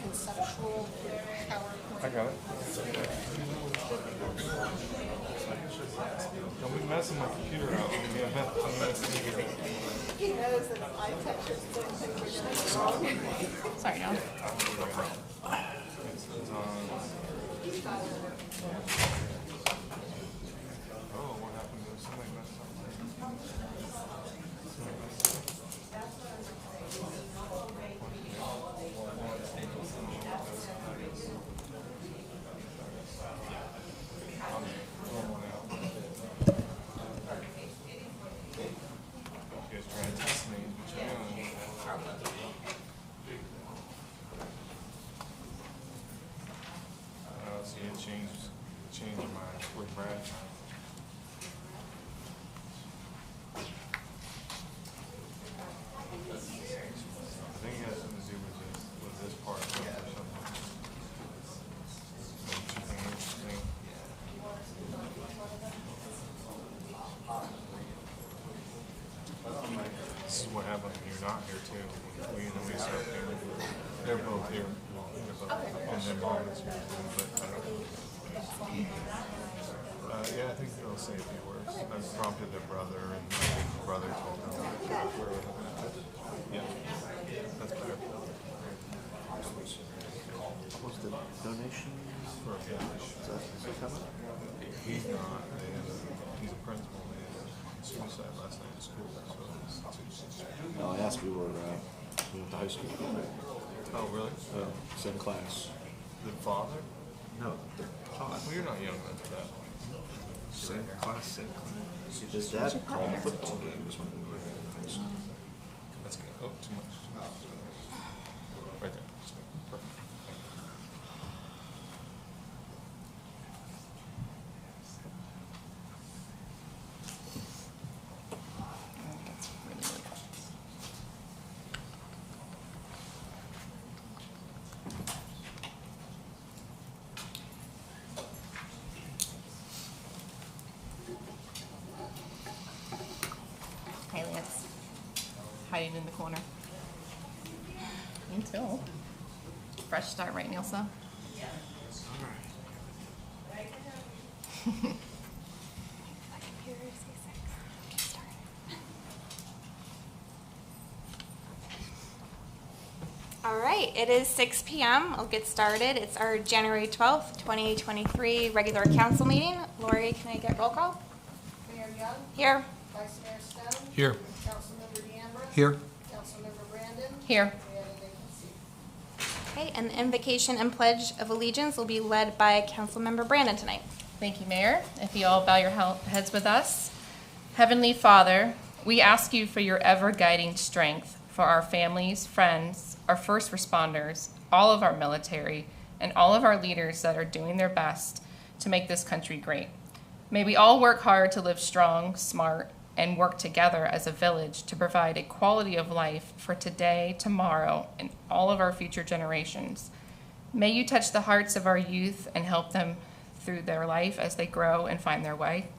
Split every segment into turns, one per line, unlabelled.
Conceptual PowerPoint.
I got it. Don't be messing my computer out.
He knows that if I touch it, certain things are going to go wrong.
Sorry, John.
Oh, what happened to somebody messed up? You guys trying to test me, but you're doing. See, it changed my with Brad. I think it has something to do with this part or something. Don't you think interesting? This is what happens when you're not here too. We and Elise are here. They're both here. And then mom is here too, but yeah, I think they'll say a few words. I prompted their brother, and the brother told them where we're looking at. Yeah, that's better.
What's the donation
For a village.
is that coming?
He's not. He's a principal. They had suicide last night at school. So it's
No, I asked. We went to high school.
oh, really?
Same class.
The father?
No, they're taught.
Well, you're not young enough for that.
Same class. His dad called football games when we were in high school.
That's good. Oh, too much. Right there. Perfect.
Hey, Lance. Hiding in the corner. Me too. Fresh start, right, Nielsa?
All right, it is 6 p.m. I'll get started. It's our January 12th, 2023 regular council meeting. Laurie, can I get roll call?
Mayor Young,
Here.
Vice Mayor Stone,
Here.
Councilmember DeAmbrose.
Here.
Councilmember Brandon.
Here.
We have a vacancy.
Okay, and the invocation and pledge of allegiance will be led by Councilmember Brandon tonight.
Thank you, Mayor. If you all bow your heads with us. Heavenly Father, we ask you for your ever-guiding strength for our families, friends, our first responders, all of our military, and all of our leaders that are doing their best to make this country great. May we all work hard to live strong, smart, and work together as a village to provide a quality of life for today, tomorrow, and all of our future generations. May you touch the hearts of our youth and help them through their life as they grow and find their way.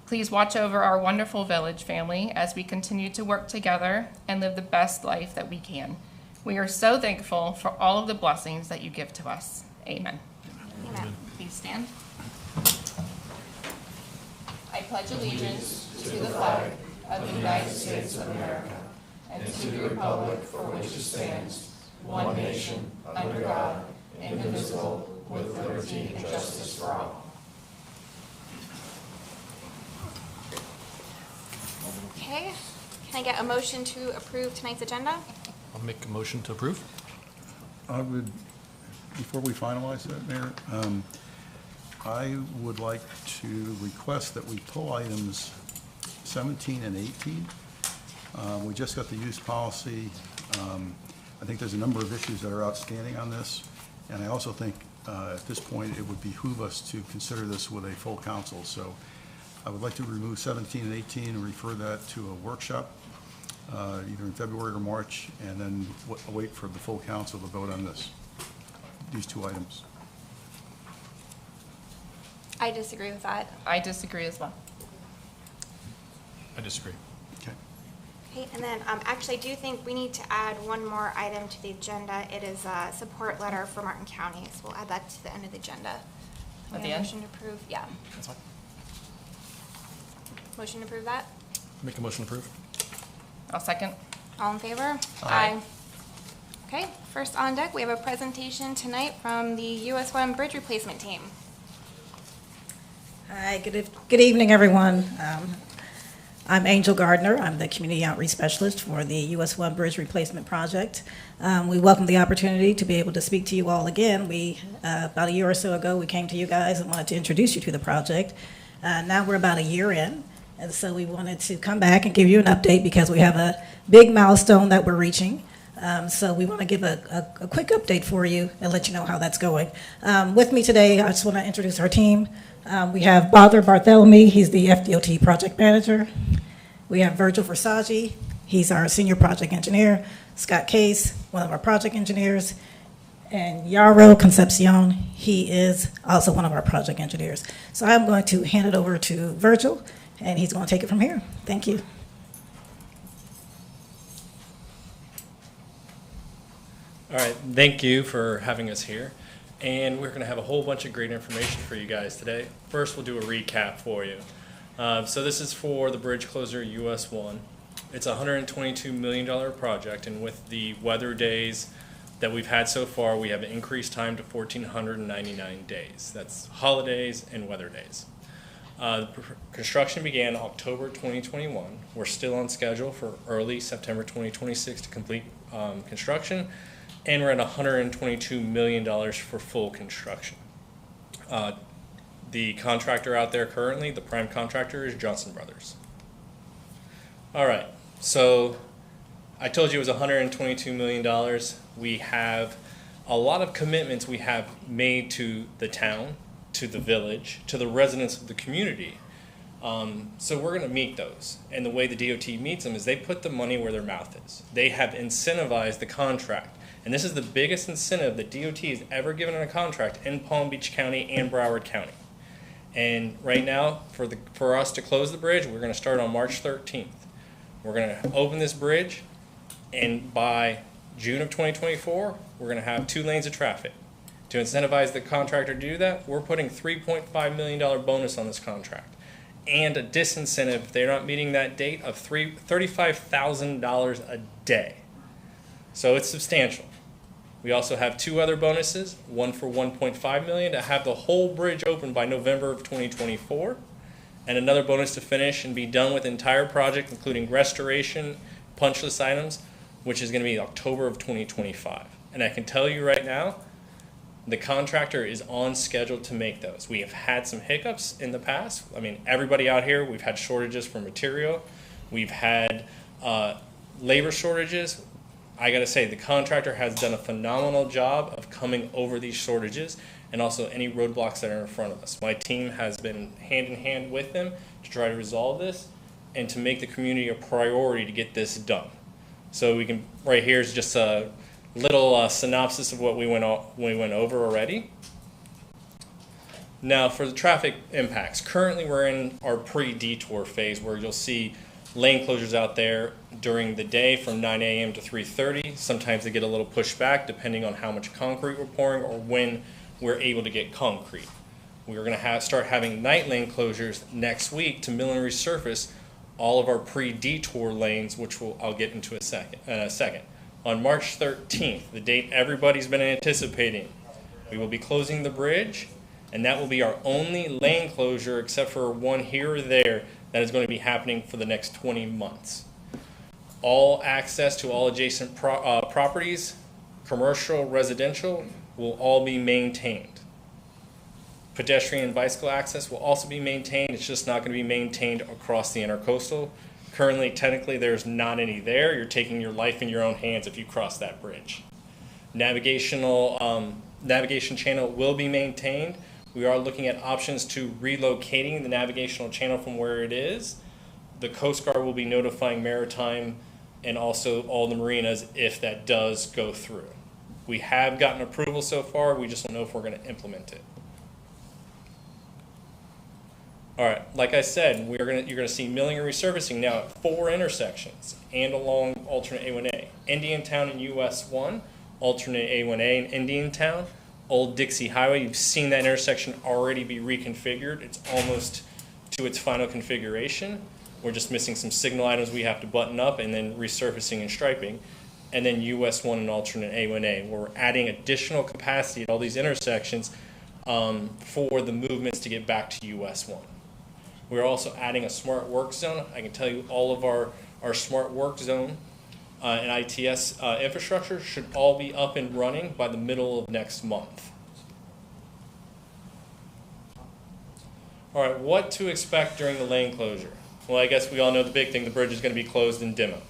Please watch over our wonderful village family as we continue to work together and live the best life that we can. We are so thankful for all of the blessings that you give to us. Amen.
Amen.
Please stand. I pledge allegiance to the flag of the United States of America and to the republic for which it stands, one nation, under God, indivisible, with liberty and justice for all.
Okay, can I get a motion to approve tonight's agenda?
I'll make a motion to approve.
I would, before we finalize that, Mayor, I would like to request that we pull items 17 and 18. We just got the use policy. I think there's a number of issues that are outstanding on this, and I also think at this point it would behoove us to consider this with a full council. So I would like to remove 17 and 18 and refer that to a workshop, either in February or March, and then wait for the full council to vote on these two items.
I disagree with that.
I disagree as well.
I disagree.
Okay, and then actually I do think we need to add one more item to the agenda. It is a support letter for Martin County, so we'll add that to the end of the agenda.
At
We
the
have a
end?
Motion to approve, yeah.
That's fine.
Motion to approve that?
Make a motion to approve.
I'll second.
All in favor?
Aye.
Okay, first on deck, we have a presentation tonight from the US 1 Bridge Replacement Team.
Hi, good evening, everyone. I'm Angel Gardner. I'm the Community Outreach Specialist for the US 1 Bridge Replacement Project. We welcome the opportunity to be able to speak to you all again. About a year or so ago, we came to you guys and wanted to introduce you to the project. Now we're about a year in, and so we wanted to come back and give you an update because we have a big milestone that we're reaching. So we want to give a quick update for you and let you know how that's going. With me today, I just want to introduce our team. We have Father Bartholomew, he's the FDOT project manager. We have Virgil Versace, he's our senior project engineer. Scott Case, one of our project engineers. And Yaro Concepcion, he is also one of our project engineers. So I'm going to hand it over to Virgil, and he's going to take it from here. Thank you.
All right, thank you for having us here. And we're going to have a whole bunch of great information for you guys today. First, we'll do a recap for you. So this is for the bridge closer US 1. It's a $122 million project, and with the weather days that we've had so far, we have an increased time to 1,499 days. That's holidays and weather days. Construction began October 2021. We're still on schedule for early September 2026 to complete construction. And we're at $122 million for full construction. The contractor out there currently, the prime contractor, is Johnson Brothers. All right, so I told you it was $122 million. We have a lot of commitments we have made to the town, to the village, to the residents of the community. So we're going to meet those. And the way the DOT meets them is they put the money where their mouth is. They have incentivized the contract. And this is the biggest incentive that DOT has ever given in a contract in Palm Beach County and Broward County. And right now, for us to close the bridge, we're going to start on March 13th. We're going to open this bridge, and by June of 2024, we're going to have 2 lanes of traffic. To incentivize the contractor to do that, we're putting $3.5 million bonus on this contract. And a disincentive, if they're not meeting that date, of $35,000 a day. So it's substantial. We also have 2 other bonuses, one for $1.5 million to have the whole bridge open by November of 2024, and another bonus to finish and be done with the entire project, including restoration, punch list items, which is going to be October of 2025. And I can tell you right now, the contractor is on schedule to make those. We have had some hiccups in the past. I mean, everybody out here, we've had shortages for material. We've had labor shortages. I got to say, the contractor has done a phenomenal job of coming over these shortages and also any roadblocks that are in front of us. My team has been hand in hand with them to try to resolve this and to make the community a priority to get this done. So we can, right here is just a little synopsis of what we went over already. Now for the traffic impacts, currently we're in our pre-detour phase where you'll see lane closures out there during the day from 9 a.m. to 3:30. Sometimes they get a little pushed back depending on how much concrete we're pouring or when we're able to get concrete. We're going to start having night lane closures next week to mill and resurface all of our pre-detour lanes, which I'll get into in a second. On March 13th, the date everybody's been anticipating, we will be closing the bridge, and that will be our only lane closure except for one here or there that is going to be happening for the next 20 months. All access to all adjacent properties, commercial, residential, will all be maintained. Pedestrian and bicycle access will also be maintained. It's just not going to be maintained across the intercoastal. Currently, technically, there's not any there. You're taking your life in your own hands if you cross that bridge. Navigation channel will be maintained. We are looking at options to relocating the navigational channel from where it is. The Coast Guard will be notifying Maritime and also all the marinas if that does go through. We have gotten approval so far. We just don't know if we're going to implement it. All right, like I said, you're gonna see milling and resurfacing now at 4 intersections and along alternate A1A. Indiantown and US 1, alternate A1A in Indiantown. Old Dixie Highway, you've seen that intersection already be reconfigured. It's almost to its final configuration. We're just missing some signal items we have to button up, and then resurfacing and striping. And then US 1 and alternate A1A, where we're adding additional capacity at all these intersections for the movements to get back to US 1. We're also adding a smart work zone. I can tell you all of our smart work zone and ITS infrastructure should all be up and running by the middle of next month. All right, what to expect during the lane closure? Well, I guess we all know the big thing, the bridge is going to be closed in demo.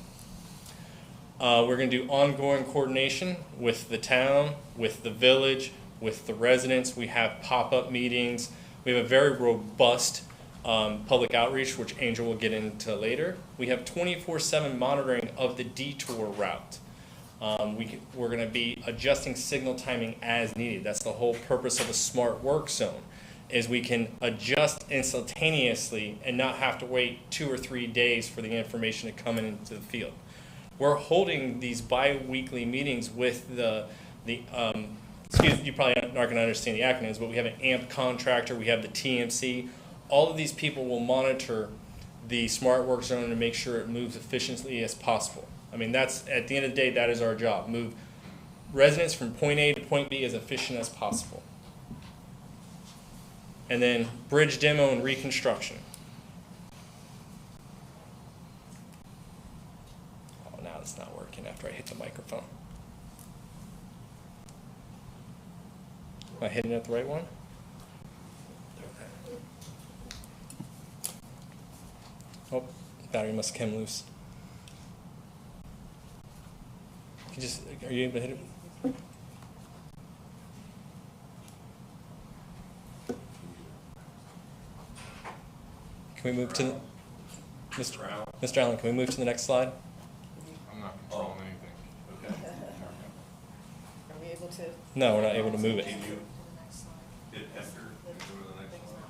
We're going to do ongoing coordination with the town, with the village, with the residents. We have pop-up meetings. We have a very robust public outreach, which Angel will get into later. We have 24/7 monitoring of the detour route. We're going to be adjusting signal timing as needed. That's the whole purpose of a smart work zone, is we can adjust instantaneously and not have to wait 2 or 3 days for the information to come into the field. We're holding these bi-weekly meetings with excuse me, you probably aren't going to understand the acronyms, but we have an AMP contractor, we have the TMC. All of these people will monitor the smart work zone to make sure it moves efficiently as possible. I mean, that's, at the end of the day, that is our job. Move residents from point A to point B as efficient as possible. And then bridge demo and reconstruction. Oh, now it's not working after I hit the microphone. Am I hitting it at the right one? Oh, battery must have come loose. Are you able to hit it? Can we move to Mr. Allen, can we move to the next slide?
I'm not controlling anything. Okay.
Are we able to?
No, we're not able to move it.
Hit enter. Go to the next slide.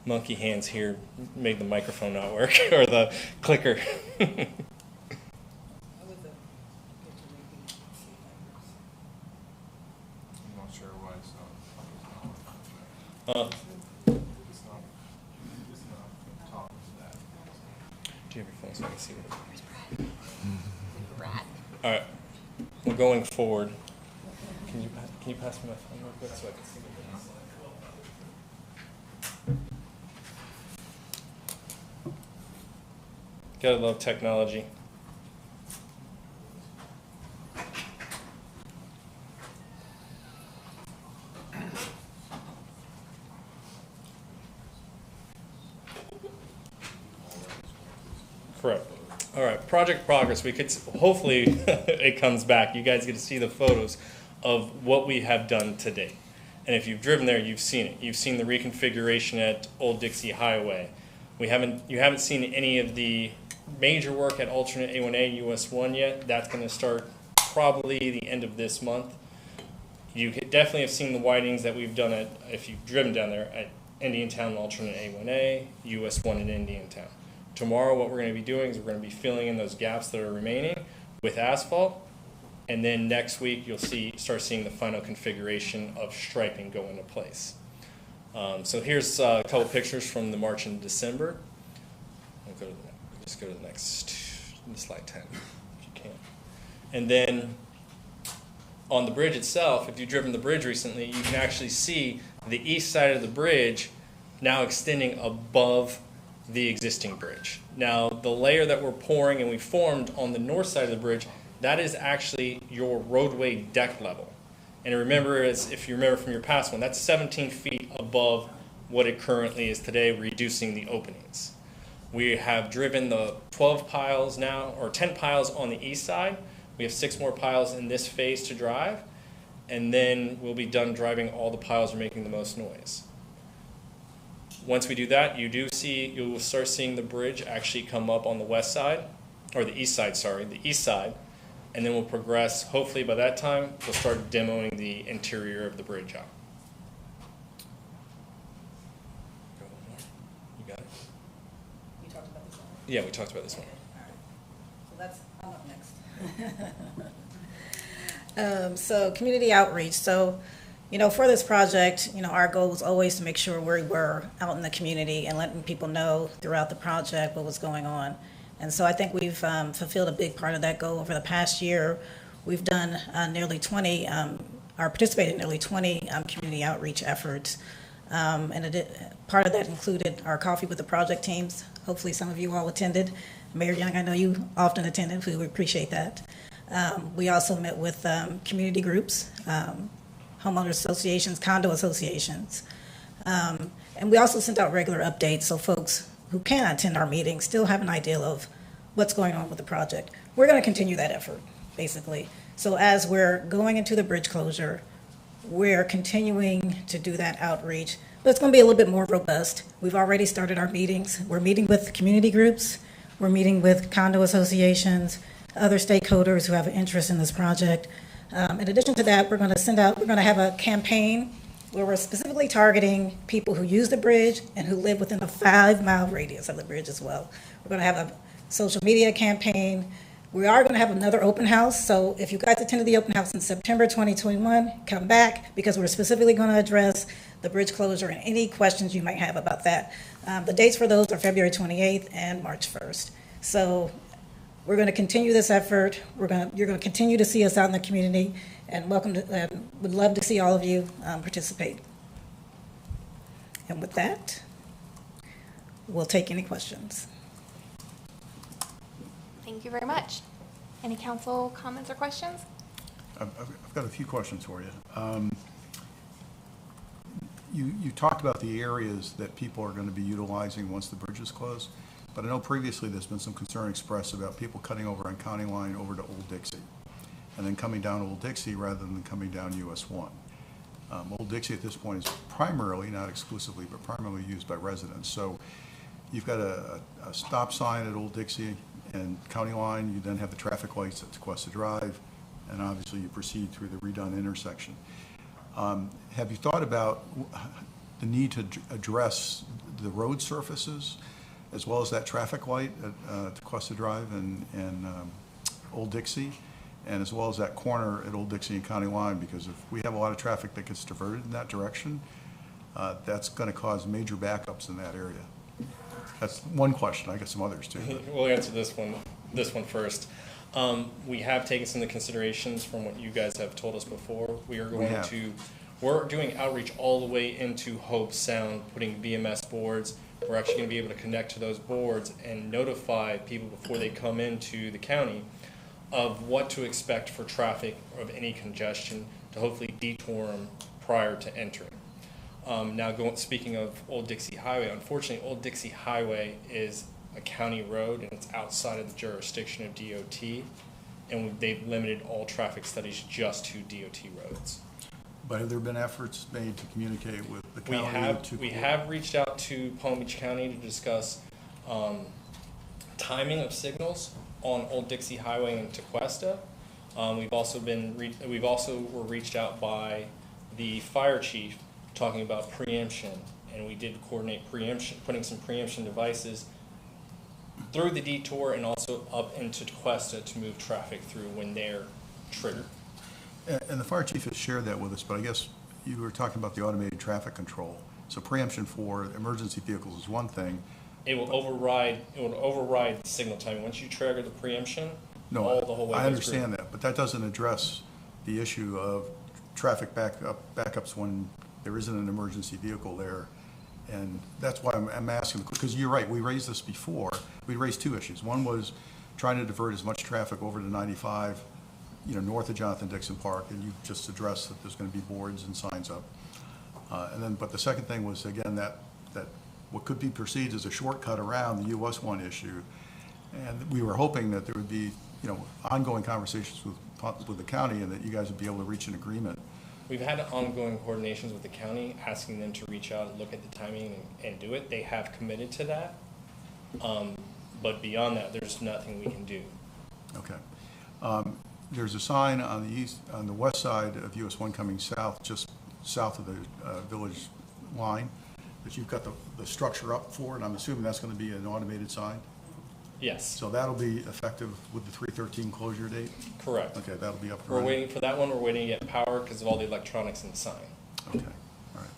Monkey hands here made the microphone not work, or the clicker.
I'm not sure why it's not it's not talking to that.
Do you have your phone so I can see it? All right, we're going forward. Can you pass me my phone real quick so I can see it? Gotta love technology. Correct. All right, project progress. We could, hopefully it comes back. You guys get to see the photos of what we have done today. And if you've driven there, you've seen it. You've seen the reconfiguration at Old Dixie Highway. You haven't seen any of the major work at alternate A1A US 1 yet. That's going to start probably the end of this month. You could definitely have seen the widenings that we've done if you've driven down there, at Indiantown alternate A1A, US 1 in Indiantown. Tomorrow what we're going to be doing is we're going to be filling in those gaps that are remaining with asphalt, and then next week you'll start seeing the final configuration of striping go into place. So here's a couple pictures from the March and December. Just go to the next, slide 10, if you can. And then on the bridge itself, if you've driven the bridge recently, you can actually see the east side of the bridge now extending above the existing bridge. Now, the layer that we're pouring and we formed on the north side of the bridge, that is actually your roadway deck level. And remember, if you remember from your past one, that's 17 feet above what it currently is today, reducing the openings. We have driven the 12 piles now, or 10 piles on the east side. We have 6 more piles in this phase to drive, and then we'll be done driving all the piles that are making the most noise. Once we do that, you will start seeing the bridge actually come up on the west side, or the east side, sorry, the east side, and then we'll progress. Hopefully by that time, we'll start demoing the interior of the bridge out. Go one more. You got it?
You talked about this one?
Yeah, we talked about this one.
So that's, I'm up next. So community outreach. So, you know, for this project, you know, our goal was always to make sure we were out in the community and letting people know throughout the project what was going on. And so I think we've fulfilled a big part of that goal over the past year. We've done nearly 20, or participated in nearly 20 community outreach efforts. And part of that included our coffee with the project teams. Hopefully some of you all attended. Mayor Young, I know you often attended. We would appreciate that. We also met with community groups, homeowner associations, condo associations. And we also sent out regular updates so folks who can attend our meetings still have an idea of what's going on with the project. We're going to continue that effort, basically. So as we're going into the bridge closure, we're continuing to do that outreach, but it's going to be a little bit more robust. We've already started our meetings. We're meeting with community groups. We're meeting with condo associations, other stakeholders who have an interest in this project. In addition to that, we're going to have a campaign where we're specifically targeting people who use the bridge and who live within a 5-mile radius of the bridge as well. We're going to have a social media campaign. We are going to have another open house. So if you guys attended the open house in September 2021, come back because we're specifically going to address the bridge closure and any questions you might have about that. The dates for those are February 28th and March 1st. So we're going to continue this effort. You're going to continue to see us out in the community, and would love to see all of you participate. And with that, we'll take any questions.
Thank you very much. Any council comments or questions?
I've got a few questions for you. You talked about the areas that people are going to be utilizing once the bridge is closed, but I know previously there's been some concern expressed about people cutting over on County Line over to Old Dixie, and then coming down Old Dixie rather than coming down US 1. Old Dixie at this point is primarily, not exclusively, but primarily used by residents. So you've got a stop sign at Old Dixie and County Line. You then have the traffic lights at Tequesta Drive, and obviously you proceed through the redone intersection. Have you thought about the need to address the road surfaces as well as that traffic light at Tequesta Drive and Old Dixie, and as well as that corner at Old Dixie and County Line? Because if we have a lot of traffic that gets diverted in that direction, that's going to cause major backups in that area. That's one question. I got some others too.
We'll answer this one first. We have taken some of the considerations from what you guys have told us before. We're doing outreach all the way into Hope Sound, putting BMS boards. We're actually going to be able to connect to those boards and notify people before they come into the county of what to expect for traffic, of any congestion, to hopefully detour them prior to entering. Speaking of Old Dixie Highway, unfortunately, Old Dixie Highway is a county road and it's outside of the jurisdiction of DOT, and they've limited all traffic studies just to DOT roads.
But have there been efforts made to communicate with the county?
We have reached out to Palm Beach County to discuss timing of signals on Old Dixie Highway and Tequesta. We've also were reached out by the fire chief talking about preemption, and we did coordinate preemption, putting some preemption devices through the detour and also up into Tequesta to move traffic through when they're triggered.
And the fire chief has shared that with us, but I guess you were talking about the automated traffic control. So preemption for emergency vehicles is one thing.
It will override the signal timing. Once you trigger the preemption, the whole way.
I understand that, but that doesn't address the issue of traffic backups when there isn't an emergency vehicle there. And that's why I'm asking, because you're right, we raised this before. We raised two issues. One was trying to divert as much traffic over to 95, north of Jonathan Dixon Park, and you just addressed that there's going to be boards and signs up. But the second thing was, again, that what could be perceived as a shortcut around the US 1 issue. And we were hoping that there would be, ongoing conversations with the county, and that you guys would be able to reach an agreement.
We've had ongoing coordinations with the county, asking them to reach out and look at the timing and do it. They have committed to that. But beyond that, there's nothing we can do.
Okay. there's a sign on the east, on the west side of US 1 coming south, just south of the village line, that you've got the structure up for, and I'm assuming that's going to be an automated sign?
Yes,
So that'll be effective with the 3/13 closure date?
correct.
Okay, that'll be up and
We're
running.
waiting for that one. We're waiting to get power because of all the electronics in the sign.
Okay, all right.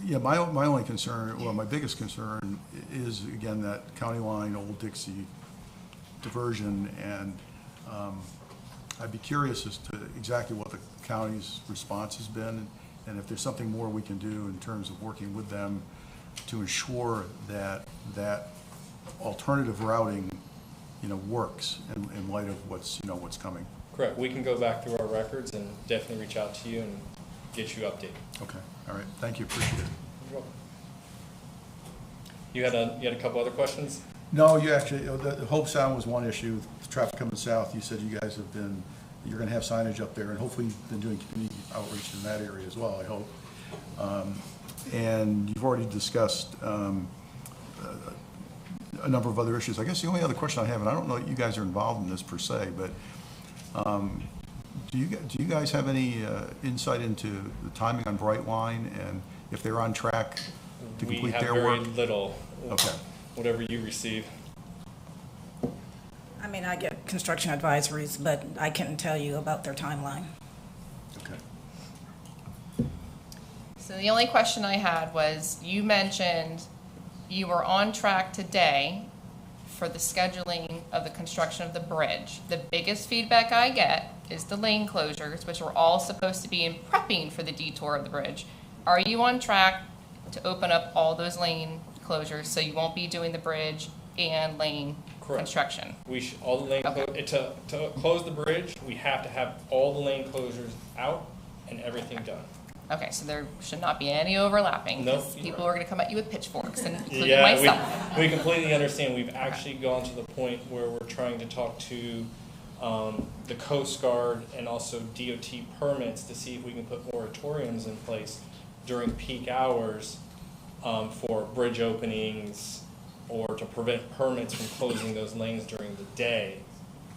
Yeah, my only concern, well, my biggest concern is, again, that county line, Old Dixie diversion, and I'd be curious as to exactly what the county's response has been, and if there's something more we can do in terms of working with them to ensure that that alternative routing, works in light of what's coming.
Correct. We can go back through our records and definitely reach out to you and get you updated.
Okay, all right, thank you, appreciate it.
You're welcome. You had a couple other questions?
No, you actually, the Hope Sound was one issue, the traffic coming south. You said you guys have been, you're going to have signage up there, and hopefully you've been doing community outreach in that area as well, I hope. And you've already discussed a number of other issues. I guess the only other question I have, and I don't know that you guys are involved in this per se, but do you guys have any insight into the timing on Brightline, and if they're on track to complete their work?
We have very little.
Okay.
Whatever you receive.
I mean, I get construction advisories, but I couldn't tell you about their timeline.
Okay.
So the only question I had was, you mentioned you were on track today for the scheduling of the construction of the bridge. The biggest feedback I get is the lane closures, which were all supposed to be in prepping for the detour of the bridge. Are you on track to open up all those lane closures, so you won't be doing the bridge and lane
Correct.
construction?
All the lane
Okay.
to close the bridge, we have to have all the lane closures out and everything done.
Okay, so there should not be any overlapping. 'Cause
Nope.
people are going to come at you with pitchforks, and including
Yeah,
myself.
we completely understand. We've actually gone to the point where we're trying to talk to the Coast Guard and also DOT permits to see if we can put moratoriums in place during peak hours for bridge openings, or to prevent permits from closing those lanes during the day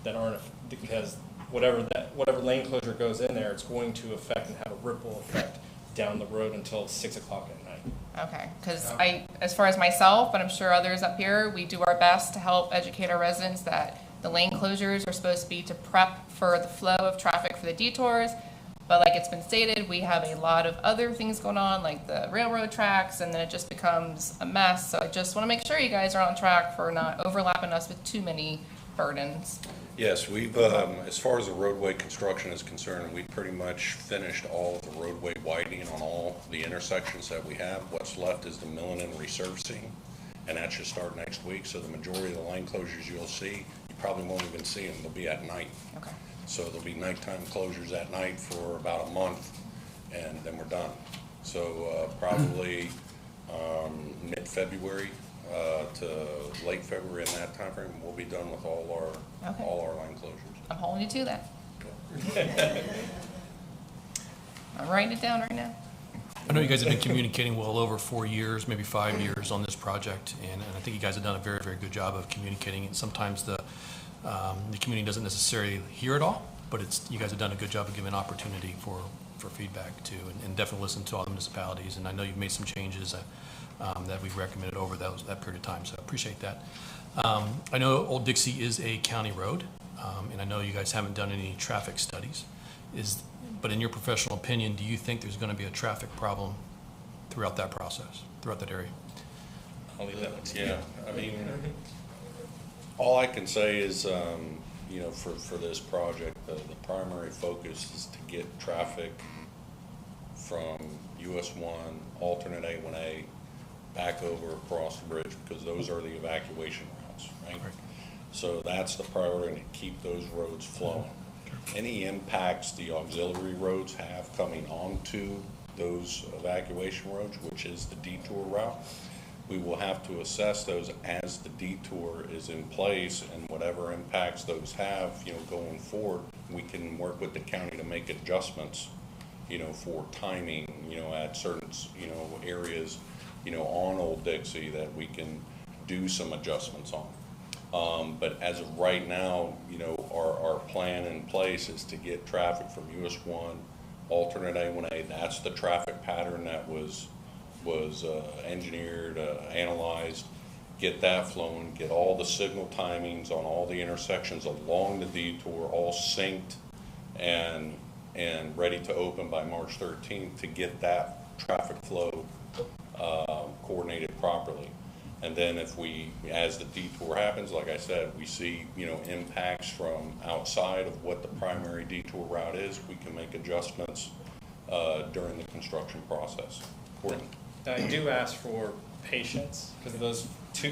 that aren't, because whatever lane closure goes in there, it's going to affect and have a ripple effect down the road until 6 o'clock at night.
Okay, because as far as myself, but I'm sure others up here, we do our best to help educate our residents that the lane closures are supposed to be to prep for the flow of traffic for the detours. But like it's been stated, we have a lot of other things going on, like the railroad tracks, and then it just becomes a mess. So I just want to make sure you guys are on track for not overlapping us with too many burdens.
Yes, we've, as far as the roadway construction is concerned, we pretty much finished all of the roadway widening on all the intersections that we have. What's left is the milling and resurfacing, and that should start next week. So the majority of the lane closures you'll see, you probably won't even see them. They'll be at night.
Okay.
So there'll be nighttime closures at night for about a month, and then we're done. So probably mid-February to late February, in that time frame, we'll be done with all our line closures.
I'm holding you to that. I'm writing it down right now.
I know you guys have been communicating well over 4 years, maybe 5 years on this project, and I think you guys have done a very, very good job of communicating. And sometimes the community doesn't necessarily hear it all, but you guys have done a good job of giving opportunity for feedback too, and definitely listen to all the municipalities. And I know you've made some changes that we've recommended over that period of time, so I appreciate that. I know Old Dixie is a county road, and I know you guys haven't done any traffic studies. But in your professional opinion, do you think there's going to be a traffic problem throughout that process, throughout that area?
I'll leave that one to you.
Yeah, I mean, all I can say is, for this project, the primary focus is to get traffic from US 1, alternate A1A, back over across the bridge, because those are the evacuation routes, right? So that's the priority, to keep those roads flowing. Any impacts the auxiliary roads have coming onto those evacuation roads, which is the detour route, we will have to assess those as the detour is in place, and whatever impacts those have, going forward, we can work with the county to make adjustments, for timing, at certain, areas, on Old Dixie, that we can do some adjustments on. But as of right now, our plan in place is to get traffic from US 1, alternate A1A. That's the traffic pattern that was engineered, analyzed. Get that flowing, get all the signal timings on all the intersections along the detour all synced and ready to open by March 13th to get that traffic flow coordinated properly. And then if we, as the detour happens, like I said, we see, impacts from outside of what the primary detour route is, we can make adjustments during the construction process.
I do ask for patience because those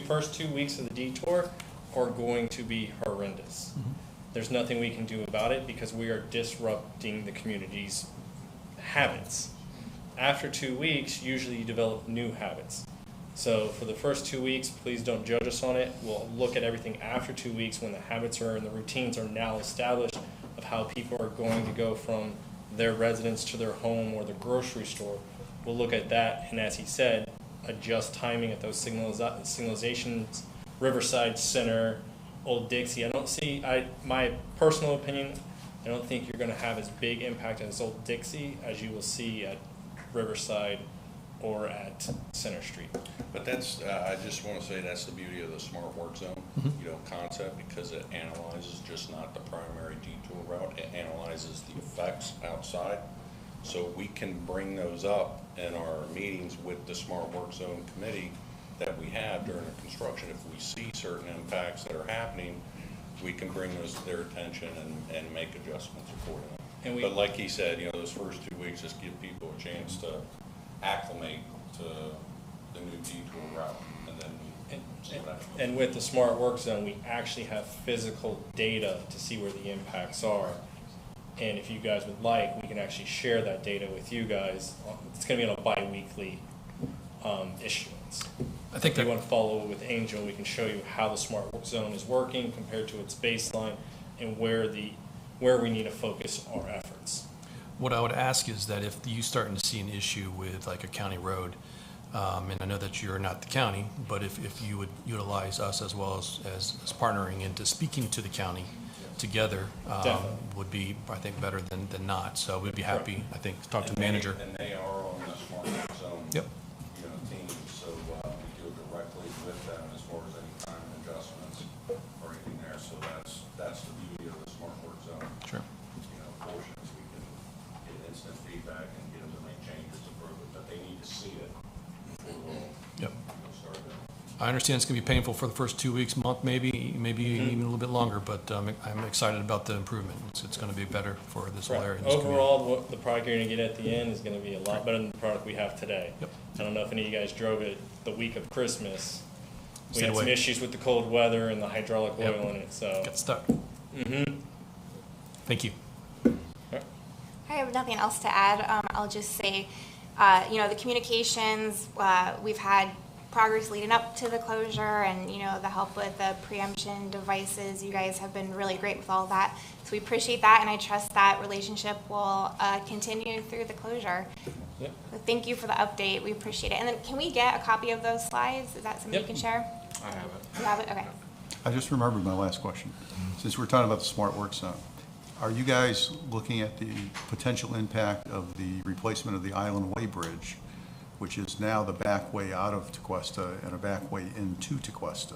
first 2 weeks of the detour are going to be horrendous. There's nothing we can do about it because we are disrupting the community's habits. After 2 weeks, usually you develop new habits. So for the first 2 weeks, please don't judge us on it. We'll look at everything after 2 weeks when the habits are and the routines are now established of how people are going to go from their residence to their home or the grocery store. We'll look at that, and as he said, adjust timing at those signalizations, Riverside Center, Old Dixie. My personal opinion, I don't think you're going to have as big impact as Old Dixie as you will see at Riverside or at Center Street.
But that's, I just want to say that's the beauty of the smart work zone, concept, because it analyzes just not the primary detour route, it analyzes the effects outside. So we can bring those up in our meetings with the smart work zone committee that we have during the construction. If we see certain impacts that are happening, we can bring those to their attention and make adjustments accordingly. But like he said, those first 2 weeks just give people a chance to acclimate to the new detour route, and then see what happens.
And with the smart work zone, we actually have physical data to see where the impacts are. And if you guys would like, we can actually share that data with you guys. It's going to be on a bi-weekly issuance.
I think
if you want to follow with Angel, we can show you how the smart work zone is working compared to its baseline and where we need to focus our efforts.
What I would ask is that if you starting to see an issue with like a county road, and I know that you're not the county, but if you would utilize us as well as partnering into speaking to the county together would be, I think, better than not. So we'd be happy, I think, to talk to the manager.
And they are on the smart work zone
Yep.
team, so we deal directly with them as far as any time adjustments or anything there. So that's the beauty of the smart work zone.
Sure.
Portions we can get instant feedback and get them to make changes to prove it, but they need to see it before we'll start doing it.
I understand it's going to be painful for the first 2 weeks, month, maybe even a little bit longer, but I'm excited about the improvement. It's going to be better for this whole area.
Overall, the product you're going to get at the end is going to be a lot better than the product we have today.
Yep.
I don't know if any of you guys drove it the week of Christmas. We
Stay
had some
away.
issues with the cold weather and the hydraulic oil in it, so.
Got stuck. Thank you.
I have nothing else to add. I'll just say, the communications, we've had progress leading up to the closure and, the help with the preemption devices. You guys have been really great with all that. So we appreciate that, and I trust that relationship will continue through the closure.
Yep.
So thank you for the update. We appreciate it. And then can we get a copy of those slides? Is that something you can share?
I have it.
You have it? Okay.
I just remembered my last question. Since we're talking about the smart work zone, are you guys looking at the potential impact of the replacement of the Island Way Bridge, which is now the back way out of Tequesta and a back way into Tequesta?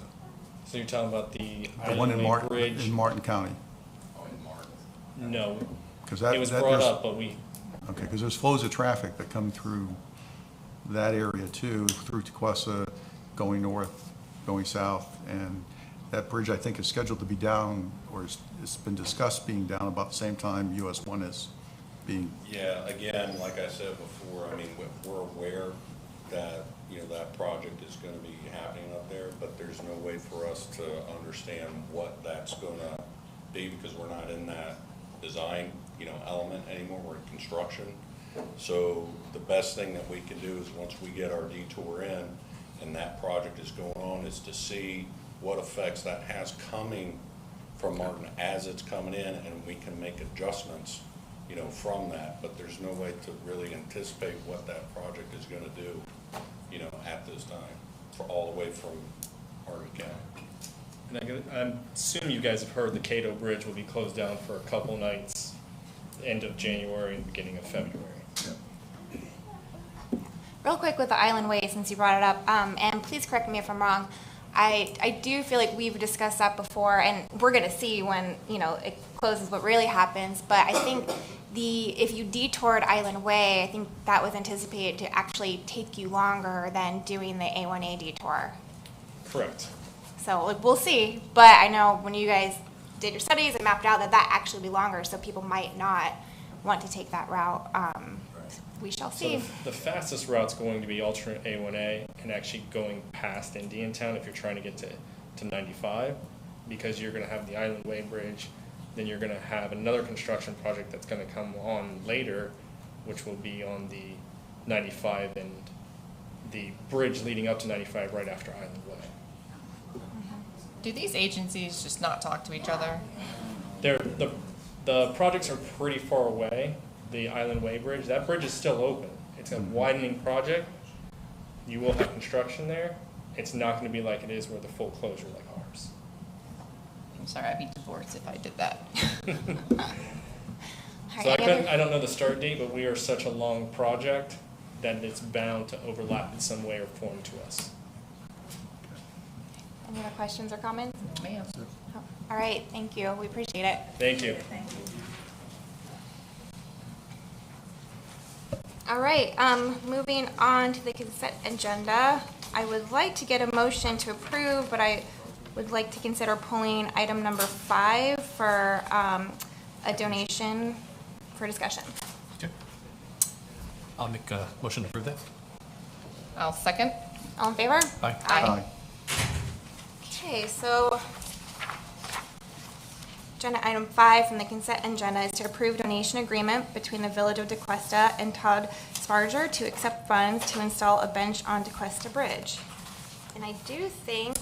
So you're talking about the
one in
Island Way Bridge?
in Martin County?
Oh, in Martin.
No.
'Cause
It was brought up, but we.
Okay, because there's flows of traffic that come through that area too, through Tequesta, going north, going south, and that bridge, I think, is scheduled to be down, or it's been discussed being down about the same time US 1 is being.
Yeah, again, like I said before, I mean, we're aware that, that project is going to be happening up there, but there's no way for us to understand what that's going to be because we're not in that design, element anymore. We're in construction. So the best thing that we can do is once we get our detour in and that project is going on is to see what effects that has coming from Martin as it's coming in, and we can make adjustments, from that. But there's no way to really anticipate what that project is going to do, at this time, for all the way from Martin County.
And I assume you guys have heard the Cato Bridge will be closed down for a couple nights, end of January and beginning of February.
Real quick with the Island Way, since you brought it up, and please correct me if I'm wrong, I do feel like we've discussed that before, and we're going to see when, you know, it closes what really happens, but I think if you detoured Island Way, I think that was anticipated to actually take you longer than doing the A1A detour.
Correct.
So like, we'll see, but I know when you guys did your studies and mapped out that actually be longer, so people might not want to take that route. We shall see.
So the fastest route's going to be alternate A1A and actually going past Indiantown if you're trying to get to 95, because you're going to have the Island Way Bridge, then you're going to have another construction project that's going to come on later, which will be on the 95 and the bridge leading up to 95 right after Island Way.
Do these agencies just not talk to each other?
The projects are pretty far away. The Island Way Bridge, that bridge is still open. It's a widening project. You will have construction there. It's not going to be like it is with a full closure like ours.
I'm sorry, I'd be divorced if I did that.
So I don't know the start date, but we are such a long project that it's bound to overlap in some way or form to us.
Any other questions or comments?
Ma'am.
Oh, all right, thank you. We appreciate it.
Thank you.
Thank you.
All right, moving on to the consent agenda. I would like to get a motion to approve, but I would like to consider pulling item number 5 for a donation for discussion.
Okay. I'll make a motion to approve that.
I'll second.
All in favor?
Aye.
Aye. Okay, so agenda item 5 from the consent agenda is to approve donation agreement between the Village of DeQuesta and Todd Sparger to accept funds to install a bench on DeQuesta Bridge. And I do think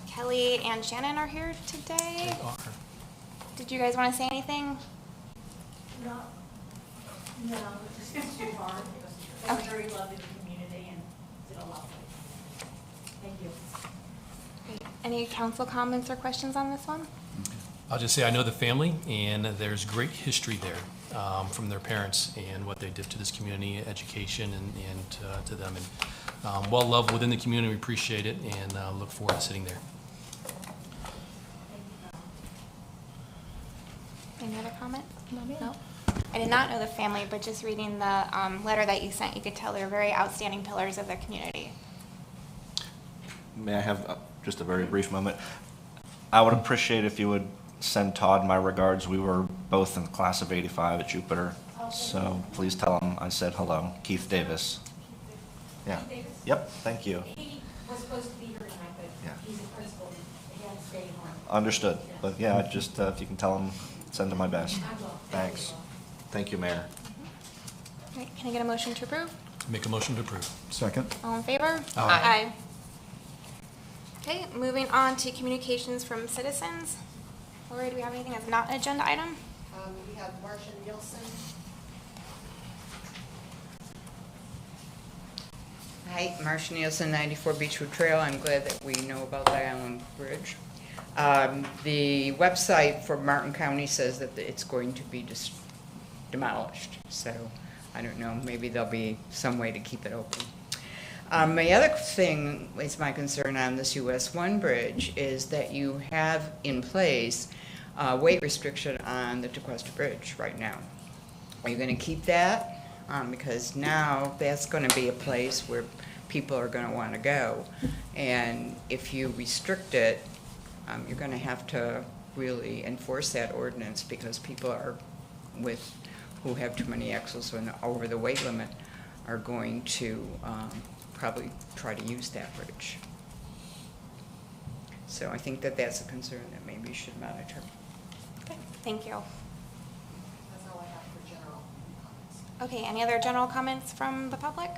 Kelly and Shannon are here today.
They are.
Did you guys want to say anything?
No, it's too hard. They were very lovely to the community and did a lot. Thank you.
Great. Any council comments or questions on this one?
I'll just say I know the family, and there's great history there from their parents and what they did to this community, education, and to them. And well loved within the community. We appreciate it, and look forward to sitting there.
Any other comment? No. I did not know the family, but just reading the letter that you sent, you could tell they're very outstanding pillars of the community.
May I have just a very brief moment? I would appreciate if you would send Todd my regards. We were both in the class of '85 at Jupiter, so please tell him I said hello. Keith Davis. Yeah. Yep, thank you.
He was supposed to be here tonight, but
Yeah.
he's a principal. He had to stay home.
Understood. But yeah, just if you can tell him, send him my best.
I will.
Thanks. Thank you, Mayor.
All right, can I get a motion to approve?
Make a motion to approve.
Second?
All in favor?
Aye.
Okay, moving on to communications from citizens. Laurie, do we have anything that's not an agenda item?
We have Marcia Nielsen.
Hi, Marcia Nielsen, 94 Beechwood Trail. I'm glad that we know about the Island Bridge. The website for Martin County says that it's going to be demolished, so I don't know, maybe there'll be some way to keep it open. My other thing is my concern on this US 1 bridge is that you have in place a weight restriction on the DeQuesta Bridge right now. Are you going to keep that? Because now that's going to be a place where people are going to want to go. And if you restrict it, you're going to have to really enforce that ordinance, because people who have too many axles and over the weight limit are going to probably try to use that bridge. So I think that that's a concern that maybe you should monitor.
Okay, thank you.
That's all I have for general comments.
Okay, any other general comments from the public?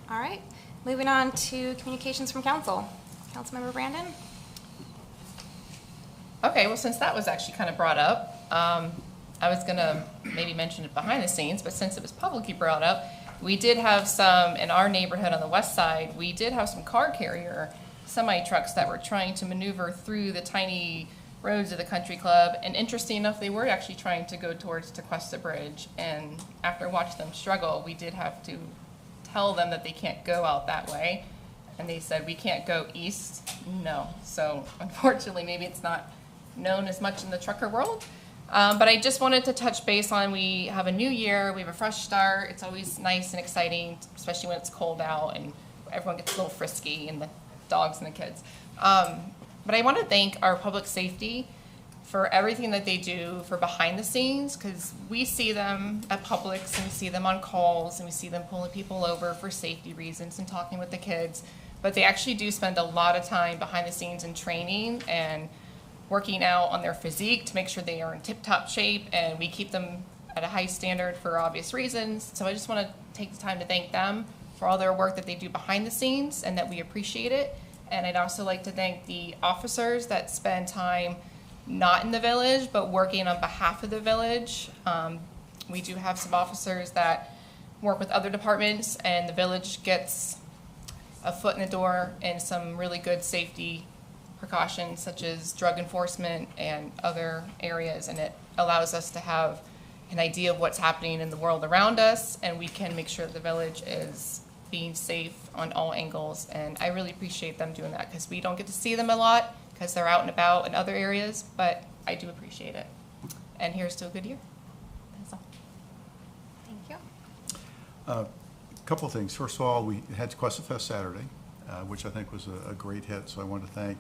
All right, moving on to communications from council. Councilmember Brandon?
Okay, well, since that was actually kind of brought up, I was going to maybe mention it behind the scenes, but since it was publicly brought up, we did have some, in our neighborhood on the west side, we did have some car carrier semi-trucks that were trying to maneuver through the tiny roads of the country club. And interesting enough, they were actually trying to go towards Tequesta Bridge. And after watching them struggle, we did have to tell them that they can't go out that way. And they said, we can't go east. No. So unfortunately, maybe it's not known as much in the trucker world. But I just wanted to touch base on, we have a new year, we have a fresh start. It's always nice and exciting, especially when it's cold out and everyone gets a little frisky, and the dogs and the kids. But I want to thank our public safety for everything that they do for behind the scenes, because we see them at Publix and we see them on calls and we see them pulling people over for safety reasons and talking with the kids. But they actually do spend a lot of time behind the scenes in training and working out on their physique to make sure they are in tip-top shape, and we keep them at a high standard for obvious reasons. So I just want to take the time to thank them for all their work that they do behind the scenes and that we appreciate it. And I'd also like to thank the officers that spend time not in the village but working on behalf of the village. We do have some officers that work with other departments, and the village gets a foot in the door in some really good safety precautions such as drug enforcement and other areas, and it allows us to have an idea of what's happening in the world around us, and we can make sure that the village is being safe on all angles. And I really appreciate them doing that, because we don't get to see them a lot because they're out and about in other areas, but I do appreciate it. And here's to a good year. That's all.
Thank you.
A couple of things. First of all, we had Tequesta Fest Saturday, which I think was a great hit, so I want to thank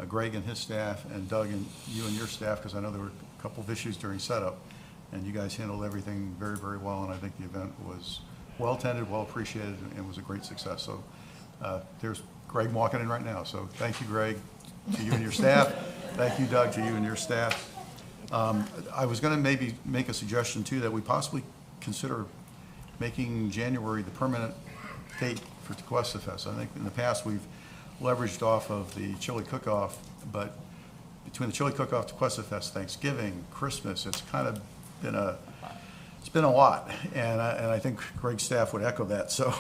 Greg and his staff, and Doug and you and your staff, because I know there were a couple of issues during setup, and you guys handled everything very, very well, and I think the event was well attended, well appreciated, and was a great success. So there's Greg walking in right now, so thank you, Greg, to you and your staff. Thank you, Doug, to you and your staff. I was going to maybe make a suggestion too, that we possibly consider making January the permanent date for Tequesta Fest. I think in the past we've leveraged off of the chili cook-off, but between the chili cook-off, Tequesta Fest, Thanksgiving, Christmas, it's kind of been a lot, and I think Greg's staff would echo that. So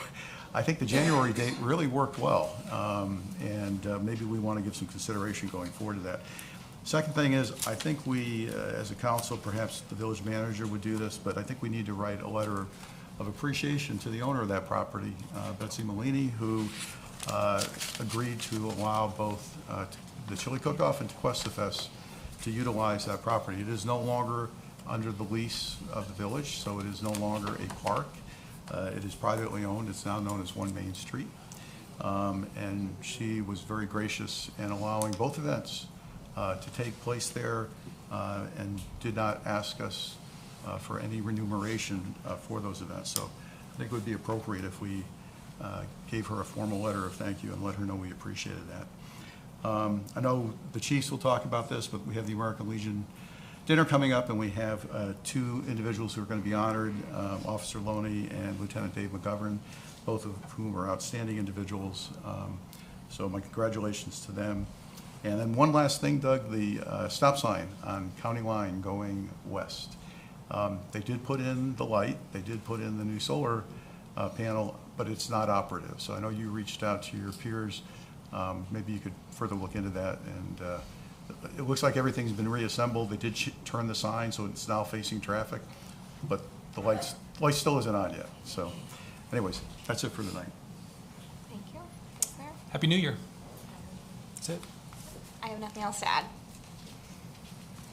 I think the January date really worked well, and maybe we want to give some consideration going forward to that. Second thing is, I think we, as a council, perhaps the village manager would do this, but I think we need to write a letter of appreciation to the owner of that property, Betsy Malini, who agreed to allow both the chili cook-off and Tequesta Fest to utilize that property. It is no longer under the lease of the village, so it is no longer a park. It is privately owned. It's now known as One Main Street. And she was very gracious in allowing both events to take place there, and did not ask us for any remuneration for those events. So I think it would be appropriate if we gave her a formal letter of thank you and let her know we appreciated that. I know the chiefs will talk about this, but we have the American Legion dinner coming up, and we have two individuals who are going to be honored, Officer Loney and Lieutenant Dave McGovern, both of whom are outstanding individuals. So my congratulations to them. And then one last thing, Doug, the stop sign on County Line going west. They did put in the light, they did put in the new solar panel, but it's not operative. So I know you reached out to your peers. Maybe you could further look into that. And it looks like everything's been reassembled. They did turn the sign, so it's now facing traffic, but the light still isn't on yet. So anyways, that's it for tonight.
Thank you. Yes, sir.
Happy New Year. That's it.
I have nothing else to add.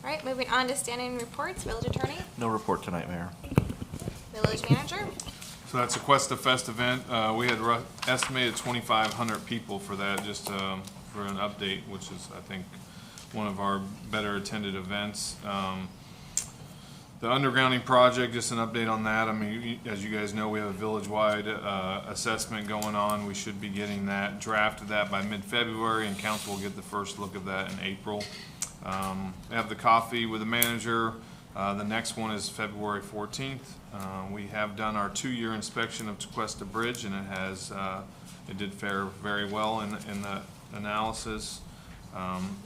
All right, moving on to standing reports. Village Attorney,
No report tonight, Mayor.
Village Manager.
So that's a Tequesta Fest event. We had estimated 2,500 people for that, just for an update, which is, I think, one of our better attended events. The undergrounding project, just an update on that. I mean, as you guys know, we have a village-wide assessment going on. We should be getting that, drafted that by mid-February, and council will get the first look of that in April. We have the coffee with the manager. The next one is February 14th. We have done our 2-year inspection of Tequesta Bridge, and it did fare very well in the analysis,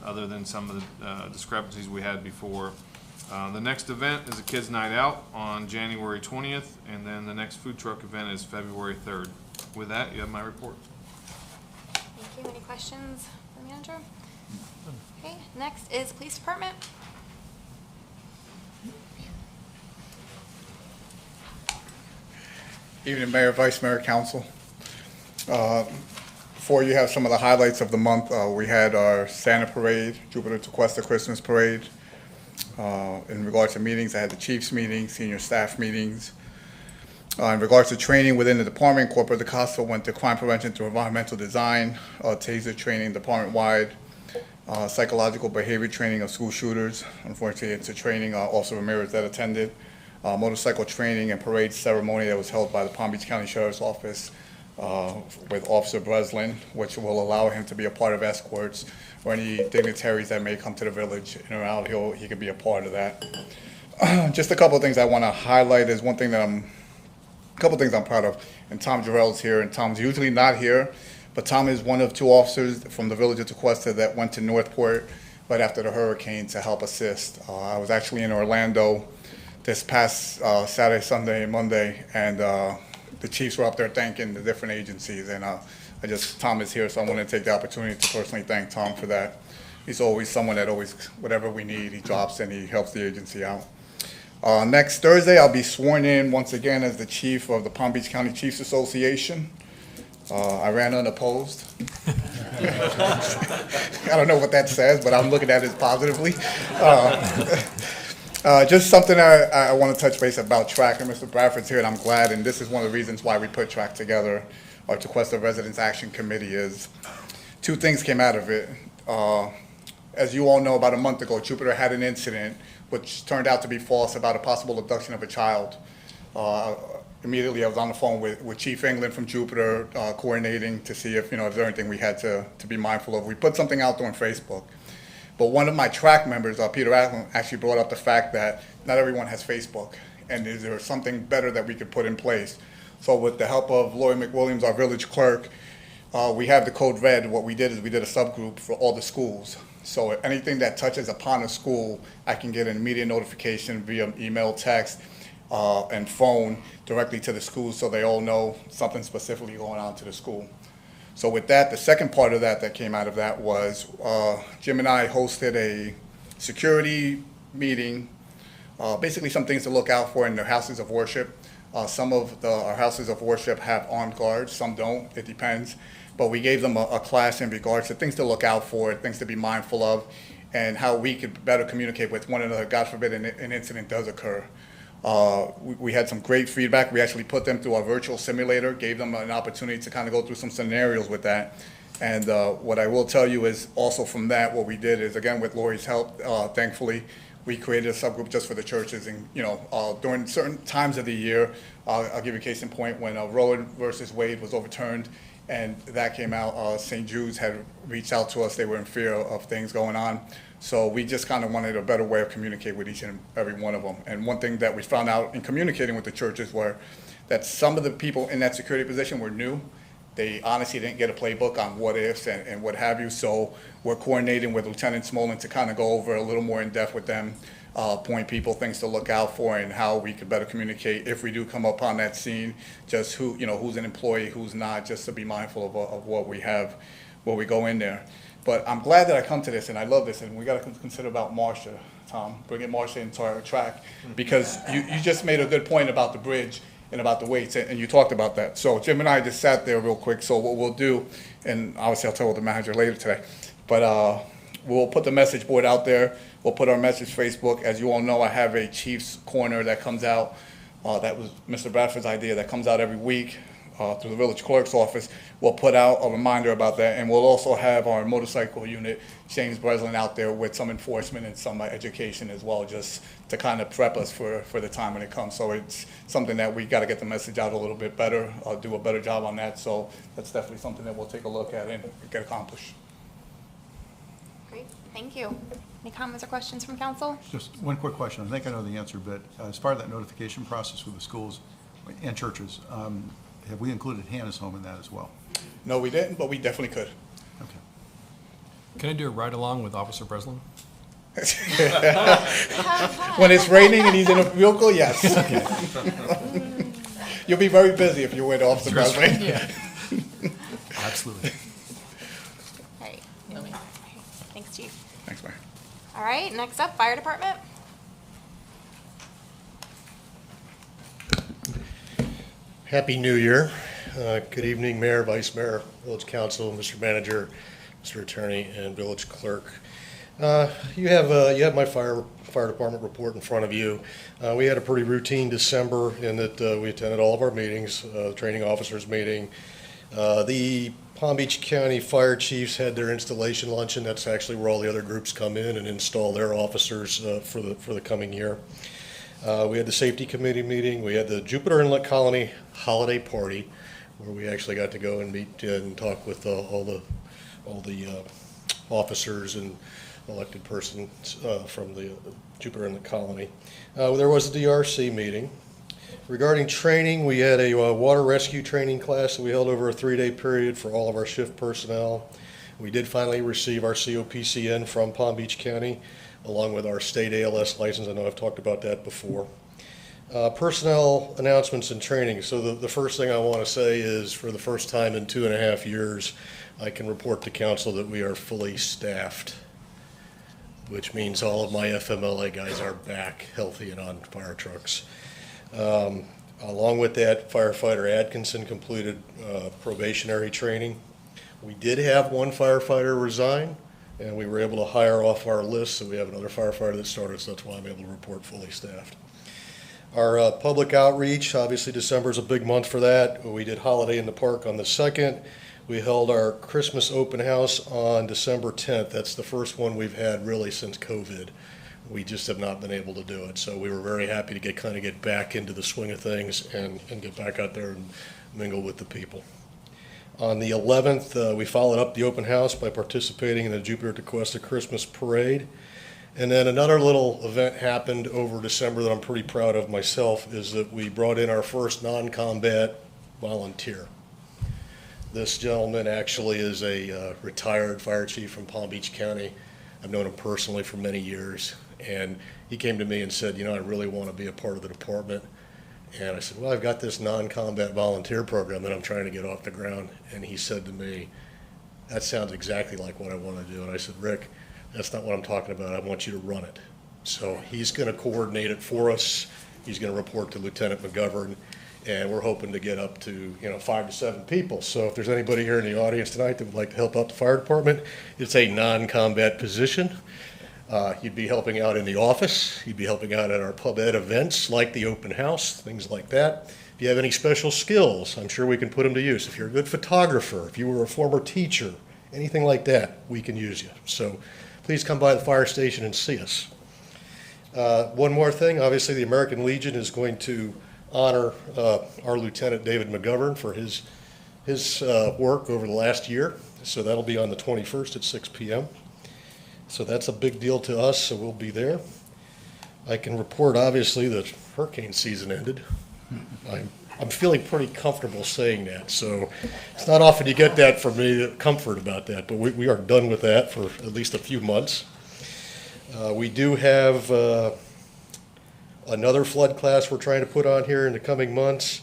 other than some of the discrepancies we had before. The next event is a Kids Night Out on January 20th, and then the next food truck event is February 3rd. With that, you have my report.
Thank you. Any questions for the manager? Okay, next is police department.
Evening, Mayor, Vice Mayor, Council. Before you have some of the highlights of the month, we had our Santa Parade, Jupiter to Cuesta Christmas Parade. In regards to meetings, I had the Chiefs meeting, senior staff meetings. In regards to training within the department, Corporate DaCosta went to crime prevention through environmental design, taser training department-wide, psychological behavior training of school shooters. Unfortunately, it's a training Officer Ramirez that attended. Motorcycle training and parade ceremony that was held by the Palm Beach County Sheriff's Office with Officer Breslin, which will allow him to be a part of escorts or any dignitaries that may come to the village in or out. He can be a part of that. Just a couple of things I want to highlight is one thing that a couple of things I'm proud of. And Tom Jarrell's here, and Tom's usually not here, but Tom is one of two officers from the Village of Tequesta that went to Northport right after the hurricane to help assist. I was actually in Orlando this past Saturday, Sunday, and Monday, and the chiefs were up there thanking the different agencies, and Tom is here, so I want to take the opportunity to personally thank Tom for that. He's always someone that always, whatever we need, he drops in, he helps the agency out. Next Thursday, I'll be sworn in once again as the chief of the Palm Beach County Chiefs Association. I ran unopposed. I don't know what that says, but I'm looking at it positively. Just something I want to touch base about track, and Mr. Bradford's here, and I'm glad, and this is one of the reasons why we put track together. Our Tequesta Residents Action Committee is, two things came out of it. As you all know, about a month ago, Jupiter had an incident which turned out to be false about a possible abduction of a child. Immediately I was on the phone with Chief England from Jupiter, coordinating to see if there's anything we had to be mindful of. We put something out there on Facebook. But one of my track members, Peter Allen, actually brought up the fact that not everyone has Facebook, and is there something better that we could put in place? So with the help of Laurie McWilliams, our village clerk, we have the code red. What we did is we did a subgroup for all the schools. So anything that touches upon a school, I can get an immediate notification via email, text, and phone directly to the schools, so they all know something specifically going on to the school. So with that, the second part of that came out of that was Jim and I hosted a security meeting, basically some things to look out for in their houses of worship. Some of our houses of worship have armed guards, some don't, it depends. But we gave them a class in regards to things to look out for, things to be mindful of, and how we could better communicate with one another, God forbid an incident does occur. We had some great feedback. We actually put them through our virtual simulator, gave them an opportunity to kind of go through some scenarios with that. And what I will tell you is also from that, what we did is, again, with Laurie's help, thankfully, we created a subgroup just for the churches. And, during certain times of the year, I'll give you a case in point, when Roe versus Wade was overturned and that came out, St. Jude's had reached out to us. They were in fear of things going on. So we just kind of wanted a better way of communicating with each and every one of them. And one thing that we found out in communicating with the churches were that some of the people in that security position were new. They honestly didn't get a playbook on what ifs and what have you. So we're coordinating with Lieutenant Smolin to kind of go over a little more in depth with them, point people, things to look out for, and how we could better communicate if we do come upon that scene, just who's an employee, who's not, just to be mindful of what we have, when we go in there. But I'm glad that I come to this, and I love this, and we got to consider about Marcia, Tom, bringing Marcia into our track, because you just made a good point about the bridge and about the weights, and you talked about that. So Jim and I just sat there real quick, so what we'll do, and obviously I'll tell the manager later today, but we'll put the message board out there, we'll put our message Facebook. As you all know, I have a Chiefs Corner that comes out, that was Mr. Bradford's idea, that comes out every week. Through the village clerk's office. We'll put out a reminder about that, and we'll also have our motorcycle unit, James Breslin, out there with some enforcement and some education as well, just to kind of prep us for the time when it comes. So it's something that we got to get the message out a little bit better, do a better job on that. So that's definitely something that we'll take a look at and get accomplished.
Great, thank you. Any comments or questions from council?
Just one quick question. I think I know the answer, but as part of that notification process with the schools and churches, have we included Hannah's Home in that as well?
No, we didn't, but we definitely could.
Okay.
Can I do a ride-along with Officer Breslin?
When it's raining and he's in a vehicle, yes. You'll be very busy if you're with Officer Breslin.
Yeah. Absolutely.
All right, next up, fire department.
Happy New Year. Good evening, Mayor, Vice Mayor, Village Council, Mr. Manager, Mr. Attorney, and Village Clerk. You have my fire department report in front of you. We had a pretty routine December in that we attended all of our meetings, training officers meeting. The Palm Beach County Fire Chiefs had their installation luncheon. That's actually where all the other groups come in and install their officers for the coming year. We had the safety committee meeting. We had the Jupiter Inlet Colony holiday party, where we actually got to go and meet and talk with all the officers and elected persons from the Jupiter Inlet Colony. There was a DRC meeting. Regarding training, we had a water rescue training class that we held over a 3-day period for all of our shift personnel. We did finally receive our COPCN from Palm Beach County, along with our state ALS license. I know I've talked about that before. Personnel announcements and training. So the first thing I want to say is, for the first time in 2.5 years, I can report to council that we are fully staffed, which means all of my FMLA guys are back healthy and on fire trucks. Along with that, firefighter Atkinson completed probationary training. We did have one firefighter resign, and we were able to hire off our list, so we have another firefighter that started, so that's why I'm able to report fully staffed. Our public outreach, obviously December is a big month for that. We did Holiday in the Park on the 2nd. We held our Christmas open house on December 10th. That's the first one we've had really since COVID. We just have not been able to do it. So we were very happy to get back into the swing of things and get back out there and mingle with the people. On the 11th, we followed up the open house by participating in the Jupiter to Cuesta Christmas Parade. And then another little event happened over December that I'm pretty proud of myself, is that we brought in our first non-combat volunteer. This gentleman actually is a retired fire chief from Palm Beach County. I've known him personally for many years, and he came to me and said, I really want to be a part of the department. And I said, well, I've got this non-combat volunteer program that I'm trying to get off the ground. And he said to me, that sounds exactly like what I want to do. And I said, Rick, that's not what I'm talking about. I want you to run it. So he's going to coordinate it for us. He's going to report to Lieutenant McGovern, and we're hoping to get up to 5 to 7 people. So if there's anybody here in the audience tonight that would like to help out the fire department, it's a non-combat position. You'd be helping out in the office. You'd be helping out at our pub ed events like the open house, things like that. If you have any special skills, I'm sure we can put them to use. If you're a good photographer, if you were a former teacher, anything like that, we can use you. So please come by the fire station and see us. One more thing, obviously the American Legion is going to honor our Lieutenant David McGovern for his work over the last year. So that'll be on the 21st at 6 p.m. So that's a big deal to us, so we'll be there. I can report, obviously, that hurricane season ended. I'm feeling pretty comfortable saying that, so it's not often you get that from me, comfort about that, but we are done with that for at least a few months. We do have another flood class we're trying to put on here in the coming months,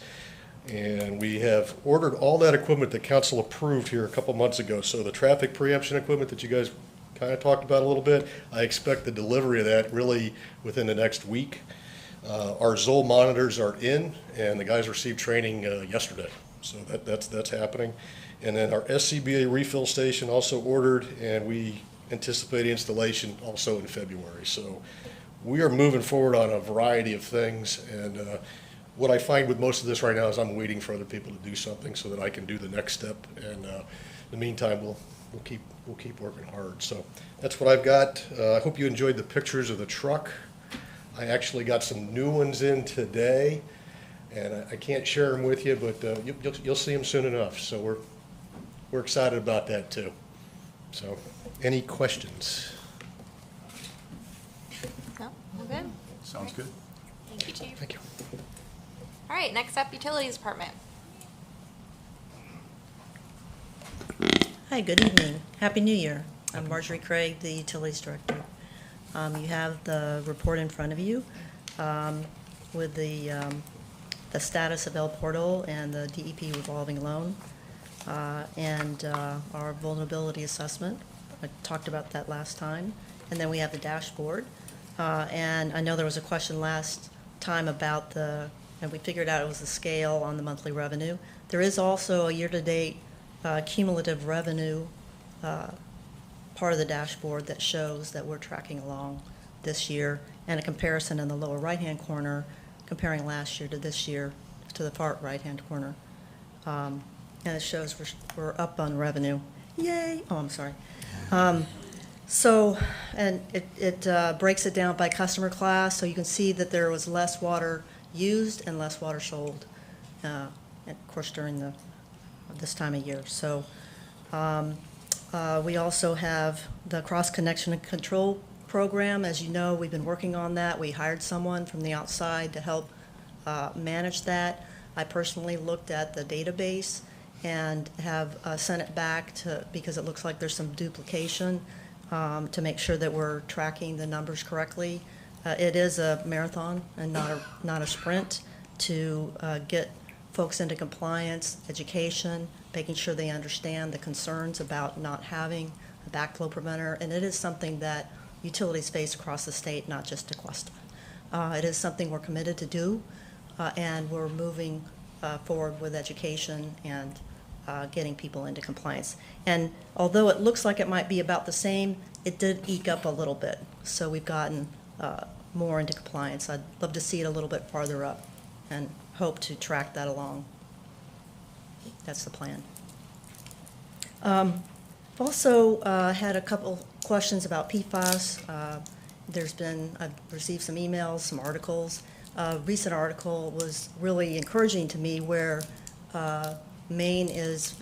and we have ordered all that equipment that council approved here a couple months ago. So the traffic preemption equipment that you guys kind of talked about a little bit, I expect the delivery of that really within the next week. Our Zoll monitors are in, and the guys received training yesterday, so that's happening. And then our SCBA refill station also ordered, and we anticipate installation also in February. So we are moving forward on a variety of things, and what I find with most of this right now is I'm waiting for other people to do something so that I can do the next step. And in the meantime, we'll keep working hard. So that's what I've got. I hope you enjoyed the pictures of the truck. I actually got some new ones in today, and I can't share them with you, but you'll see them soon enough. So we're excited about that too. So any questions?
No, we're good.
Sounds good.
Thank you, Chief.
Thank you.
All right, next up, Utilities Department.
Hi, good evening. Happy New Year. I'm Marjorie Craig, the Utilities Director. You have the report in front of you with the status of El Portal and the DEP revolving loan and our vulnerability assessment. I talked about that last time, and then we have the dashboard. And I know there was a question last time about and we figured out it was the scale on the monthly revenue. There is also a year-to-date cumulative revenue part of the dashboard that shows that we're tracking along this year, and a comparison in the lower right-hand corner comparing last year to this year to the far right-hand corner. And it shows we're up on revenue. Yay! Oh, I'm sorry. And it breaks it down by customer class, so you can see that there was less water used and less water sold, of course, during this time of year. So we also have the cross-connection and control program. As you know, we've been working on that. We hired someone from the outside to help manage that. I personally looked at the database and have sent it back because it looks like there's some duplication to make sure that we're tracking the numbers correctly. It is a marathon and not a sprint to get folks into compliance, education, making sure they understand the concerns about not having a backflow preventer. And it is something that utilities face across the state, not just Tequesta. It is something we're committed to do, and we're moving forward with education and getting people into compliance. And although it looks like it might be about the same, it did eke up a little bit. So we've gotten more into compliance. I'd love to see it a little bit farther up and hope to track that along. That's the plan. Also had a couple questions about PFAS. I've received some emails, some articles. A recent article was really encouraging to me where Maine is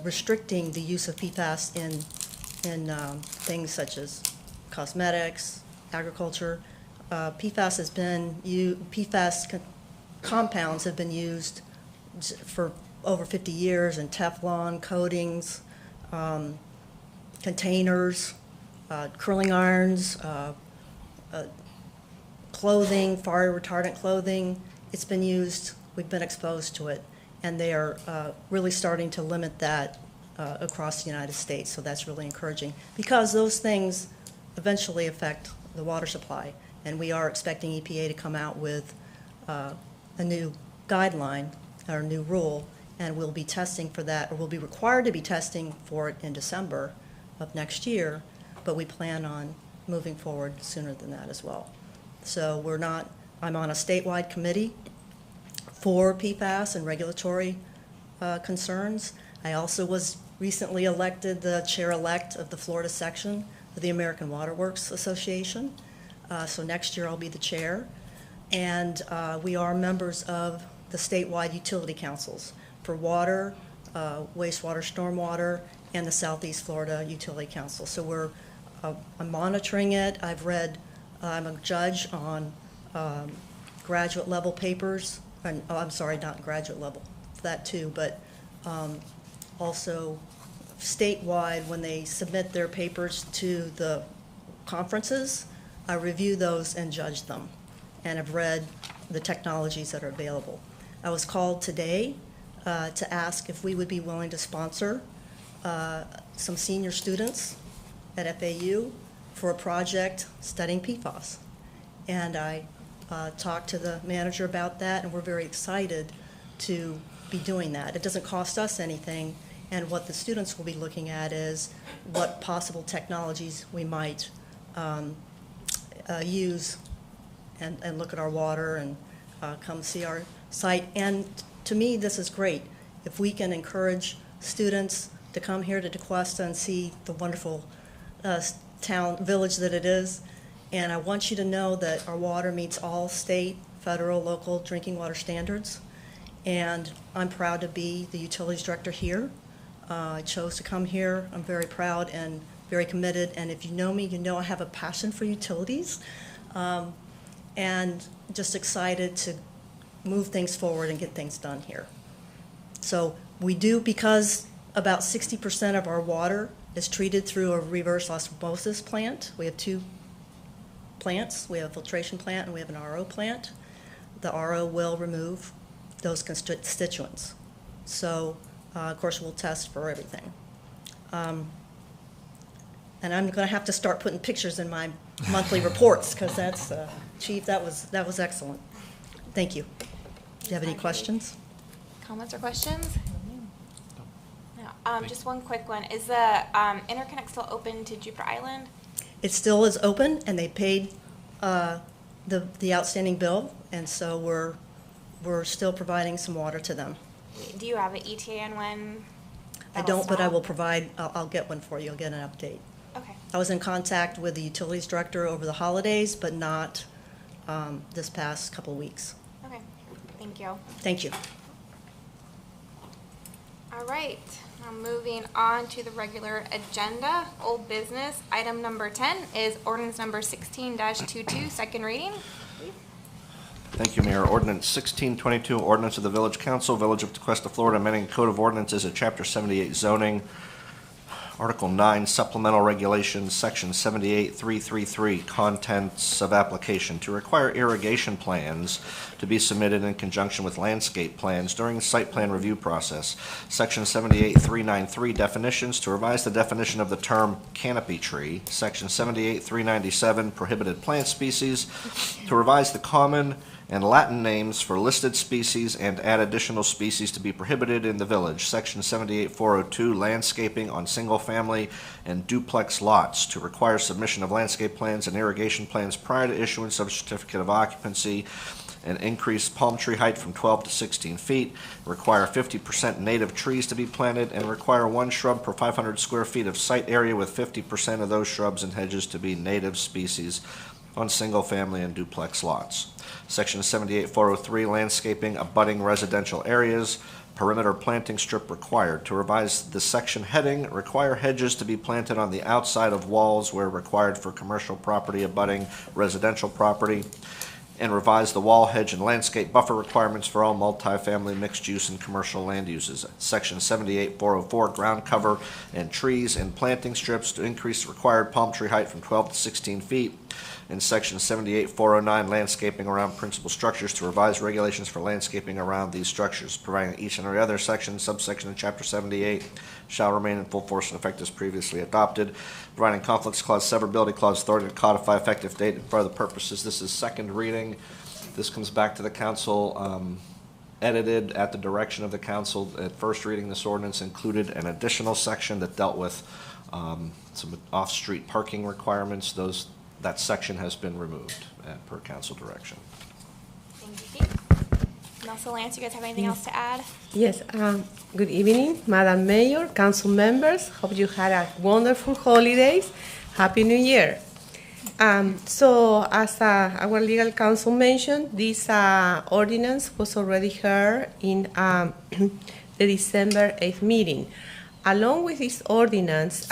restricting the use of PFAS in things such as cosmetics, agriculture. PFAS compounds have been used for over 50 years in Teflon, coatings, containers, curling irons, clothing, fire retardant clothing. It's been used, we've been exposed to it, and they are really starting to limit that across the United States, so that's really encouraging because those things eventually affect the water supply, and we are expecting EPA to come out with a new guideline or new rule, and we'll be testing for that, or we'll be required to be testing for it in December of next year, but we plan on moving forward sooner than that as well. So I'm on a statewide committee for PFAS and regulatory concerns. I also was recently elected the chair-elect of the Florida section of the American Water Works Association. So next year I'll be the chair. And we are members of the statewide utility councils for water, wastewater, stormwater, and the Southeast Florida Utility Council. So I'm monitoring it. I'm a judge on graduate level papers. I'm sorry, not graduate level, that too, but also statewide when they submit their papers to the conferences, I review those and judge them, and have read the technologies that are available. I was called today to ask if we would be willing to sponsor some senior students at FAU for a project studying PFAS. And I talked to the manager about that, and we're very excited to be doing that. It doesn't cost us anything, and what the students will be looking at is what possible technologies we might use and look at our water and come see our site. And to me, this is great. If we can encourage students to come here to Tequesta and see the wonderful village that it is. And I want you to know that our water meets all state, federal, local drinking water standards. And I'm proud to be the utilities director here. I chose to come here. I'm very proud and very committed. And if you know me, you know I have a passion for utilities. And just excited to move things forward and get things done here. So we do, because about 60% of our water is treated through a reverse osmosis plant. We have two plants. We have a filtration plant and we have an RO plant. The RO will remove those constituents. So, of course, we'll test for everything. And I'm going to have to start putting pictures in my monthly reports, because that's, Chief, that was excellent. Thank you. Do you have any questions?
Comments or questions? No. Just one quick one. Is the interconnect still open to Jupiter Island?
It still is open, and they paid the outstanding bill, and so we're still providing some water to them.
Do you have an ETA on when?
I don't, but I will provide, I'll get one for you. I'll get an update.
Okay.
I was in contact with the utilities director over the holidays, but not this past couple of weeks.
Okay. Thank you.
Thank you.
All right. Now moving on to the regular agenda, old business. Item number 10 is ordinance number 16-22, second reading. Please.
Thank you, Mayor. Ordinance 1622, ordinance of the Village Council, Village of Tequesta, Florida, amending Code of Ordinances at Chapter 78 zoning, Article 9, supplemental regulations, Section 78.333, contents of application, to require irrigation plans to be submitted in conjunction with landscape plans during the site plan review process. Section 78.393, definitions, to revise the definition of the term canopy tree. Section 78.397, prohibited plant species, to revise the common and Latin names for listed species and add additional species to be prohibited in the village. Section 78.402, landscaping on single-family and duplex lots, to require submission of landscape plans and irrigation plans prior to issuance of a certificate of occupancy, and increase palm tree height from 12 to 16 feet, require 50% native trees to be planted, and require one shrub per 500 square feet of site area, with 50% of those shrubs and hedges to be native species on single-family and duplex lots. Section 78.403, landscaping abutting residential areas, perimeter planting strip required. To revise the section heading, require hedges to be planted on the outside of walls where required for commercial property abutting residential property, and revise the wall, hedge, and landscape buffer requirements for all multifamily, mixed-use, and commercial land uses. Section 78.404, ground cover and trees and planting strips, to increase the required palm tree height from 12 to 16 feet. In Section 78.409, landscaping around principal structures, to revise regulations for landscaping around these structures, providing each and every other section, subsection of Chapter 78 shall remain in full force and effect as previously adopted, providing conflicts clause, severability clause, authority to codify effective date, and for other purposes. This is second reading. This comes back to the council edited at the direction of the council. At first reading, this ordinance included an additional section that dealt with some off-street parking requirements. That section has been removed per council direction.
Thank you, Keith. Nelson, Lance, you guys have anything else to add?
Yes. Good evening, Madam Mayor, council members. Hope you had a wonderful holidays. Happy New Year. So, as our legal counsel mentioned, this ordinance was already heard in the December 8th meeting. Along with this ordinance,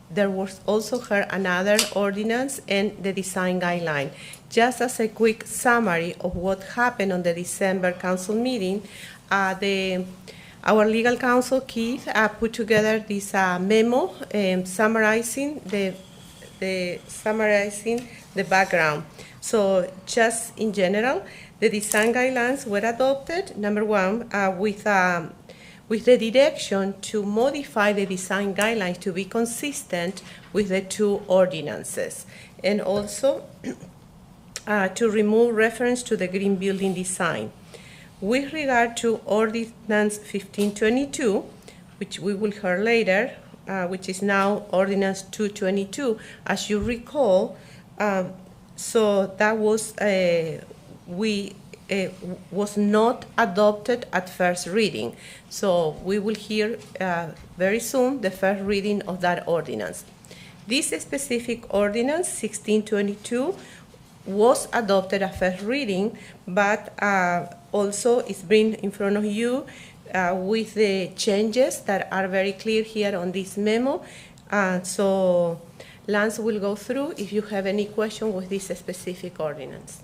there was also heard another ordinance and the design guideline. Just as a quick summary of what happened on the December council meeting, our legal counsel, Keith, put together this memo summarizing the background. So just in general, the design guidelines were adopted, number one, with the direction to modify the design guidelines to be consistent with the two ordinances, and also to remove reference to the green building design. With regard to Ordinance 1522, which we will hear later, which is now Ordinance 222, as you recall, so that was was not adopted at first reading. So we will hear very soon the first reading of that ordinance. This specific ordinance, 1622, was adopted at first reading, but also it's been in front of you with the changes that are very clear here on this memo. So Lance will go through if you have any question with this specific ordinance.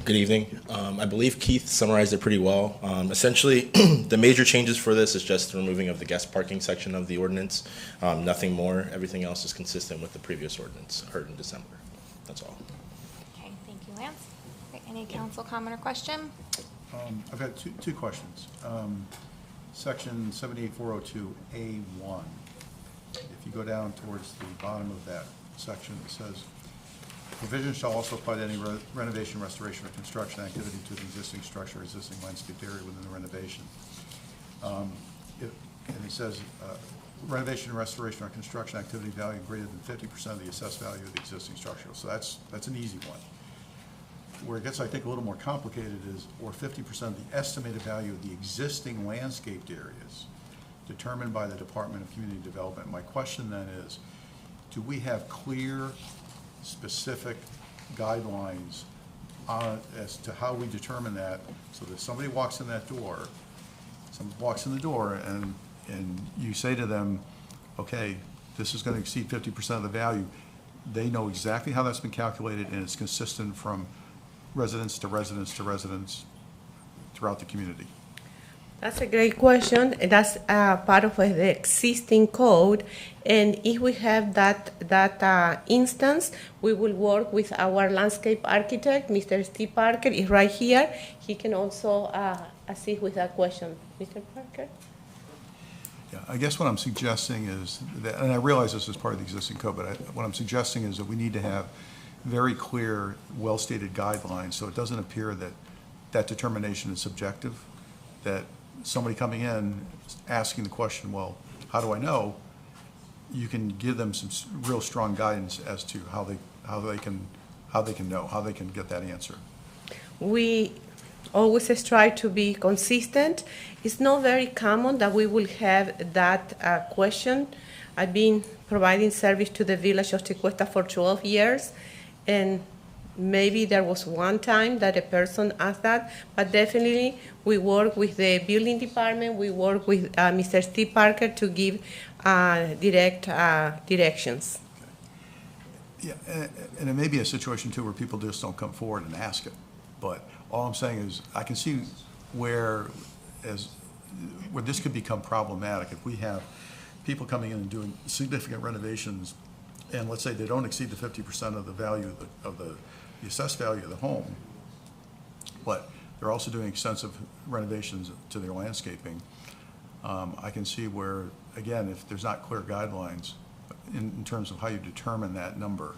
Good evening. I believe Keith summarized it pretty well. Essentially, the major changes for this is just the removing of the guest parking section of the ordinance. Nothing more. Everything else is consistent with the previous ordinance heard in December. That's all.
Okay, thank you, Lance. Okay, any council comment or question?
I've got two questions. Section 78402A1. If if you go down towards the bottom of that section, it says, provisions shall also apply to any renovation, restoration, or construction activity to the existing structure or existing landscaped area within the renovation. And it says, renovation, restoration, or construction activity value greater than 50% of the assessed value of the existing structure. So that's an easy one. Where it gets, I think, a little more complicated is, or 50% of the estimated value of the existing landscaped areas determined by the Department of Community Development. My question then is, do we have clear, specific guidelines as to how we determine that, so that somebody walks in that door, and you say to them, okay, this is going to exceed 50% of the value, they know exactly how that's been calculated, and it's consistent from residence to residence to residence throughout the community?
That's a great question. That's part of the existing code, and if we have that instance, we will work with our landscape architect, Mr. Steve Parker, is right here. He can also assist with that question. Mr. Parker?
Yeah, I guess what I'm suggesting is that, and I realize this is part of the existing code, but what I'm suggesting is that we need to have very clear, well-stated guidelines, so it doesn't appear that that determination is subjective, that somebody coming in asking the question, well, how do I know? You can give them some real strong guidance as to how they can know, how they can get that answer.
We always try to be consistent. It's not very common that we will have that question. I've been providing service to the village of Chicuesta for 12 years, and maybe there was one time that a person asked that, but definitely we work with the building department, we work with Mr. Steve Parker to give direct directions.
Yeah, and it may be a situation too where people just don't come forward and ask it, but all I'm saying is I can see where this could become problematic if we have people coming in and doing significant renovations, and let's say they don't exceed the 50% of the value of the assessed value of the home, but they're also doing extensive renovations to their landscaping. I can see where, again, if there's not clear guidelines in terms of how you determine that number,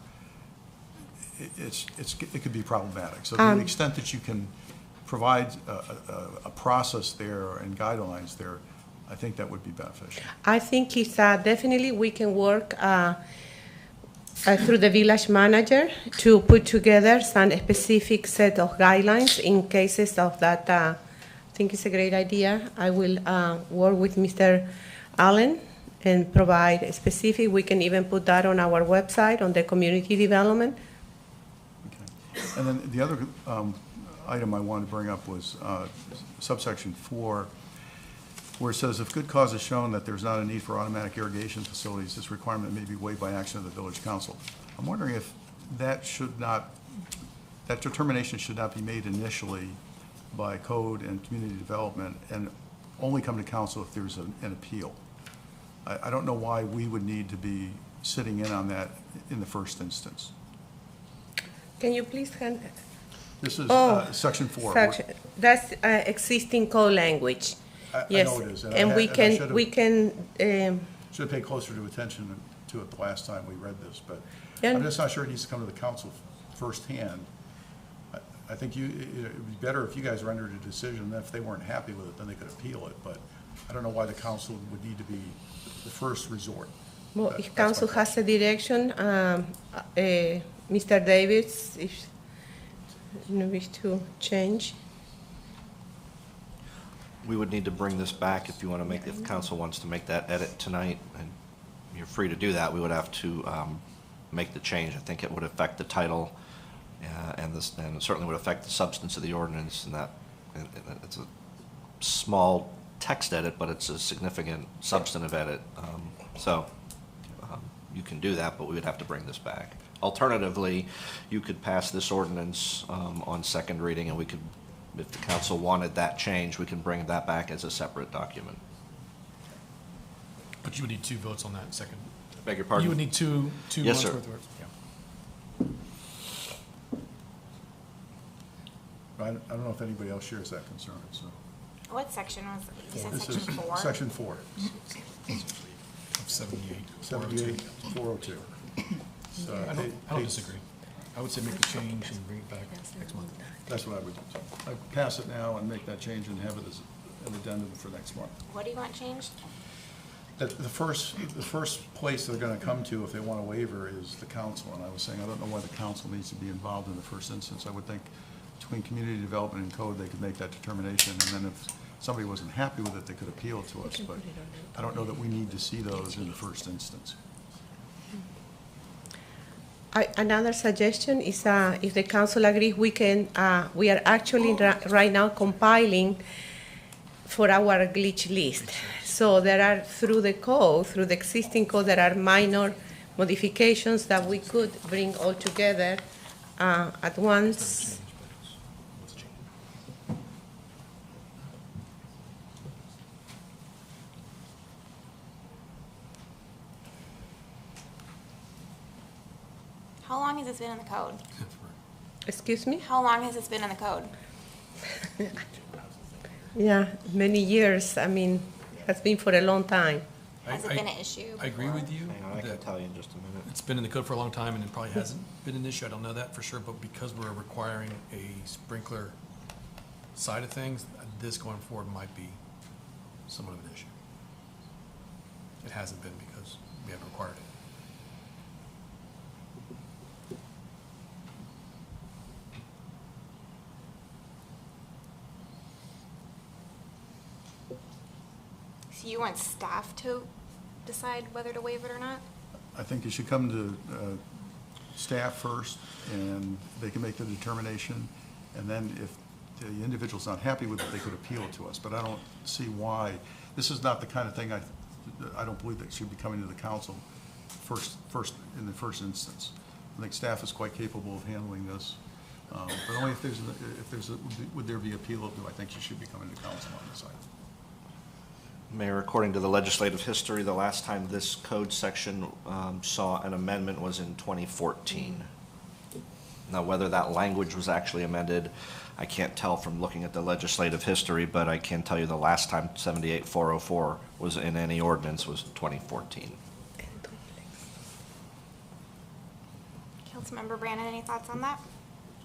it could be problematic. So to the extent that you can provide a process there and guidelines there, I think that would be beneficial.
I think it's definitely we can work through the village manager to put together some specific set of guidelines in cases of that. I think it's a great idea. I will work with Mr. Allen and provide a specific. We can even put that on our website on the community development.
Okay. And then the other item I wanted to bring up was subsection 4, where it says, if good cause is shown that there's not a need for automatic irrigation facilities, this requirement may be waived by action of the village council. I'm wondering if that determination should not be made initially by code and community development and only come to council if there's an appeal. I don't know why we would need to be sitting in on that in the first instance.
Can you please hand?
This is section 4.
That's existing code language. Yes,
I know it is.
And we can.
Should have paid closer attention to it the last time we read this, but
Yeah.
I'm just not sure it needs to come to the council firsthand. I think it would be better if you guys rendered a decision, that if they weren't happy with it, then they could appeal it, but I don't know why the council would need to be the first resort.
Well, if council has a direction, Mr. Davis, if you wish to change.
We would need to bring this back if you want to make, if the council wants to make that edit tonight, and you're free to do that. We would have to make the change. I think it would affect the title, and it certainly would affect the substance of the ordinance, and it's a small text edit, but it's a significant substantive edit. So you can do that, but we would have to bring this back. Alternatively, you could pass this ordinance on second reading, and we could, if the council wanted that change, we can bring that back as a separate document.
But you would need 2 votes on that second.
Beg your pardon?
You would need two
Yes,
months
sir.
worth of work. Yeah.
I don't know if anybody else shares that concern, so.
What section was, you said
This
section
is
4?
Section 4.
78.
78,402. So,
I don't disagree. I would say make the change and bring it back next month.
That's what I would do. I'd pass it now and make that change and have it as an addendum for next month.
What do you want changed?
The first place they're gonna come to if they want a waiver is the council, and I was saying, I don't know why the council needs to be involved in the first instance. I would think between community development and code, they could make that determination, and then if somebody wasn't happy with it, they could appeal to us, but I don't know that we need to see those in the first instance.
Another suggestion is if the council agrees, we are actually right now compiling for our glitch list. So there are, through the existing code, there are minor modifications that we could bring all together at once.
How long has this been in the code?
Excuse me?
How long has this been in the code?
Yeah, many years. I mean, it's been for a long time.
Has it been an issue?
I agree with you.
Hang on, I can
that
tell you in just a minute.
It's been in the code for a long time, and it probably hasn't been an issue. I don't know that for sure, but because we're requiring a sprinkler side of things, this going forward might be somewhat of an issue. It hasn't been because we haven't required it.
So you want staff to decide whether to waive it or not?
I think you should come to staff first, and they can make the determination, and then if the individual's not happy with it, they could appeal it to us, but I don't see why. This is not the kind of thing I don't believe that should be coming to the council in the first instance. I think staff is quite capable of handling this, but only if would there be appeal to, I think you should be coming to council on this item.
Mayor, according to the legislative history, the last time this code section saw an amendment was in 2014. Now, whether that language was actually amended, I can't tell from looking at the legislative history, but I can tell you the last time 78,404 was in any ordinance was 2014.
Councilmember Brannon, any thoughts on that?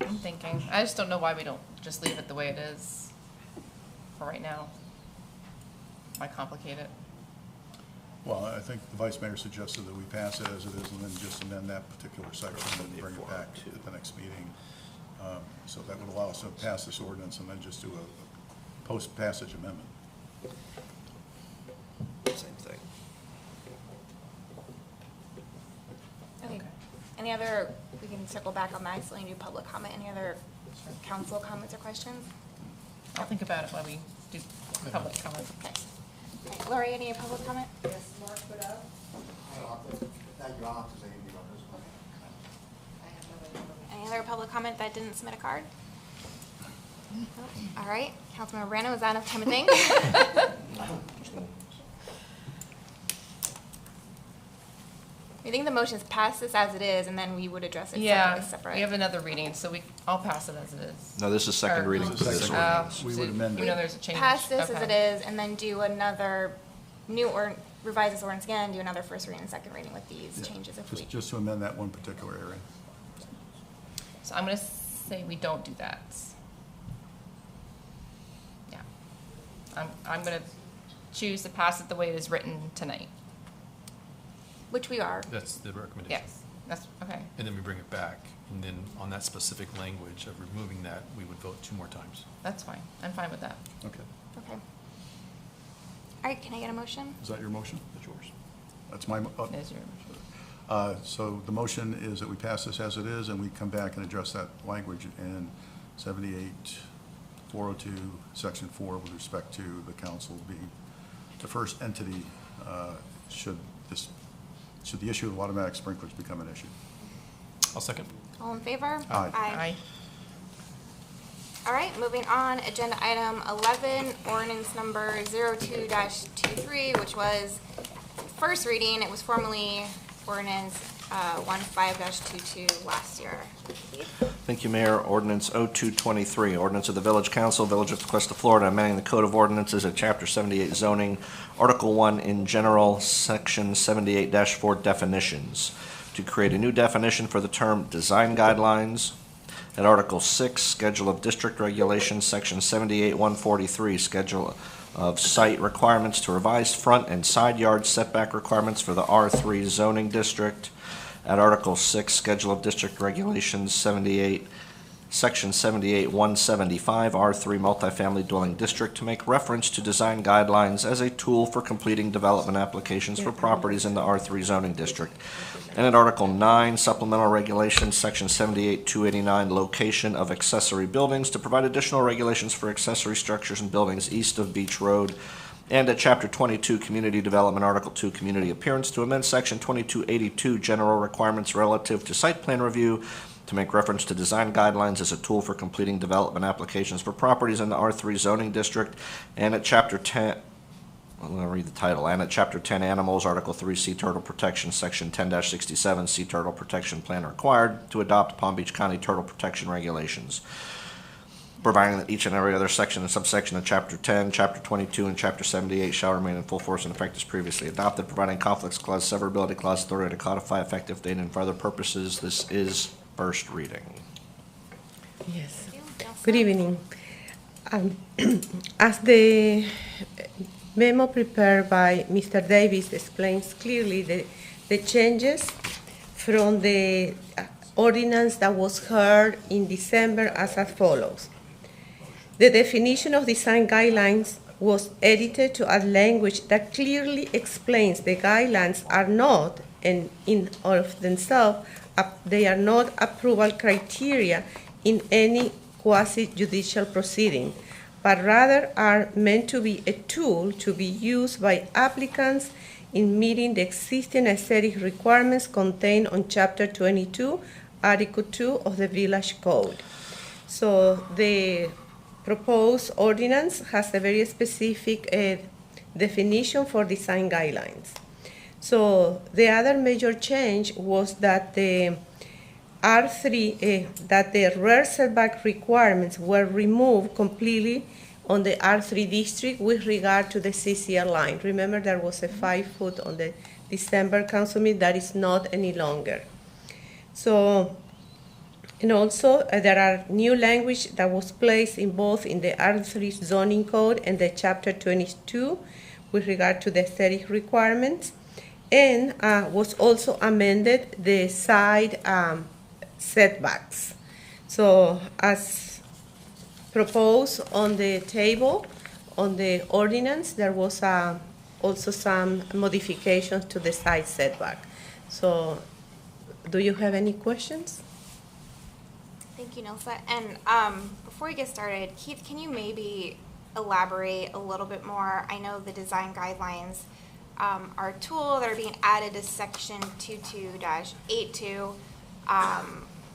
I'm thinking. I just don't know why we don't just leave it the way it is for right now. Why complicate it?
Well, I think the vice mayor suggested that we pass it as it is and then just amend that particular section and bring it back at the next meeting. So that would allow us to pass this ordinance and then just do a post-passage amendment.
Same thing.
Okay. Any other, we can circle back on that, I still need to do public comment. Any other council comments or questions?
I'll think about it while we do public comment.
Okay. Okay. Laurie, any public comment?
Yes, Mark put up.
Thank you, I'll have to say anything on this one.
Any other public comment that didn't submit a card? Nope. All right, Councilmember Brannon, was that enough time to think? I think the motion is pass this as it is, and then we would address it separate.
We have another reading, so I'll pass it as it is.
No, this is second reading for this ordinance.
We would amend it.
We know there's a change.
Pass this as
Okay.
it is, and then do another revise this ordinance again, and do another first reading and second reading with these
Yeah,
changes if we.
just to amend that one particular area.
So I'm gonna say we don't do that. Yeah. I'm gonna choose to pass it the way it is written tonight.
Which we are.
That's the recommendation.
Yes, that's, okay.
And then we bring it back, and then on that specific language of removing that, we would vote 2 more times.
That's fine. I'm fine with that.
Okay.
Okay. All right, can I get a motion?
Is that your motion?
That's yours.
That's my,
It is your motion.
so the motion is that we pass this as it is, and we come back and address that language in 78,402, Section 4, with respect to the council being the first entity should the issue of automatic sprinklers become an issue.
I'll second.
All in favor?
Aye.
Aye.
All right, moving on, agenda item 11, ordinance number 02-23, which was first reading. It was formerly ordinance 15-22 last year.
Thank you, Mayor. Ordinance 0223, ordinance of the Village Council, Village of Cuesta, Florida, amending the Code of Ordinances at Chapter 78 zoning, Article 1 in general, Section 78-4 definitions, to create a new definition for the term design guidelines. At Article 6, Schedule of District Regulations, Section 78-143, Schedule of Site Requirements to revise front and side yard setback requirements for the R3 zoning district. At Article 6, Schedule of District Regulations, Section 78-175, R3 Multifamily Dwelling District, to make reference to design guidelines as a tool for completing development applications for properties in the R3 zoning district. And at Article 9, Supplemental Regulations, Section 78-289, Location of Accessory Buildings, to provide additional regulations for accessory structures and buildings east of Beach Road. And at Chapter 22, Community Development, Article 2, Community Appearance, to amend Section 2282, General Requirements Relative to Site Plan Review, to make reference to design guidelines as a tool for completing development applications for properties in the R3 zoning district. And at Chapter 10, I'm going to read the title. And at Chapter 10, Animals, Article 3, Sea Turtle Protection, Section 10-67, Sea Turtle Protection Plan required, to adopt Palm Beach County Turtle Protection Regulations, providing that each and every other section and subsection of Chapter 10, Chapter 22, and Chapter 78 shall remain in full force and effect as previously adopted, providing conflicts clause, severability clause, authority to codify effective date, and for other purposes. This is first reading.
Yes. Good evening. As the memo prepared by Mr. Davis explains clearly, the changes from the ordinance that was heard in December as follows. The definition of design guidelines was edited to add language that clearly explains the guidelines are not, and in of themselves, they are not approval criteria in any quasi-judicial proceeding, but rather are meant to be a tool to be used by applicants in meeting the existing aesthetic requirements contained on Chapter 22, Article 2 of the Village Code. So the proposed ordinance has a very specific definition for design guidelines. So the other major change was that the R3, that the rear setback requirements were removed completely on the R3 district with regard to the CCR line. Remember, there was a 5 foot on the December council meeting. That is not any longer. So, and also there are new language that was placed in both in the R3 zoning code and the Chapter 22 with regard to the aesthetic requirements, and was also amended the side setbacks. So as proposed on the table, on the ordinance, there was also some modifications to the side setback. So do you have any questions?
Thank you, Nilsa. And before we get started, Keith, can you maybe elaborate a little bit more? I know the design guidelines are a tool that are being added to Section 22-82,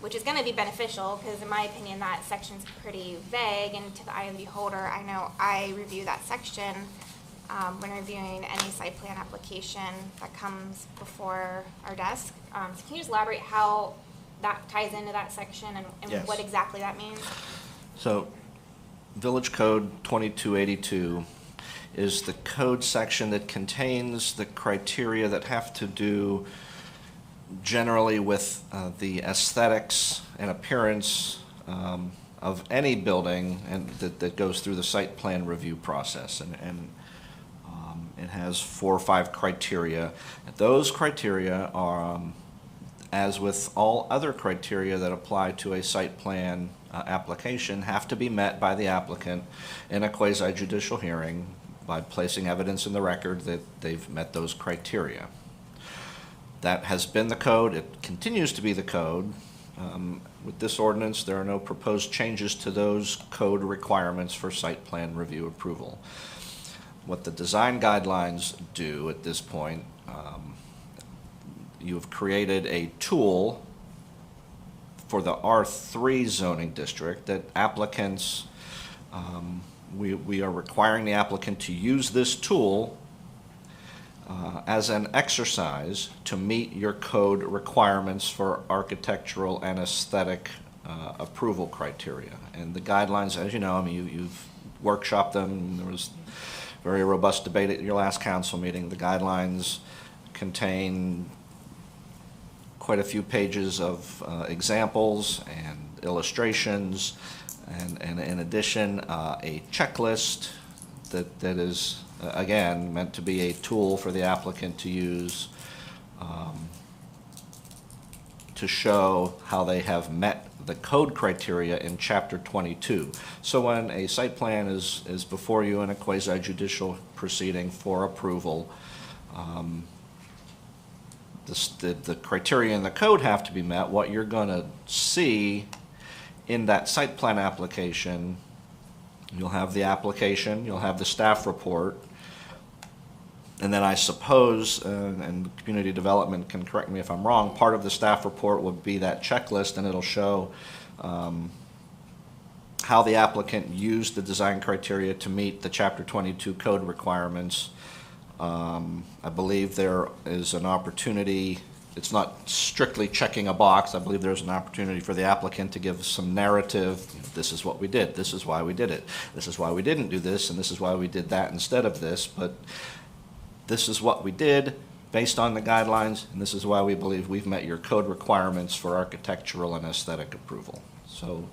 which is going to be beneficial because, in my opinion, that section's pretty vague. And to the eye of the beholder, I know I review that section when reviewing any site plan application that comes before our desk. So can you just elaborate how that ties into that section and
Yes.
what exactly that means?
So, Village Code 2282 is the code section that contains the criteria that have to do generally with the aesthetics and appearance of any building, and that goes through the site plan review process. And it has 4 or 5 criteria. Those criteria are, as with all other criteria that apply to a site plan application, have to be met by the applicant in a quasi-judicial hearing by placing evidence in the record that they've met those criteria. That has been the code. It continues to be the code. With this ordinance, there are no proposed changes to those code requirements for site plan review approval. What the design guidelines do at this point, you've created a tool for the R3 zoning district that applicants, we are requiring the applicant to use this tool as an exercise to meet your code requirements for architectural and aesthetic approval criteria. And the guidelines, as you know, I mean, you've workshopped them. There was very robust debate at your last council meeting. The guidelines contain quite a few pages of examples and illustrations, and in addition, a checklist that is, again, meant to be a tool for the applicant to use to show how they have met the code criteria in Chapter 22. So when a site plan is before you in a quasi-judicial proceeding for approval, the criteria in the code have to be met. What you're going to see in that site plan application, you'll have the application, you'll have the staff report, and then I suppose, and community development can correct me if I'm wrong, part of the staff report would be that checklist, and it'll show how the applicant used the design criteria to meet the Chapter 22 code requirements. I believe there is an opportunity, it's not strictly checking a box, I believe there's an opportunity for the applicant to give some narrative. You know, this is what we did, this is why we did it, this is why we didn't do this, and this is why we did that instead of this, but this is what we did based on the guidelines, and this is why we believe we've met your code requirements for architectural and aesthetic approval. So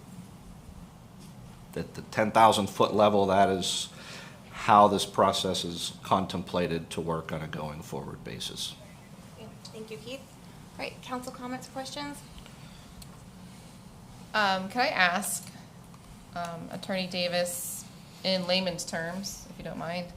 at the 10,000-foot level, that is how this process is contemplated to work on a going forward basis.
Thank you, Keith. All right, council comments, questions?
Can I ask Attorney Davis, in layman's terms, if you don't mind,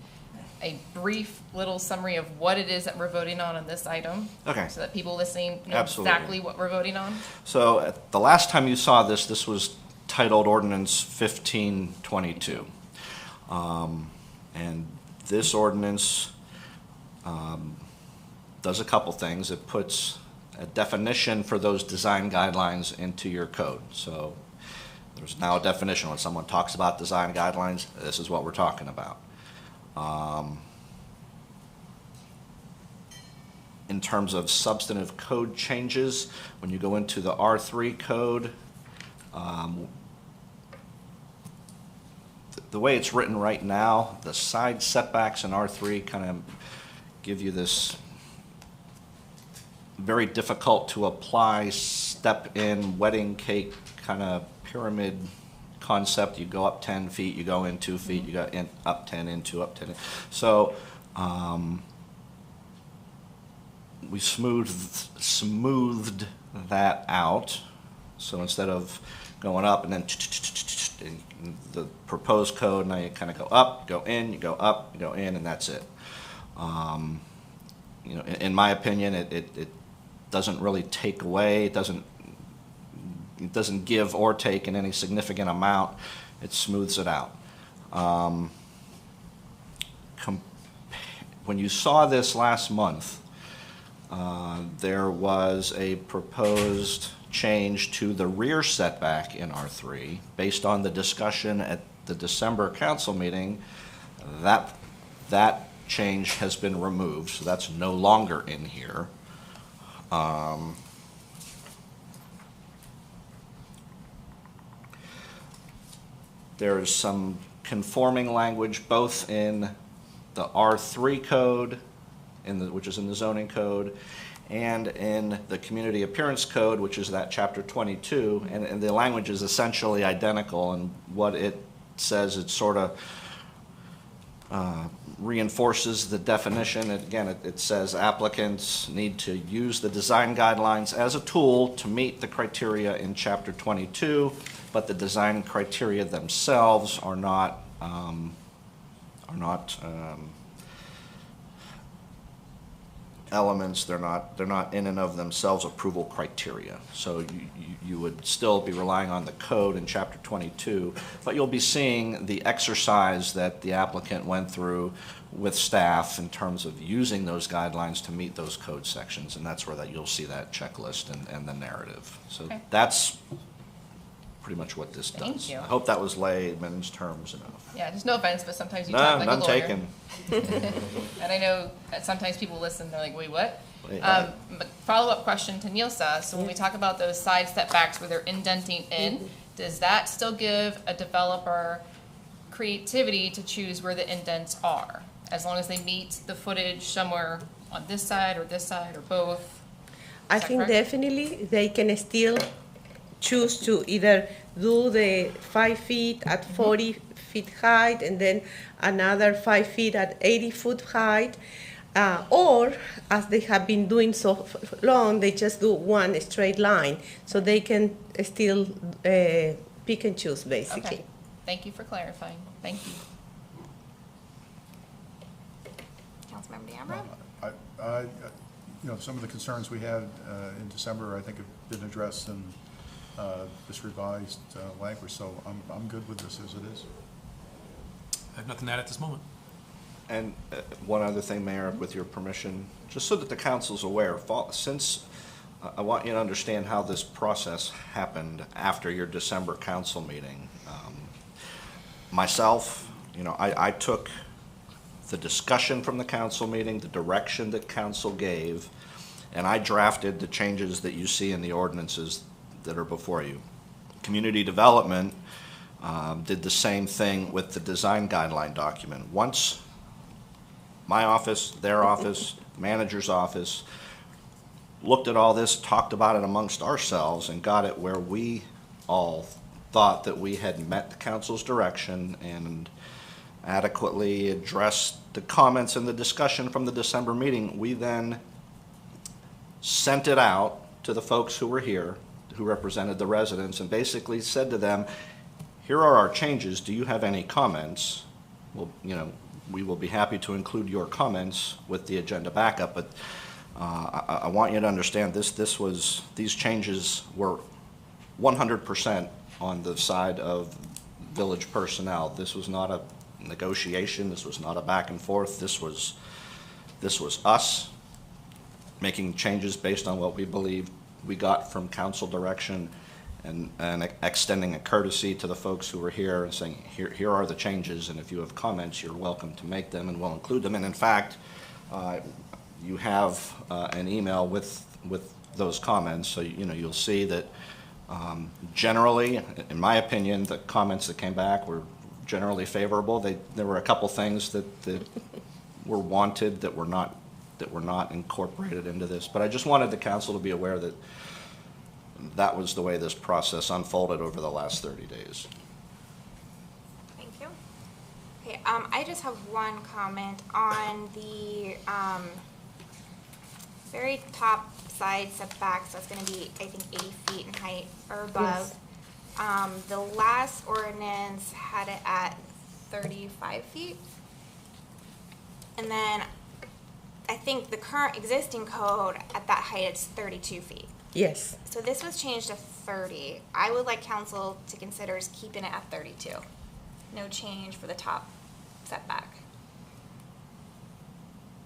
a brief little summary of what it is that we're voting on in this item?
Okay.
So that people listening know
Absolutely.
exactly what we're voting on?
So at the last time you saw this, this was titled Ordinance 1522. And this ordinance does a couple things. It puts a definition for those design guidelines into your code. So there's now a definition. When someone talks about design guidelines, this is what we're talking about. In terms of substantive code changes, when you go into the R3 code, the way it's written right now, the side setbacks in R3 kind of give you this very difficult to apply step-in wedding cake kind of pyramid concept. You go up 10 feet, you go in 2 feet, you go in up 10, in 2, up 10. So we smoothed that out. So instead of going up and then the proposed code, now you kind of go up, go in, you go up, you go in, and that's it. You know, in my opinion, it doesn't really take away, it doesn't give or take in any significant amount. It smooths it out. When you saw this last month, there was a proposed change to the rear setback in R3 based on the discussion at the December council meeting. That change has been removed, so that's no longer in here. There's some conforming language both in the R3 code, which is in the zoning code, and in the community appearance code, which is that Chapter 22, and the language is essentially identical, and what it says, it sort of reinforces the definition. Again, it says applicants need to use the design guidelines as a tool to meet the criteria in Chapter 22, but the design criteria themselves are not elements. They're not in and of themselves approval criteria. So you would still be relying on the code in Chapter 22, but you'll be seeing the exercise that the applicant went through with staff in terms of using those guidelines to meet those code sections, and that's where you'll see that checklist and the narrative. So
Okay.
that's pretty much what this does.
Thank you.
I hope that was layman's terms enough.
Yeah, just no offense, but sometimes you
No,
talk like a
none
lawyer.
taken.
And I know that sometimes people listen, they're like, wait, what?
Wait,
But follow-up question to Nielsa, so when we talk about those side setbacks where they're indenting in, does that still give a developer creativity to choose where the indents are? As long as they meet the footage somewhere on this side or both?
I
Is that
think
correct?
definitely they can still choose to either do the 5 feet at 40 feet height and then another 5 feet at 80-foot height, or as they have been doing so long, they just do one straight line, so they can still pick and choose basically.
Okay, thank you for clarifying, thank you.
Councilmember D'Ambra?
Some of the concerns we had in December, I think have been addressed in this revised language, so I'm good with this as it is.
I have nothing to add at this moment.
And one other thing, Mayor, with your permission, just so that the council's aware, since I want you to understand how this process happened after your December council meeting. Myself, I took the discussion from the council meeting, the direction that council gave, and I drafted the changes that you see in the ordinances that are before you. Community development did the same thing with the design guideline document. Once my office, their office, the manager's office, looked at all this, talked about it amongst ourselves, and got it where we all thought that we had met the council's direction and adequately addressed the comments and the discussion from the December meeting, we then sent it out to the folks who were here, who represented the residents, and basically said to them, here are our changes, do you have any comments? Well, we will be happy to include your comments with the agenda backup, but I want you to understand these changes were 100% on the side of village personnel. This was not a negotiation, this was not a back and forth, this was us making changes based on what we believe we got from council direction and extending a courtesy to the folks who were here and saying, here are the changes, and if you have comments, you're welcome to make them and we'll include them. And in fact, you have an email with those comments, so you'll see that generally, in my opinion, the comments that came back were generally favorable. There were a couple things that were wanted that were not incorporated into this, but I just wanted the council to be aware that that was the way this process unfolded over the last 30 days.
Thank you. Okay, I just have one comment on the very top side setback, so it's going to be, I think, 80 feet in height or above.
Yes.
The last ordinance had it at 35 feet. And then I think the current existing code at that height is 32 feet.
Yes.
So this was changed to 30. I would like council to consider is keeping it at 32. No change for the top setback.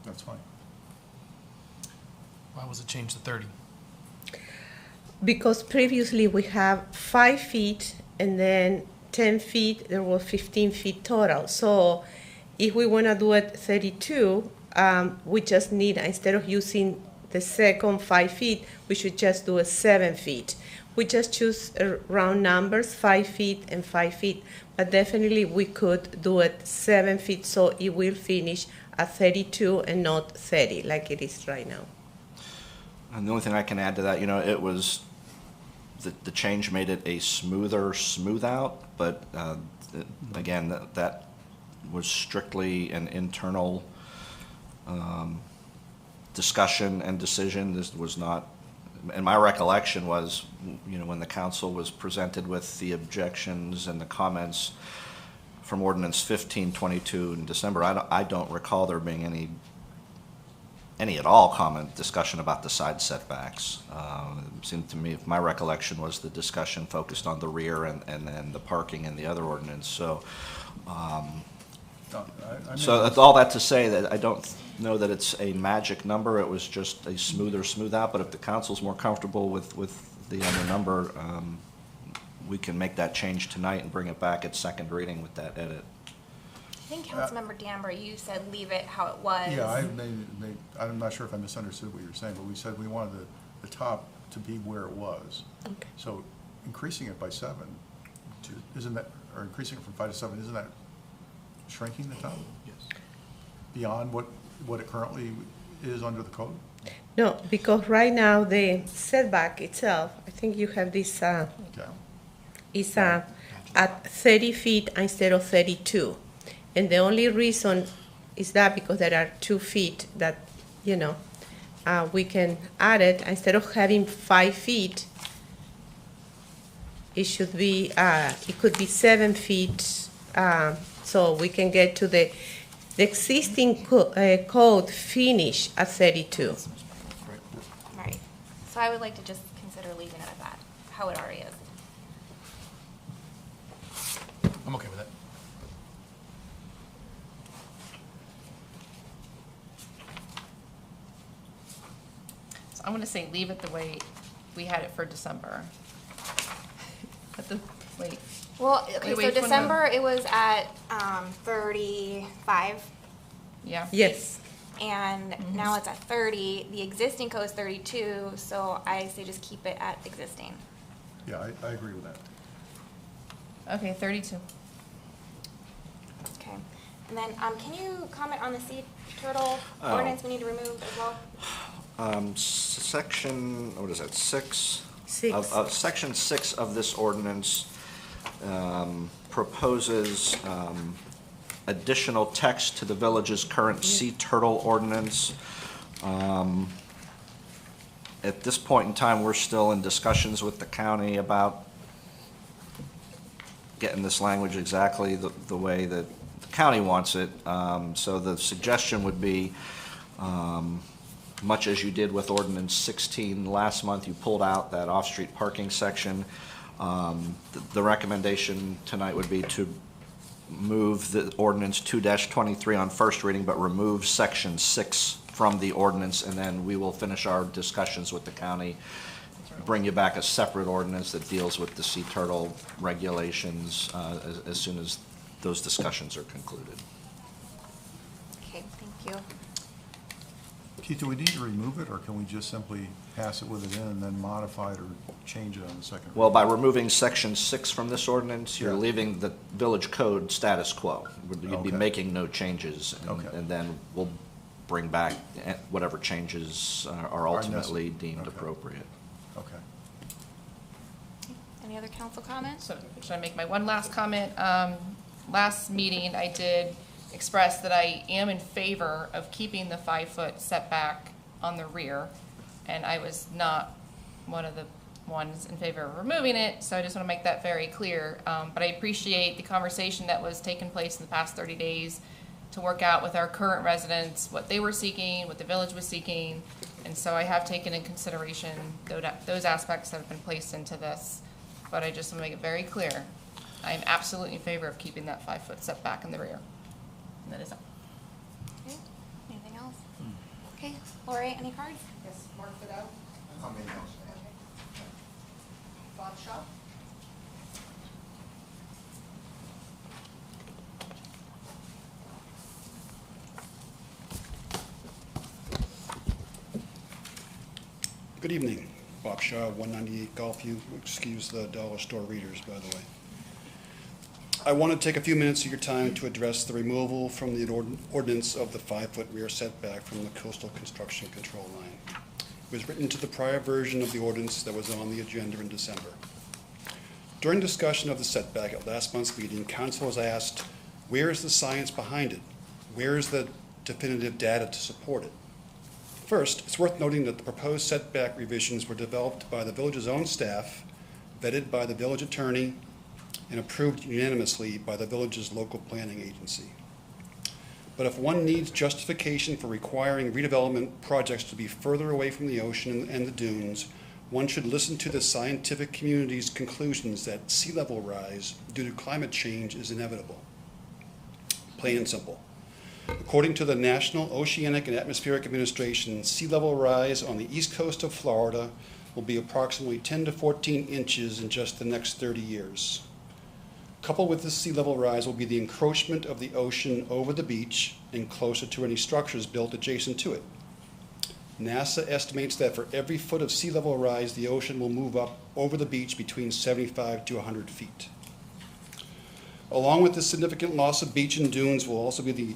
That's fine.
Why was it changed to 30?
Because previously we have 5 feet and then 10 feet, there were 15 feet total. So if we want to do it 32, we just need, instead of using the second 5 feet, we should just do a 7 feet. We just choose round numbers, 5 feet and 5 feet, but definitely we could do it 7 feet, so it will finish at 32 and not 30 like it is right now.
And the only thing I can add to that, it was the change made it a smoother smooth out, but again, that was strictly an internal discussion and decision. This was not, and my recollection was, when the council was presented with the objections and the comments from Ordinance 1522 in December, I don't recall there being any at all discussion about the side setbacks. It seemed to me, my recollection was the discussion focused on the rear and then the parking in the other ordinance. So, so that's all that to say that I don't know that it's a magic number. It was just a smoother smooth out. But if the council's more comfortable with the other number, we can make that change tonight and bring it back at second reading with that edit.
I think Councilmember Danbury, you said leave it how it was.
Yeah, I'm not sure if I misunderstood what you were saying, but we said we wanted the top to be where it was.
Okay.
So increasing it by 7, isn't that, or increasing it from 5 to 7, isn't that shrinking the top? Yes. Beyond what it currently is under the code?
No, because right now the setback itself, I think you have this, is at 30 feet instead of 32. And the only reason is that because there are 2 feet that, we can add it. Instead of having 5 feet, it should be, it could be 7 feet, so we can get to the existing code finish at 32.
Right. So I would like to just consider leaving it at that, how it already is.
I'm okay with that.
So I'm going to say leave it the way we had it for December. Wait.
Well, okay,
Wait,
so December, it was at 35.
Yeah.
Yes.
And now it's at 30. The existing code is 32, so I say just keep it at existing.
Yeah, I agree with that.
Okay, 32.
Okay. And then, can you comment on the sea turtle ordinance we need to remove as well?
Section, what is that, 6?
6.
Section 6 of this ordinance proposes additional text to the village's current sea turtle ordinance. At this point in time, we're still in discussions with the county about getting this language exactly the way that the county wants it. So the suggestion would be, much as you did with Ordinance 16 last month, you pulled out that off-street parking section. The recommendation tonight would be to move the ordinance 2-23 on first reading, but remove section 6 from the ordinance, and then we will finish our discussions with the county, bring you back a separate ordinance that deals with the sea turtle regulations as soon as those discussions are concluded.
Okay, thank you.
Keith, do we need to remove it, or can we just simply pass it with it in and then modify it or change it on the second?
Well, by removing section 6 from this ordinance, you're
Yeah.
leaving the village code status quo. You'd be
Okay.
making no changes,
Okay.
and then we'll bring back whatever changes are ultimately deemed
Okay.
appropriate.
Okay.
Any other council comments?
So should I make my one last comment? Last meeting, I did express that I am in favor of keeping the 5-foot setback on the rear, and I was not one of the ones in favor of removing it, so I just want to make that very clear. But I appreciate the conversation that was taking place in the past 30 days to work out with our current residents what they were seeking, what the village was seeking, and so I have taken in consideration those aspects that have been placed into this. But I just want to make it very clear, I am absolutely in favor of keeping that 5-foot setback in the rear. And that is all.
Okay. Anything else? Okay, Laurie, any cards?
Yes, mark it out. Bob Shaw?
Good evening. Bob Shaw, 198 Gulfview. Excuse the dollar store readers, by the way. I want to take a few minutes of your time to address the removal from the ordinance of the 5-foot rear setback from the coastal construction control line. It was written to the prior version of the ordinance that was on the agenda in December. During discussion of the setback at last month's meeting, council was asked, where is the science behind it? Where is the definitive data to support it? First, it's worth noting that the proposed setback revisions were developed by the village's own staff, vetted by the village attorney, and approved unanimously by the village's local planning agency. But if one needs justification for requiring redevelopment projects to be further away from the ocean and the dunes, one should listen to the scientific community's conclusions that sea level rise due to climate change is inevitable. Plain and simple. According to the National Oceanic and Atmospheric Administration, sea level rise on the east coast of Florida will be approximately 10 to 14 inches in just the next 30 years. Coupled with this sea level rise will be the encroachment of the ocean over the beach and closer to any structures built adjacent to it. NASA estimates that for every foot of sea level rise, the ocean will move up over the beach between 75 to 100 feet. Along with this significant loss of beach and dunes will also be the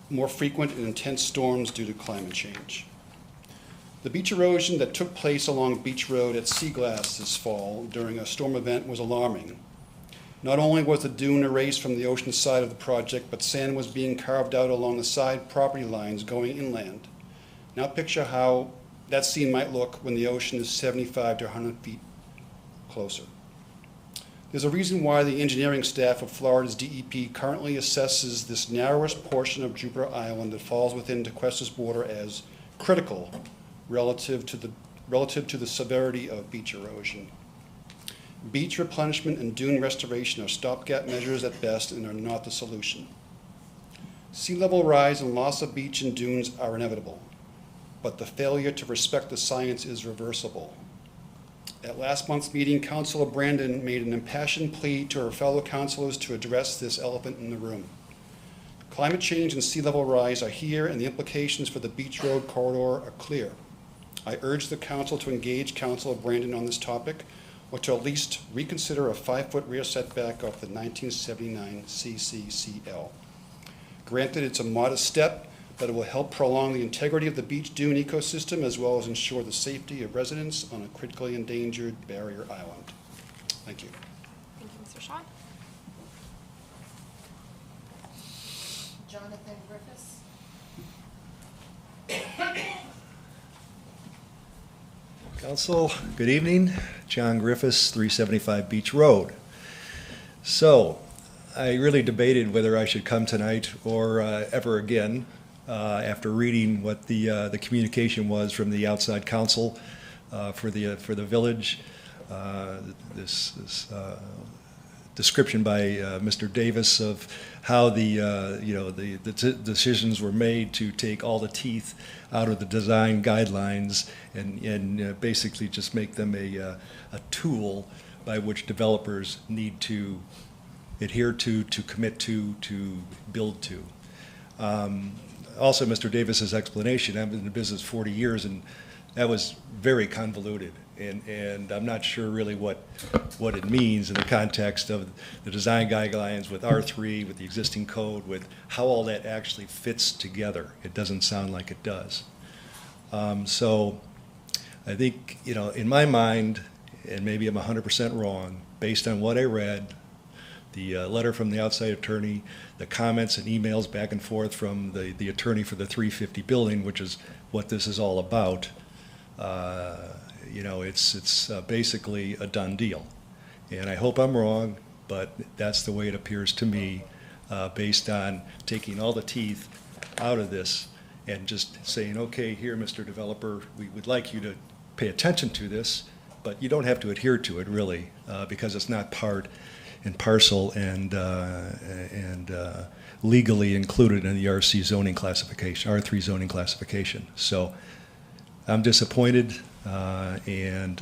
more frequent and intense storms due to climate change. The beach erosion that took place along Beach Road at Seaglass this fall during a storm event was alarming. Not only was the dune erased from the ocean side of the project, but sand was being carved out along the side property lines going inland. Now picture how that scene might look when the ocean is 75 to 100 feet closer. There's a reason why the engineering staff of Florida's DEP currently assesses this narrowest portion of Jupiter Island that falls within DeQuesta's border as critical relative to the severity of beach erosion. Beach replenishment and dune restoration are stopgap measures at best and are not the solution. Sea level rise and loss of beach and dunes are inevitable, but the failure to respect the science is reversible. At last month's meeting, Councilor Brandon made an impassioned plea to her fellow councilors to address this elephant in the room. Climate change and sea level rise are here, and the implications for the Beach Road corridor are clear. I urge the council to engage Councilor Brandon on this topic, or to at least reconsider a 5-foot rear setback of the 1979 CCCL. Granted, it's a modest step, but it will help prolong the integrity of the beach dune ecosystem as well as ensure the safety of residents on a critically endangered barrier island. Thank you.
Thank you, Mr. Shaw.
Jonathan Griffiths.
Council, good evening. John Griffiths, 375 Beach Road. So, I really debated whether I should come tonight or ever again after reading what the communication was from the outside counsel for the village. This description by Mr. Davis of how the decisions were made to take all the teeth out of the design guidelines and basically just make them a tool by which developers need to adhere to commit to build to. Also, Mr. Davis's explanation, I've been in the business 40 years, and that was very convoluted. And I'm not sure really what it means in the context of the design guidelines with R3, with the existing code, with how all that actually fits together. It doesn't sound like it does. So I think, in my mind, and maybe I'm 100% wrong, based on what I read, the letter from the outside attorney, the comments and emails back and forth from the attorney for the 350 building, which is what this is all about, it's basically a done deal. And I hope I'm wrong, but that's the way it appears to me, based on taking all the teeth out of this and just saying, okay, here, Mr. Developer, we would like you to pay attention to this, but you don't have to adhere to it, really, because it's not part and parcel and legally included in the RC zoning classification, R3 zoning classification. So I'm disappointed, and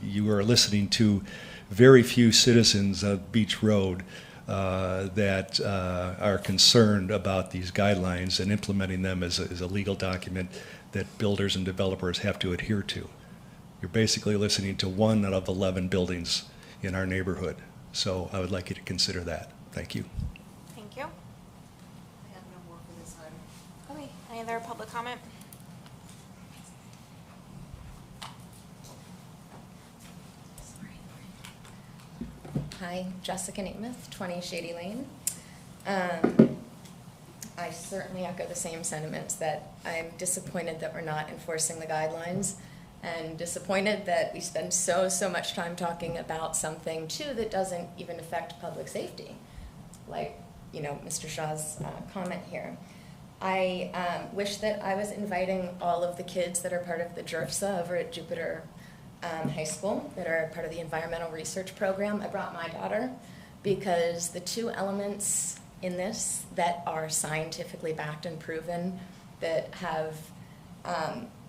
you are listening to very few citizens of Beach Road that are concerned about these guidelines and implementing them as a legal document that builders and developers have to adhere to. You're basically listening to 1 out of 11 buildings in our neighborhood. So I would like you to consider that. Thank you.
Thank you.
I have no more for this item.
Okay, any other public comment?
Hi, Jessica Namath, 20 Shady Lane. I certainly echo the same sentiments that I'm disappointed that we're not enforcing the guidelines, and disappointed that we spend so much time talking about something too that doesn't even affect public safety, like Mr. Shaw's comment here. I wish that I was inviting all of the kids that are part of the JRFSA over at Jupiter High School that are part of the environmental research program. I brought my daughter because the 2 elements in this that are scientifically backed and proven that have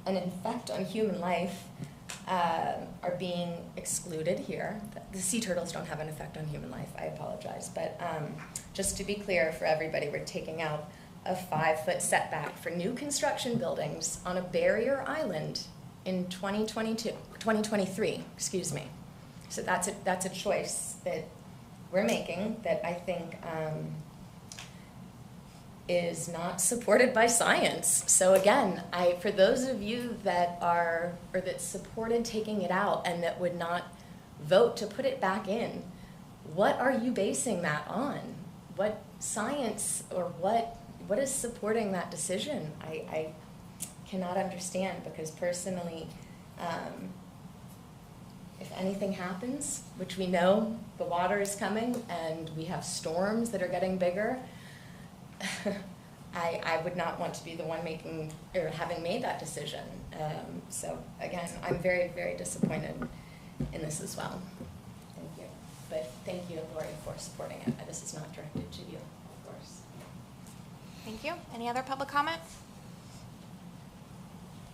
an effect on human life are being excluded here. The sea turtles don't have an effect on human life, I apologize. But just to be clear for everybody, we're taking out a 5-foot setback for new construction buildings on a barrier island in 2023, excuse me. So that's a choice that we're making that I think is not supported by science. So again, for those of you that that supported taking it out and that would not vote to put it back in, what are you basing that on? What science or what is supporting that decision? I cannot understand, because personally, if anything happens, which we know the water is coming and we have storms that are getting bigger, I would not want to be the one making or having made that decision. So again, I'm very, very disappointed in this as well. Thank you. But thank you, Laurie, for supporting it. This is not directed to you, of course.
Thank you. Any other public comment?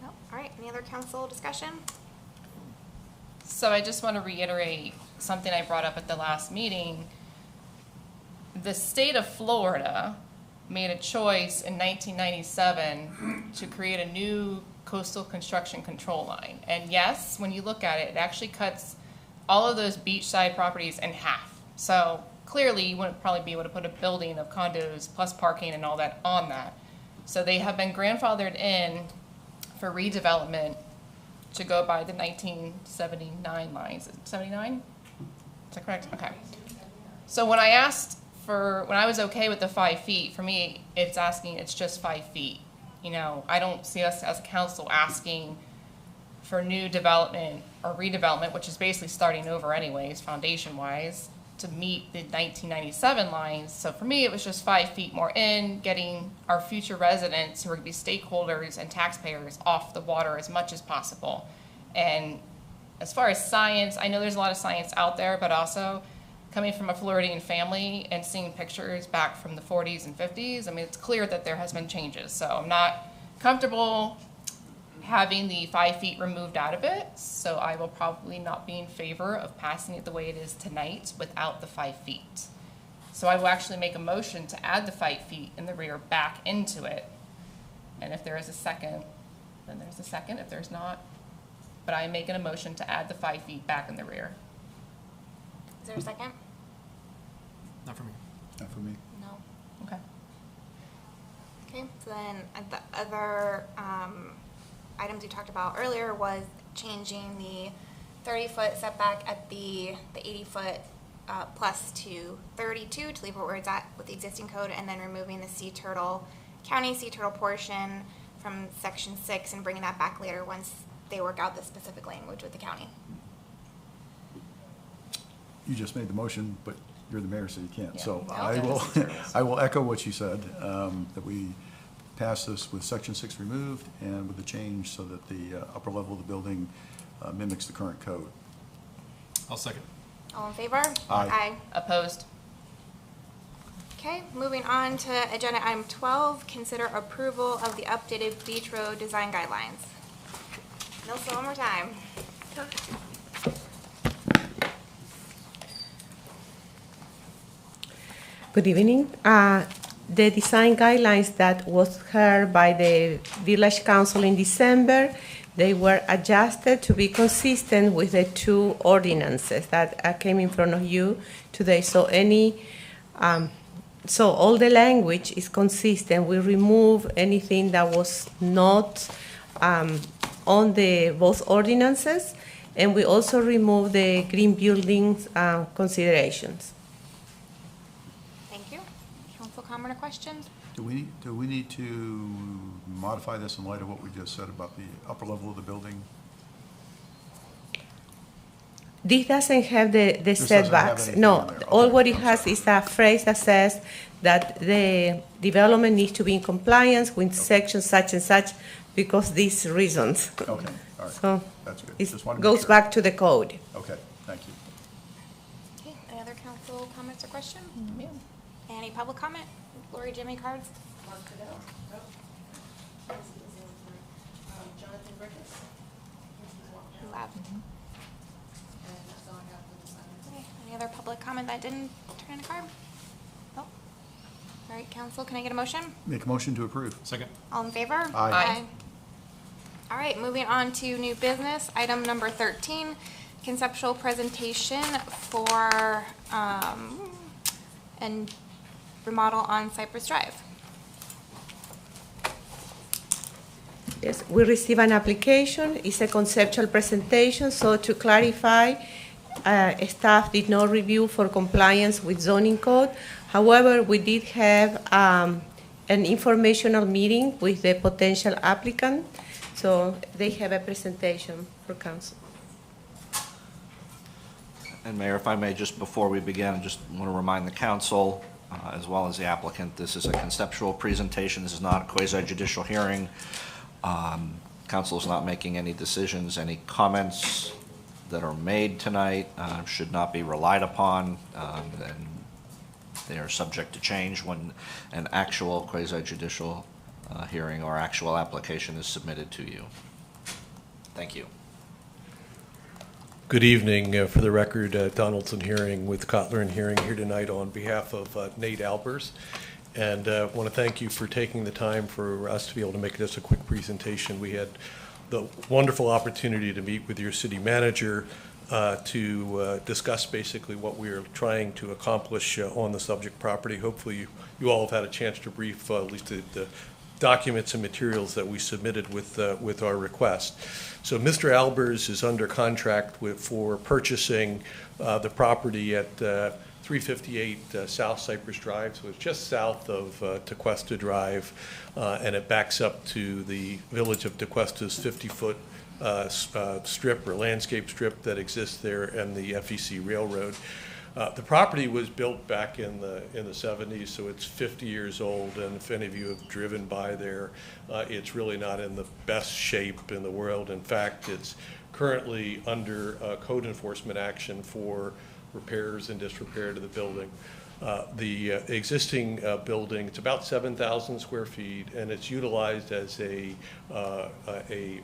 No? All right, any other council discussion?
So I just want to reiterate something I brought up at the last meeting. The state of Florida made a choice in 1997 to create a new coastal construction control line. And yes, when you look at it, it actually cuts all of those beachside properties in half. So clearly you wouldn't probably be able to put a building of condos plus parking and all that on that. So they have been grandfathered in for redevelopment to go by the 1979 lines. Is it 79? Is that correct? Okay. So when I asked when I was okay with the 5 feet, for me, it's just 5 feet. You know, I don't see us as a council asking for new development or redevelopment, which is basically starting over anyways, foundation-wise, to meet the 1997 lines. So for me, it was just 5 feet more in, getting our future residents, who are going to be stakeholders and taxpayers, off the water as much as possible. And as far as science, I know there's a lot of science out there, but also coming from a Floridian family and seeing pictures back from the 40s and 50s, I mean, it's clear that there has been changes. So I'm not comfortable having the 5 feet removed out of it, so I will probably not be in favor of passing it the way it is tonight without the 5 feet. So I will actually make a motion to add the 5 feet in the rear back into it. And if there is a second, then there's a second. If there's not, but I am making a motion to add the 5 feet back in the rear.
Is there a second?
Not for me.
Not for me.
No.
Okay.
Okay, so then the other items we talked about earlier was changing the 30-foot setback at the 80-foot plus to 32 to leave it where it's at with the existing code, and then removing the county sea turtle portion from section 6 and bringing that back later once they work out the specific language with the county.
You just made the motion, but you're the mayor, so you can't.
Yeah.
So
No,
I will echo what you said, that we pass this with section 6 removed and with the change so that the upper level of the building mimics the current code.
I'll second.
All in favor?
Aye.
Opposed?
Okay, moving on to agenda item 12, consider approval of the updated beach road design guidelines. Nelson, one more time.
Good evening. The design guidelines that was heard by the Village Council in December, they were adjusted to be consistent with the 2 ordinances that came in front of you today. So so all the language is consistent. We remove anything that was not on the both ordinances, and we also remove the green buildings considerations.
Comment or questions?
Do we need to modify this in light of what we just said about the upper level of the building?
This doesn't have the
This doesn't have
setbacks.
anything
No,
in there.
all
Okay,
what it
I'm
has
sorry.
is a phrase that says that the development needs to be in compliance with section such and such because these reasons.
Okay, all right.
So
That's good.
it
Just wanted to make
goes
sure.
back to the code.
Okay, thank you.
Okay, any other council comments or questions?
Yeah.
Any public comment? Laurie, Jimmy cards? who have. Okay, any other public comment that didn't turn in a card? Nope. All right, council, can I get a motion?
Make a motion to approve.
Second.
All in favor?
Aye.
All right, moving on to new business, item number 13, conceptual presentation for, and remodel on Cypress Drive.
Yes, we receive an application. It's a conceptual presentation. So to clarify, staff did not review for compliance with zoning code. However, we did have an informational meeting with the potential applicant. So they have a presentation for council.
And Mayor, if I may, just before we begin, I just want to remind the council, as well as the applicant, this is a conceptual presentation. This is not a quasi-judicial hearing. Council is not making any decisions. Any comments that are made tonight should not be relied upon, and they are subject to change when an actual quasi-judicial hearing or actual application is submitted to you. Thank you.
Good evening. For the record, Donaldson Hearing with Kotler and Hearing here tonight on behalf of Nate Albers. And I want to thank you for taking the time for us to be able to make this a quick presentation. We had the wonderful opportunity to meet with your city manager to discuss basically what we are trying to accomplish on the subject property. Hopefully you all have had a chance to brief at least the documents and materials that we submitted with our request. So Mr. Albers is under contract for purchasing the property at 358 South Cypress Drive, so it's just south of Tequesta Drive, and it backs up to the Village of Tequesta's 50-foot strip or landscape strip that exists there and the FEC Railroad. The property was built back in the 70s, so it's 50 years old, and if any of you have driven by there, it's really not in the best shape in the world. In fact, it's currently under code enforcement action for repairs and disrepair to the building. The existing building, it's about 7,000 square feet, and it's utilized as a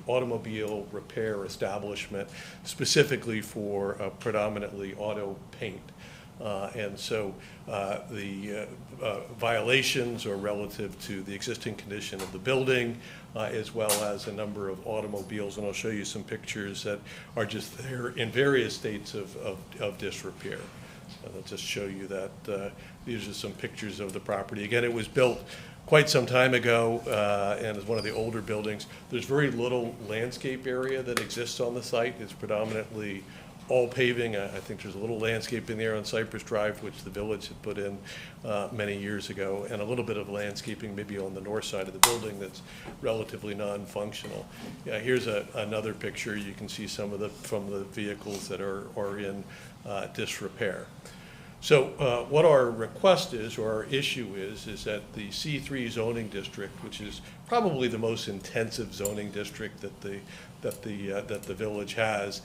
automobile repair establishment, specifically for predominantly auto paint. And so the violations are relative to the existing condition of the building, as well as a number of automobiles, and I'll show you some pictures that are just there in various states of disrepair. I'll just show you that these are some pictures of the property. Again, it was built quite some time ago, and is one of the older buildings. There's very little landscape area that exists on the site. It's predominantly all paving. I think there's a little landscaping there on Cypress Drive, which the village had put in many years ago, and a little bit of landscaping maybe on the north side of the building that's relatively non-functional. Here's another picture. You can see some of from the vehicles that are in disrepair. So what our request is, or our issue is that the C3 zoning district, which is probably the most intensive zoning district that the village has,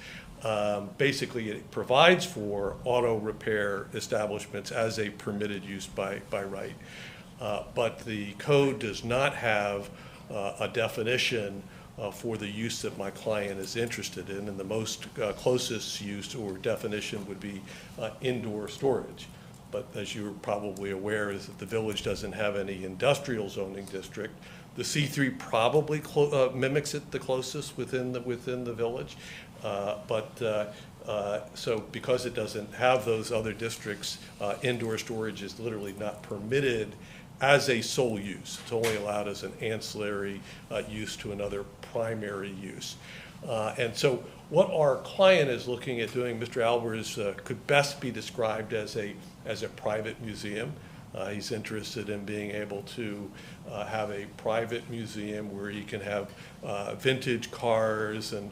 basically it provides for auto repair establishments as a permitted use by right. But the code does not have a definition for the use that my client is interested in, and the most closest use or definition would be indoor storage. But as you're probably aware, is that the village doesn't have any industrial zoning district. The C3 probably mimics it the closest within the village, so because it doesn't have those other districts, indoor storage is literally not permitted as a sole use. It's only allowed as an ancillary use to another primary use. And so what our client is looking at doing, Mr. Albers, could best be described as a private museum. He's interested in being able to have a private museum where he can have vintage cars and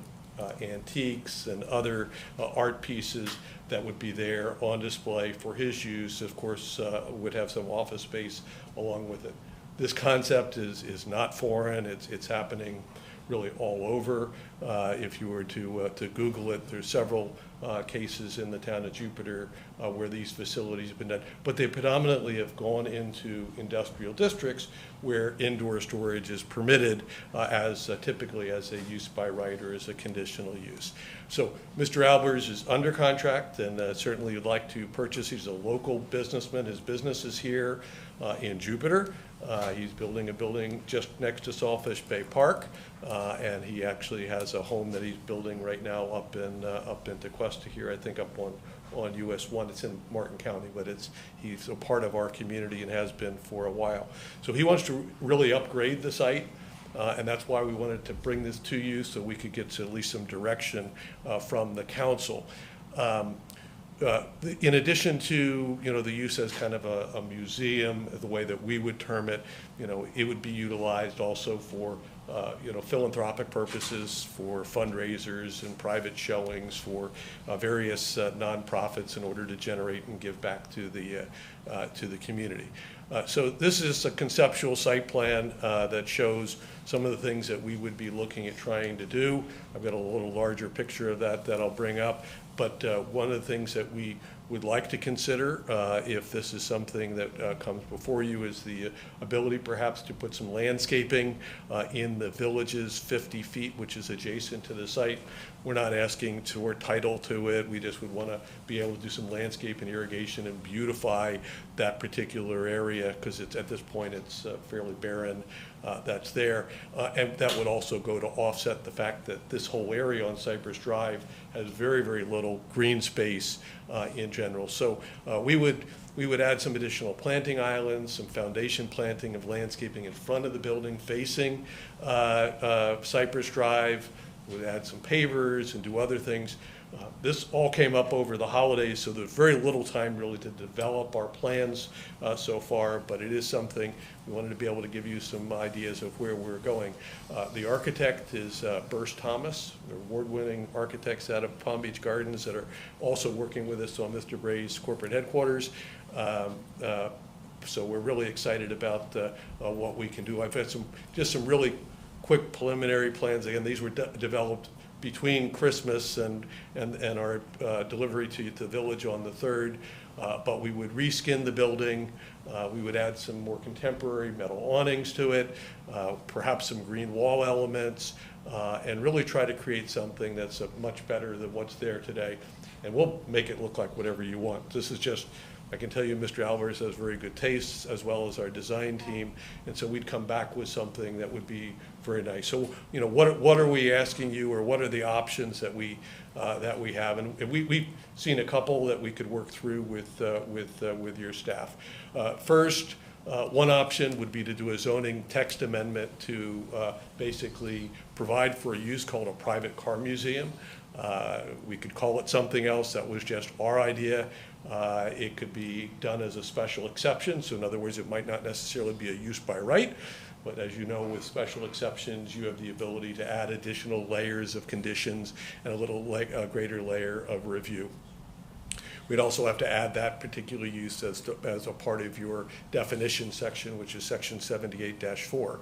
antiques and other art pieces that would be there on display for his use. Of course, would have some office space along with it. This concept is not foreign. It's happening really all over. If you were to Google it, there's several cases in the town of Jupiter where these facilities have been done. But they predominantly have gone into industrial districts where indoor storage is permitted typically as a use by right or as a conditional use. So Mr. Albers is under contract and certainly would like to purchase. He's a local businessman. His business is here in Jupiter. He's building a building just next to Sawfish Bay Park, and he actually has a home that he's building right now up in Tequesta here, I think up on US 1. It's in Martin County, but he's a part of our community and has been for a while. So he wants to really upgrade the site. And that's why we wanted to bring this to you so we could get to at least some direction from the council. In addition to, the use as kind of a museum, the way that we would term it, it would be utilized also for, philanthropic purposes, for fundraisers and private showings, for various nonprofits in order to generate and give back to the community. So this is a conceptual site plan that shows some of the things that we would be looking at trying to do. I've got a little larger picture of that I'll bring up. But one of the things that we would like to consider, if this is something that comes before you, is the ability perhaps to put some landscaping in the village's 50 feet, which is adjacent to the site. We're not asking for title to it. We just would want to be able to do some landscape and irrigation and beautify that particular area, because at this point it's fairly barren. That's there. And that would also go to offset the fact that this whole area on Cypress Drive has very, very little green space in general. So we would add some additional planting islands, some foundation planting of landscaping in front of the building facing Cypress Drive. We'd add some pavers and do other things. This all came up over the holidays, so there's very little time really to develop our plans so far, but it is something we wanted to be able to give you some ideas of where we're going. The architect is Burst Thomas, award-winning architects out of Palm Beach Gardens that are also working with us on Mr. Bray's corporate headquarters. So we're really excited about what we can do. I've had some really quick preliminary plans. Again, these were developed between Christmas and our delivery to the village on the 3rd, but we would reskin the building. We would add some more contemporary metal awnings to it, perhaps some green wall elements, and really try to create something that's much better than what's there today. And we'll make it look like whatever you want. This is just, I can tell you Mr. Alvarez has very good tastes, as well as our design team, and so we'd come back with something that would be very nice. So, what are we asking you, or what are the options that we have? And we've seen a couple that we could work through with your staff. First, one option would be to do a zoning text amendment to basically provide for a use called a private car museum. We could call it something else. That was just our idea. It could be done as a special exception. So in other words, it might not necessarily be a use by right, but as you know, with special exceptions, you have the ability to add additional layers of conditions and a greater layer of review. We'd also have to add that particular use as a part of your definition section, which is section 78-4.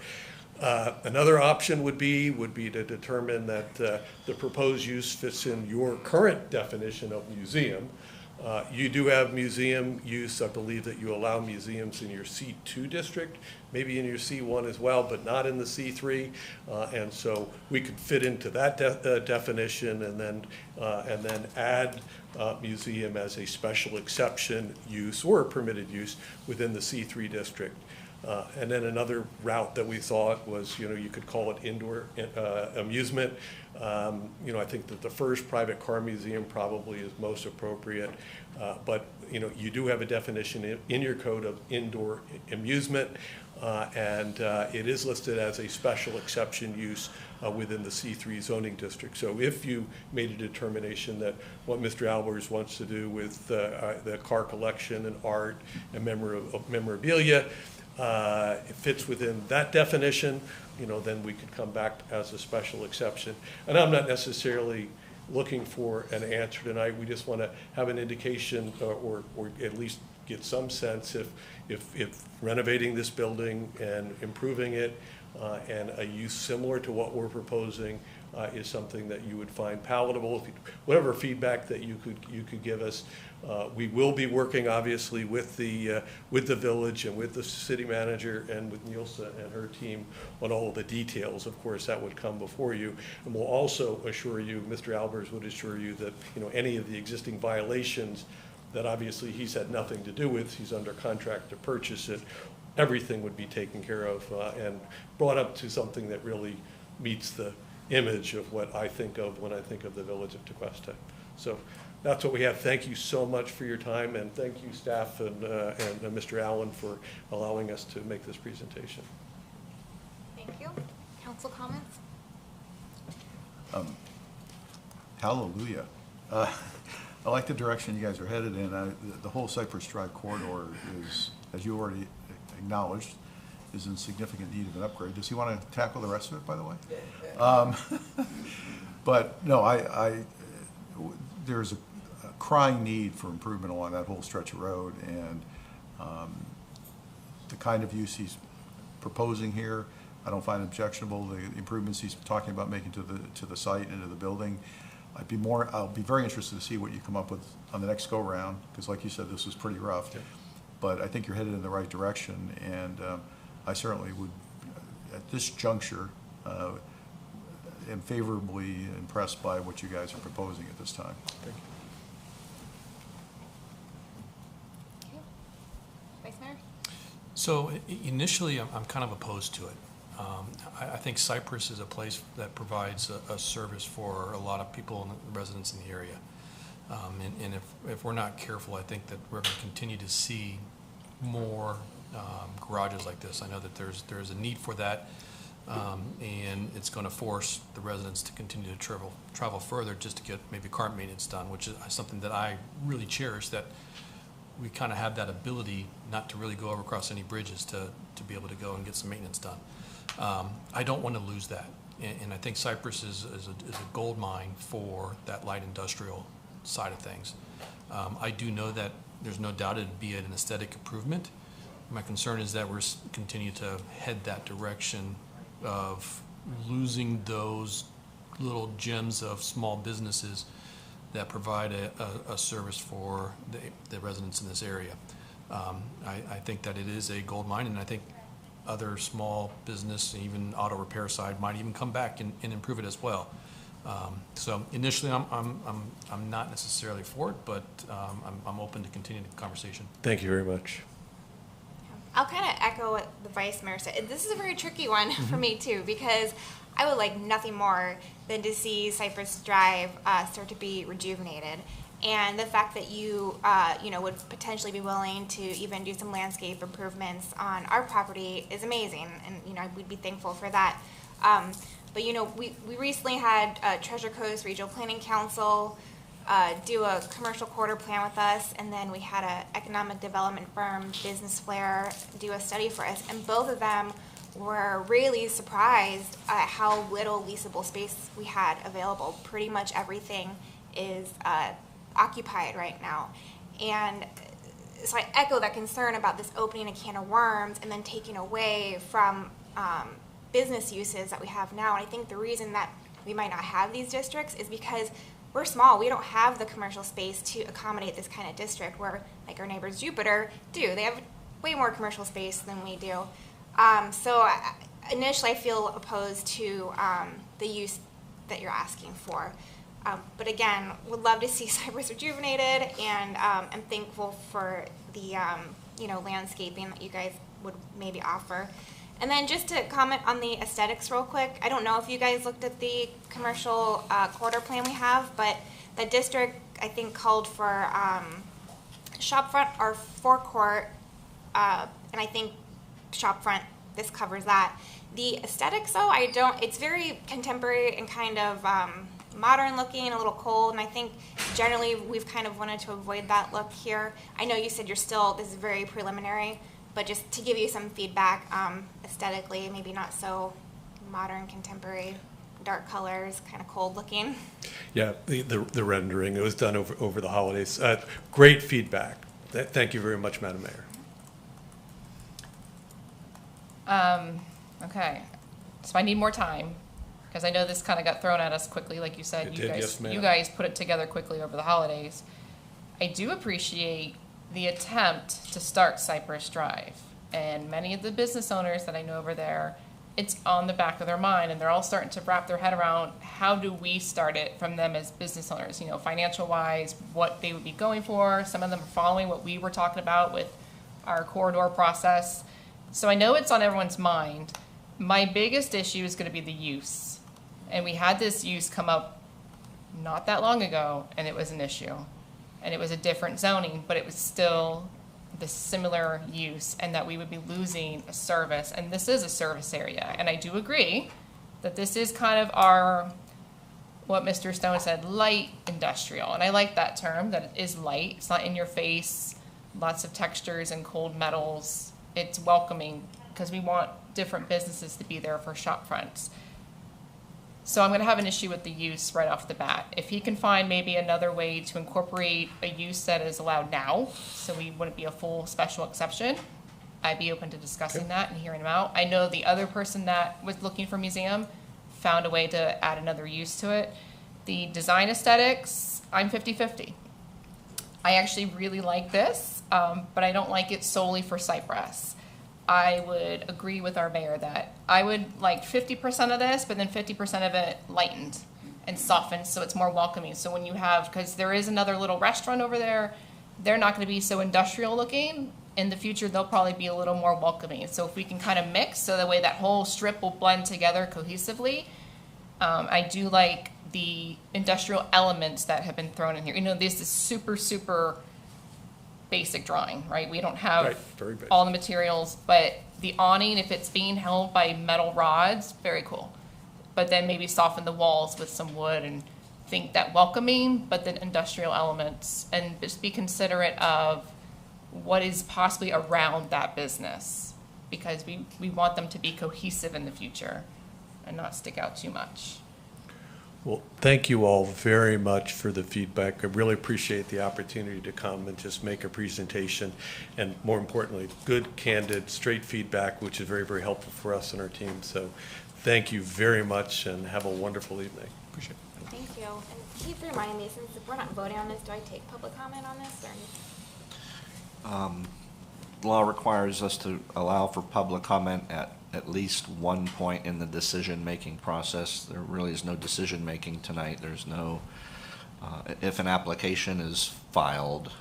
Another option would be to determine that the proposed use fits in your current definition of museum. You do have museum use. I believe that you allow museums in your C2 district, maybe in your C1 as well, but not in the C3. And so we could fit into that definition and then add museum as a special exception use or a permitted use within the C3 district. And then another route that we thought was, you could call it indoor amusement. I think that the first private car museum probably is most appropriate. But, you do have a definition in your code of indoor amusement, and it is listed as a special exception use within the C3 zoning district. So if you made a determination that what Mr. Albers wants to do with the car collection and art and memorabilia, it fits within that definition, then we could come back as a special exception. And I'm not necessarily looking for an answer tonight. We just want to have an indication or at least get some sense if renovating this building and improving it and a use similar to what we're proposing is something that you would find palatable. Whatever feedback that you could give us. We will be working obviously with the village and with the city manager and with Nielsa and her team on all of the details. Of course, that would come before you, and we'll also assure you, Mr. Albers would assure you that any of the existing violations that obviously he's had nothing to do with, he's under contract to purchase it, everything would be taken care of and brought up to something that really meets the image of what I think of when I think of the village of Tequesta. So that's what we have. Thank you so much for your time, and thank you, staff and Mr. Allen, for allowing us to make this presentation.
Thank you. Council comments?
Hallelujah. I like the direction you guys are headed in. The whole Cypress Drive corridor is, as you already acknowledged, is in significant need of an upgrade. Does he want to tackle the rest of it, by the way? But no, there's a crying need for improvement along that whole stretch of road, and the kind of use he's proposing here, I don't find objectionable. The improvements he's talking about making to the site and to the building, I'll be very interested to see what you come up with on the next go round, because like you said, this was pretty rough. Yeah. But I think you're headed in the right direction, and I certainly would, at this juncture, am favorably impressed by what you guys are proposing at this time. Thank you.
Vice Mayor?
So initially, I'm kind of opposed to it. I think Cypress is a place that provides a service for a lot of people and residents in the area. And if we're not careful, I think that we're going to continue to see more garages like this. I know that there's a need for that, and it's going to force the residents to continue to travel further just to get maybe car maintenance done, which is something that I really cherish, that we kind of have that ability not to really go across any bridges to be able to go and get some maintenance done. I don't want to lose that, and I think Cypress is a gold mine for that light industrial side of things. I do know that there's no doubt it'd be an aesthetic improvement. My concern is that we're continue to head that direction of losing those little gems of small businesses that provide a service for the residents in this area. I think that it is a gold mine, and I think other small business, even auto repair side, might even come back and improve it as well. So initially, I'm not necessarily for it, but I'm open to continuing the conversation.
Thank you very much.
I'll kind of echo what the Vice Mayor said. This is a very tricky one for me too, because I would like nothing more than to see Cypress Drive start to be rejuvenated. And the fact that you, would potentially be willing to even do some landscape improvements on our property is amazing, and we'd be thankful for that. But we recently had Treasure Coast Regional Planning Council do a commercial quarter plan with us, and then we had an economic development firm, Business Flair, do a study for us, and both of them were really surprised at how little leasable space we had available. Pretty much everything is occupied right now. And so I echo that concern about this opening a can of worms and then taking away from business uses that we have now. And I think the reason that we might not have these districts is because we're small. We don't have the commercial space to accommodate this kind of district, where like our neighbors Jupiter do. They have way more commercial space than we do. So initially I feel opposed to the use that you're asking for. But again, would love to see Cypress rejuvenated, and I'm thankful for the landscaping that you guys would maybe offer. And then just to comment on the aesthetics real quick, I don't know if you guys looked at the commercial quarter plan we have, but the district I think called for shopfront or forecourt, and I think shopfront, this covers that. The aesthetics though, it's very contemporary and kind of modern looking, a little cold, and I think generally we've kind of wanted to avoid that look here. I know you said this is very preliminary, but just to give you some feedback, aesthetically, maybe not so modern, contemporary, dark colors, kind of cold looking.
Yeah, the rendering, it was done over the holidays. Great feedback. Thank you very much, Madam Mayor.
Okay, so I need more time. because I know this kind of got thrown at us quickly, like you said.
It
You
did,
guys,
yes, ma'am.
you guys put it together quickly over the holidays. I do appreciate the attempt to start Cypress Drive. And many of the business owners that I know over there, it's on the back of their mind, and they're all starting to wrap their head around how do we start it from them as business owners, you know, financial wise, what they would be going for. Some of them are following what we were talking about with our corridor process. So I know it's on everyone's mind. My biggest issue is going to be the use. And we had this use come up not that long ago, and it was an issue. And it was a different zoning, but it was still the similar use, and that we would be losing a service. And this is a service area. And I do agree that this is kind of our, what Mr. Stone said, light industrial. And I like that term, that it is light. It's not in your face, lots of textures and cold metals. It's welcoming, because we want different businesses to be there for shop fronts. So I'm going to have an issue with the use right off the bat. If he can find maybe another way to incorporate a use that is allowed now, so we wouldn't be a full special exception, I'd be open to discussing that and hearing him out. I know the other person that was looking for museum found a way to add another use to it. The design aesthetics, I'm 50-50. I actually really like this, but I don't like it solely for Cypress. I would agree with our mayor that I would like 50% of this, but then 50% of it lightened and softened so it's more welcoming. So when you have, because there is another little restaurant over there, they're not going to be so industrial looking. In the future, they'll probably be a little more welcoming. So if we can kind of mix, so the way that whole strip will blend together cohesively, I do like the industrial elements that have been thrown in here. You know, this is super, super basic drawing, right? We don't have
very basic.
all the materials, but the awning, if it's being held by metal rods, very cool. But then maybe soften the walls with some wood and think that welcoming, but then industrial elements, and just be considerate of what is possibly around that business, because we want them to be cohesive in the future and not stick out too much.
Well, thank you all very much for the feedback. I really appreciate the opportunity to come and just make a presentation, and more importantly, good, candid, straight feedback, which is very, very helpful for us and our team. So thank you very much, and have a wonderful evening.
Appreciate it.
Thank you. And keep reminding me, since we're not voting on this, do I take public comment on this, or?
Law requires us to allow for public comment at least one point in the decision-making process. There really is no decision-making tonight. There's no, if an application is filed,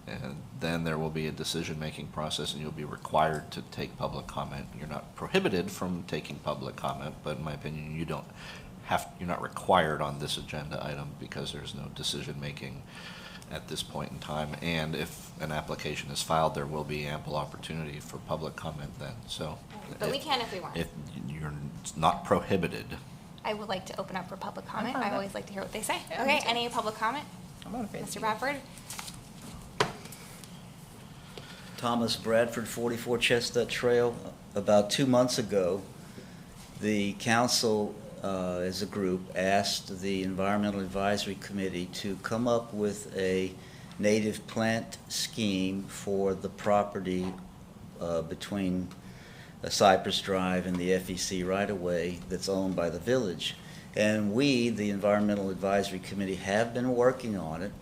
and then there will be a decision-making process, and you'll be required to take public comment. You're not prohibited from taking public comment, but in my opinion, you're not required on this agenda item because there's no decision-making at this point in time. And if an application is filed, there will be ample opportunity for public comment then. So,
But we can if we want.
If you're it's not prohibited.
I would like to open up for public comment.
fine with
I
that.
always like to hear what they say.
Yeah,
Okay,
me too.
any public comment?
I'm not afraid.
Mr. Bradford?
Thomas Bradford, 44 Chestnut Trail. About 2 months ago, the council, as a group, asked the Environmental Advisory Committee to come up with a native plant scheme for the property between Cypress Drive and the FEC right-of-way that's owned by the village. And we, the Environmental Advisory Committee, have been working on it.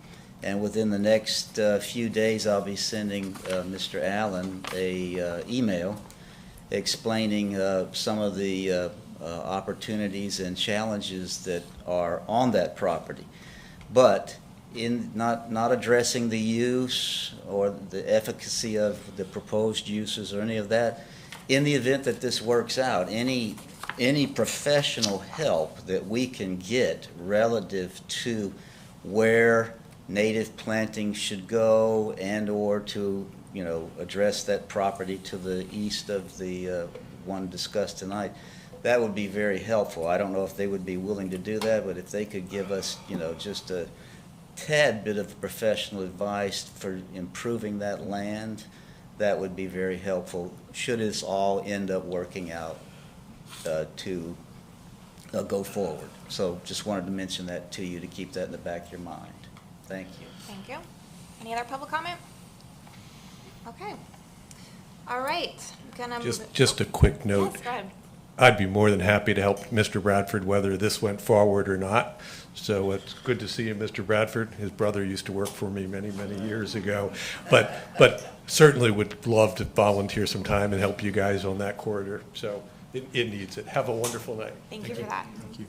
And within the next few days, I'll be sending Mr. Allen a email explaining some of the opportunities and challenges that are on that property. But in not addressing the use or the efficacy of the proposed uses or any of that, in the event that this works out, any professional help that we can get relative to where native planting should go and or to, you know, address that property to the east of the one discussed tonight, that would be very helpful. I don't know if they would be willing to do that, but if they could give us, you know, just a tad bit of professional advice for improving that land, that would be very helpful, should this all end up working out to go forward. So just wanted to mention that to you, to keep that in the back of your mind. Thank you.
Thank you. Any other public comment? Okay. All right.
Just a quick note.
Yes, go ahead.
I'd be more than happy to help Mr. Bradford whether this went forward or not. So it's good to see you, Mr. Bradford. His brother used to work for me many, many years ago. But certainly would love to volunteer some time and help you guys on that corridor. So it needs it. Have a wonderful night.
Thank you for that.
Thank you.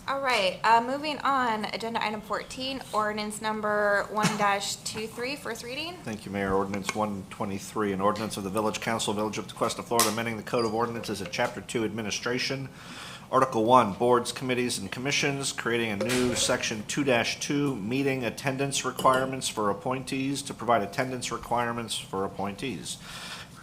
All right, moving on, agenda item 14, ordinance number 1-23, first reading.
Thank you, Mayor. Ordinance 123, an ordinance of the Village Council, Village of Tequesta, Florida, amending the Code of Ordinances at Chapter 2, Administration. Article 1, Boards, Committees, and Commissions, creating a new Section 2-2, Meeting Attendance Requirements for Appointees to provide attendance requirements for appointees.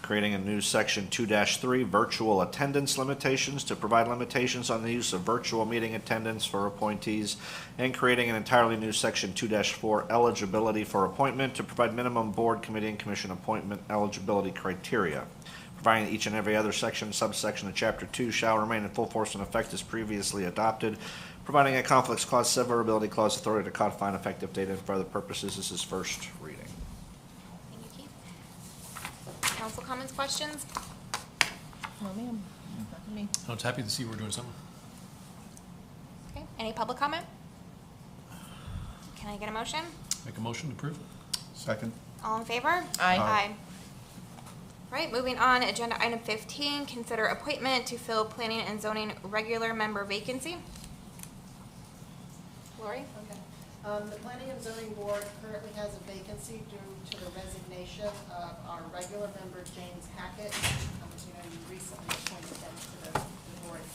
Creating a new Section 2-3, Virtual Attendance Limitations to provide limitations on the use of virtual meeting attendance for appointees, and creating an entirely new Section 2-4, Eligibility for Appointment to provide minimum board, committee, and commission appointment eligibility criteria. Providing that each and every other section, subsection of Chapter 2 shall remain in full force and effect as previously adopted. Providing a conflicts clause, severability clause, authority to codify an effective date and for other purposes. This is first reading.
Thank you, Keith. Council comments, questions?
No, ma'am. Not for me.
I was happy to see we're doing something.
Okay, any public comment? Can I get a motion?
Make a motion to approve.
Second.
All in favor?
Aye.
Aye. Right, moving on, agenda item 15, consider appointment to fill planning and zoning regular member vacancy. Laurie?
Okay. The Planning and Zoning Board currently has a vacancy due to the resignation of our regular member, James Hackett. As you know, you recently appointed him to the board.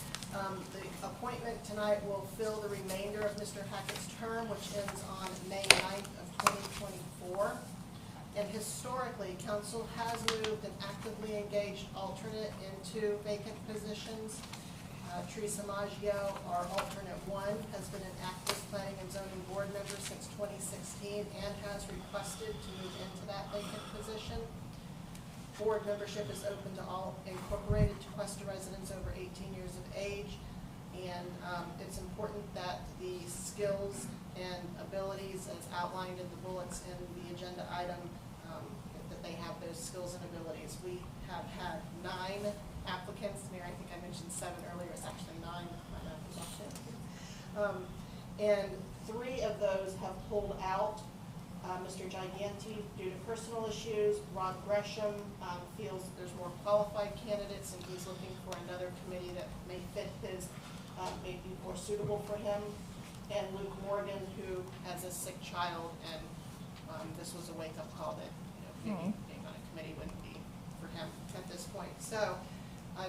The appointment tonight will fill the remainder of Mr. Hackett's term, which ends on May 9th of 2024. And historically, council has moved an actively engaged alternate into vacant positions. Teresa Maggio, our alternate one, has been an active planning and zoning board member since 2016 and has requested to move into that vacant position. Board membership is open to all incorporated Tequesta residents over 18 years of age. And it's important that the skills and abilities as outlined in the bullets in the agenda item, that they have those skills and abilities. We have had 9 applicants. Mayor, I think I mentioned 7 earlier. It's actually 9. My math is off there. And 3 of those have pulled out. Mr. Giganti, due to personal issues. Ron Gresham feels there's more qualified candidates, and he's looking for another committee that may fit his, may be more suitable for him. And Luke Morgan, who has a sick child, and this was a wake-up call that maybe being on a committee wouldn't be for him at this point. So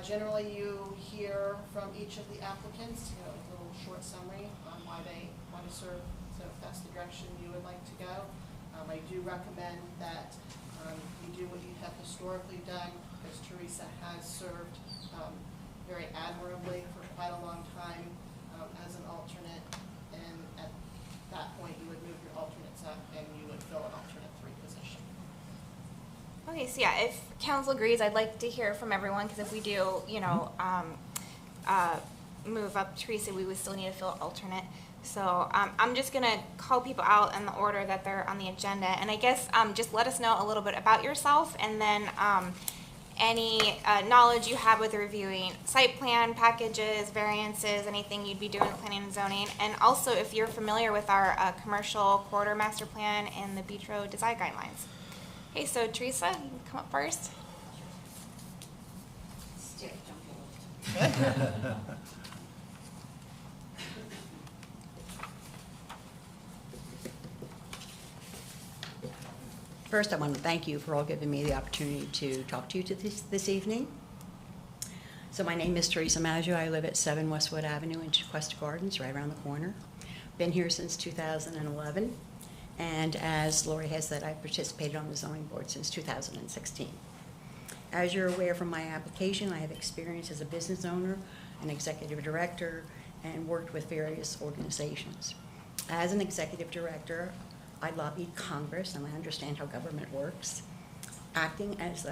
generally you hear from each of the applicants, a little short summary on why they want to serve. So if that's the direction you would like to go, I do recommend that you do what you have historically done, because Teresa has served very admirably for quite a long time as an alternate. And at that point, you would move your alternates up and you would fill an alternate 3 position.
Okay, so yeah, if council agrees, I'd like to hear from everyone, because if we do, move up Teresa, we would still need to fill alternate. So I'm just gonna call people out in the order that they're on the agenda, and I guess just let us know a little bit about yourself, and then any knowledge you have with reviewing site plan packages, variances, anything you'd be doing with planning and zoning, and also if you're familiar with our commercial corridor master plan and the beach road design guidelines. Okay, so Teresa, you can come up first.
First, I want to thank you for all giving me the opportunity to talk to you this evening. So my name is Teresa Maggio. I live at 7 Westwood Avenue in Tequesta Gardens, right around the corner. Been here since 2011. And as Laurie has said, I've participated on the zoning board since 2016. As you're aware from my application, I have experience as a business owner, an executive director, and worked with various organizations. As an executive director, I lobbied Congress, and I understand how government works. Acting as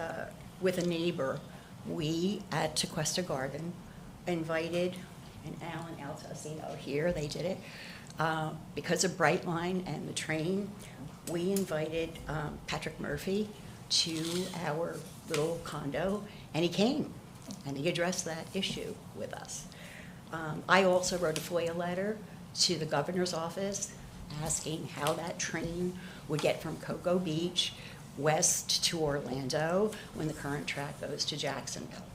with a neighbor, we at Tequesta Garden invited, and Al and Altosino here, they did it, because of Brightline and the train, we invited Patrick Murphy to our little condo, and he came. And he addressed that issue with us. I also wrote a FOIA letter to the governor's office asking how that train would get from Cocoa Beach west to Orlando when the current track goes to Jacksonville.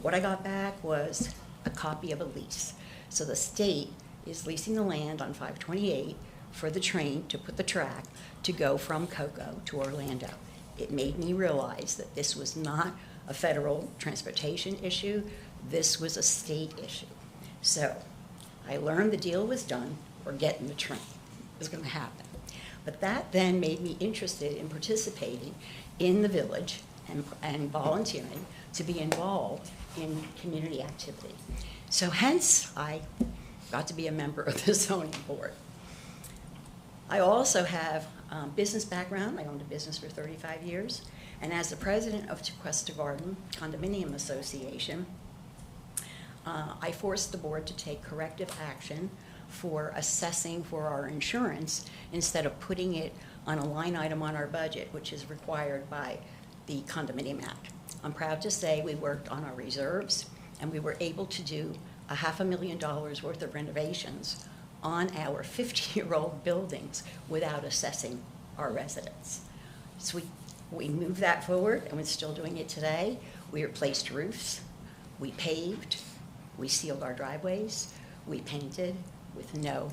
What I got back was a copy of a lease. So the state is leasing the land on 528 for the train to put the track to go from Cocoa to Orlando. It made me realize that this was not a federal transportation issue, this was a state issue. So I learned the deal was done, we're getting the train. It was going to happen. But that then made me interested in participating in the village and volunteering to be involved in community activity. So hence, I got to be a member of the zoning board. I also have business background. I owned a business for 35 years. And as the president of Tequesta Garden Condominium Association, I forced the board to take corrective action for assessing for our insurance instead of putting it on a line item on our budget, which is required by the Condominium Act. I'm proud to say we worked on our reserves and we were able to do $500,000 worth of renovations on our 50-year-old buildings without assessing our residents. So we moved that forward and we're still doing it today. We replaced roofs, we paved, we sealed our driveways, we painted with no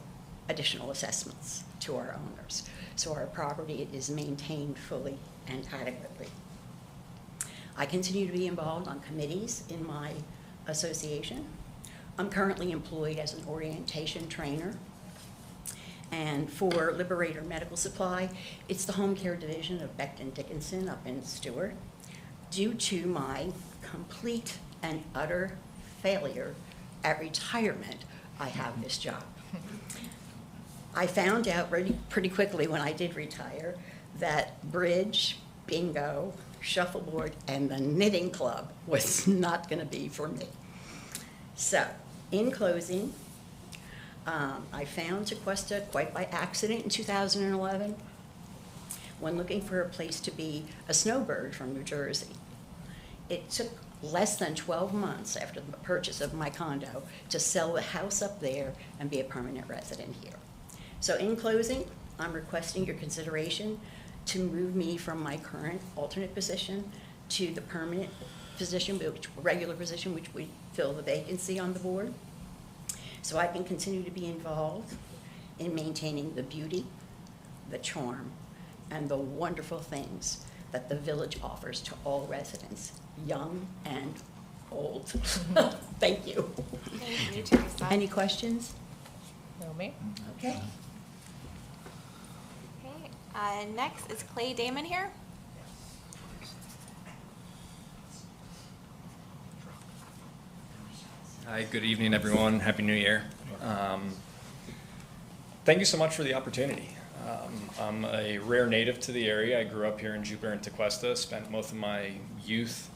additional assessments to our owners. So our property is maintained fully and adequately. I continue to be involved on committees in my association. I'm currently employed as an orientation trainer. And for Liberator Medical Supply, it's the home care division of Becton Dickinson up in Stewart. Due to my complete and utter failure at retirement, I have this job. I found out pretty quickly when I did retire that bridge, bingo, shuffleboard, and the knitting club was not going to be for me. So, in closing, I found Tequesta quite by accident in 2011 when looking for a place to be a snowbird from New Jersey. It took less than 12 months after the purchase of my condo to sell the house up there and be a permanent resident here. So in closing, I'm requesting your consideration to move me from my current alternate position to the permanent position, regular position, which would fill the vacancy on the board, so I can continue to be involved in maintaining the beauty, the charm, and the wonderful things that the village offers to all residents, young and old. Thank you.
Thank you, Teresa.
Any questions?
No, me.
Okay.
Okay. Next is Clay Damon here.
Hi, good evening, everyone. Happy New Year. Thank you so much for the opportunity. I'm a rare native to the area. I grew up here in Jupiter and Tequesta, spent most of my youth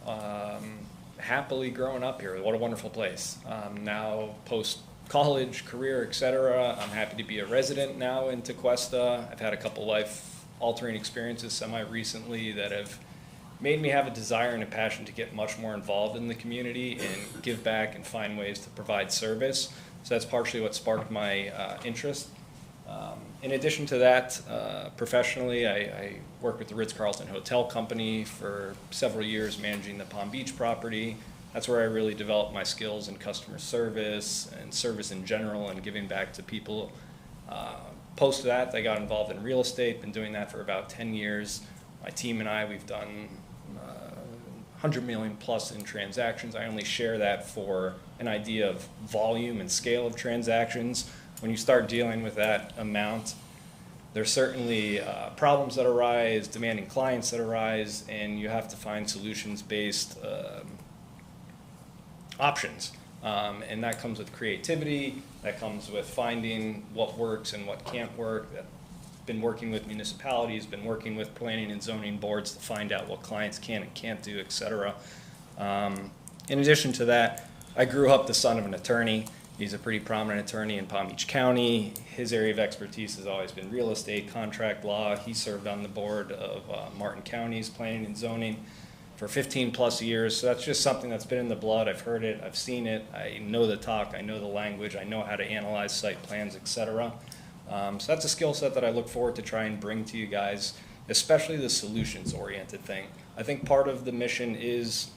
happily growing up here. What a wonderful place. Now, post-college, career, etc., I'm happy to be a resident now in Tequesta. I've had a couple life-altering experiences semi-recently that have made me have a desire and a passion to get much more involved in the community and give back and find ways to provide service. So that's partially what sparked my interest. In addition to that, professionally, I worked with the Ritz-Carlton Hotel Company for several years managing the Palm Beach property. That's where I really developed my skills in customer service and service in general and giving back to people. Post that, I got involved in real estate, been doing that for about 10 years. My team and I, we've done 100 million plus in transactions. I only share that for an idea of volume and scale of transactions. When you start dealing with that amount, there's certainly problems that arise, demanding clients that arise, and you have to find solutions-based options. And that comes with creativity, that comes with finding what works and what can't work. Been working with municipalities, been working with planning and zoning boards to find out what clients can and can't do, etc. In addition to that, I grew up the son of an attorney. He's a pretty prominent attorney in Palm Beach County. His area of expertise has always been real estate, contract law. He served on the board of Martin County's planning and zoning for 15+ years. So that's just something that's been in the blood. I've heard it, I've seen it, I know the talk, I know the language, I know how to analyze site plans, etc. So that's a skill set that I look forward to try and bring to you guys, especially the solutions-oriented thing. I think part of the mission is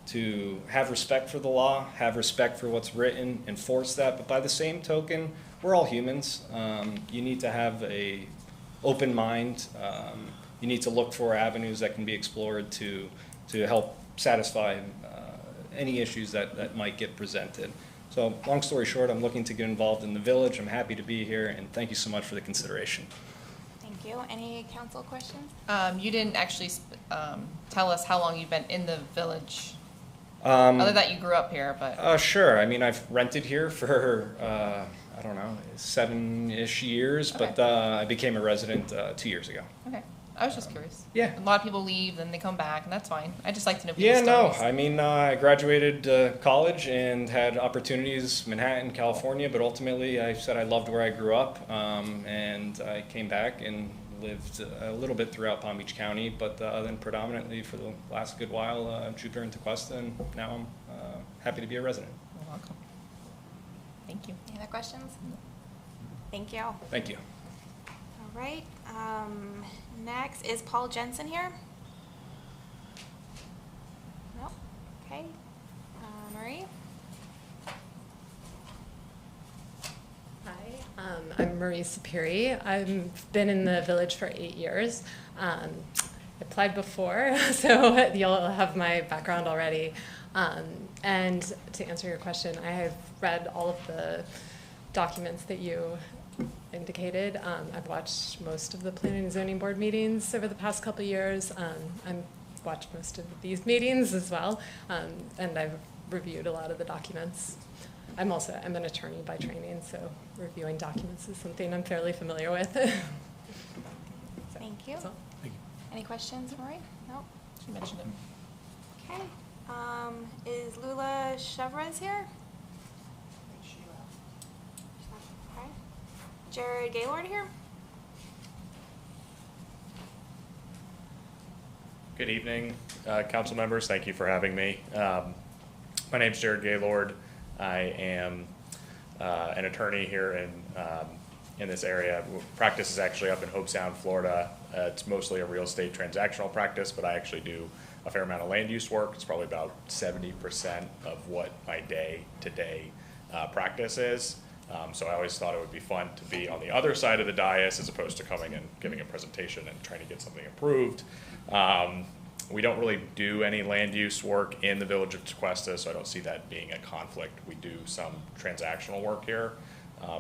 to have respect for the law, have respect for what's written, enforce that, but by the same token, we're all humans. You need to have a open mind. You need to look for avenues that can be explored to help satisfy any issues that might get presented. So long story short, I'm looking to get involved in the village. I'm happy to be here, and thank you so much for the consideration.
Thank you. Any council questions?
You didn't actually tell us how long you've been in the village, other than you grew up here, but.
Sure. I mean, I've rented here for, I don't know, 7-ish years,
Okay.
but I became a resident 2 years ago.
Okay. I was just curious.
Yeah.
A lot of people leave, then they come back, and that's fine. I just like to know people's
Yeah, no.
stories.
I mean, I graduated college and had opportunities, Manhattan, California, but ultimately I said I loved where I grew up, and I came back and lived a little bit throughout Palm Beach County, but then predominantly for the last good while, Jupiter and Tequesta, and now I'm happy to be a resident.
You're welcome. Thank you.
Any other questions? Thank you.
Thank you.
All right. Next, is Paul Jensen here? No? Okay. Marie?
Hi, I'm Marie Sapiri. I've been in the village for 8 years. I applied before, so you'll have my background already. And to answer your question, I have read all of the documents that you indicated. I've watched most of the Planning and Zoning Board meetings over the past couple of years. I've watched most of these meetings as well, and I've reviewed a lot of the documents. I'm an attorney by training, so reviewing documents is something I'm fairly familiar with.
Thank you.
That's all.
Any questions, Marie? No?
She mentioned it.
Okay. Is Lula Chevrez here? Okay. Jared Gaylord here?
Good evening, council members. Thank you for having me. My name's Jared Gaylord. I am an attorney here in this area. Practice is actually up in Hobe Sound, Florida. It's mostly a real estate transactional practice, but I actually do a fair amount of land use work. It's probably about 70% of what my day-to-day practice is. So I always thought it would be fun to be on the other side of the dais as opposed to coming and giving a presentation and trying to get something approved. We don't really do any land use work in the village of Tequesta, so I don't see that being a conflict. We do some transactional work here,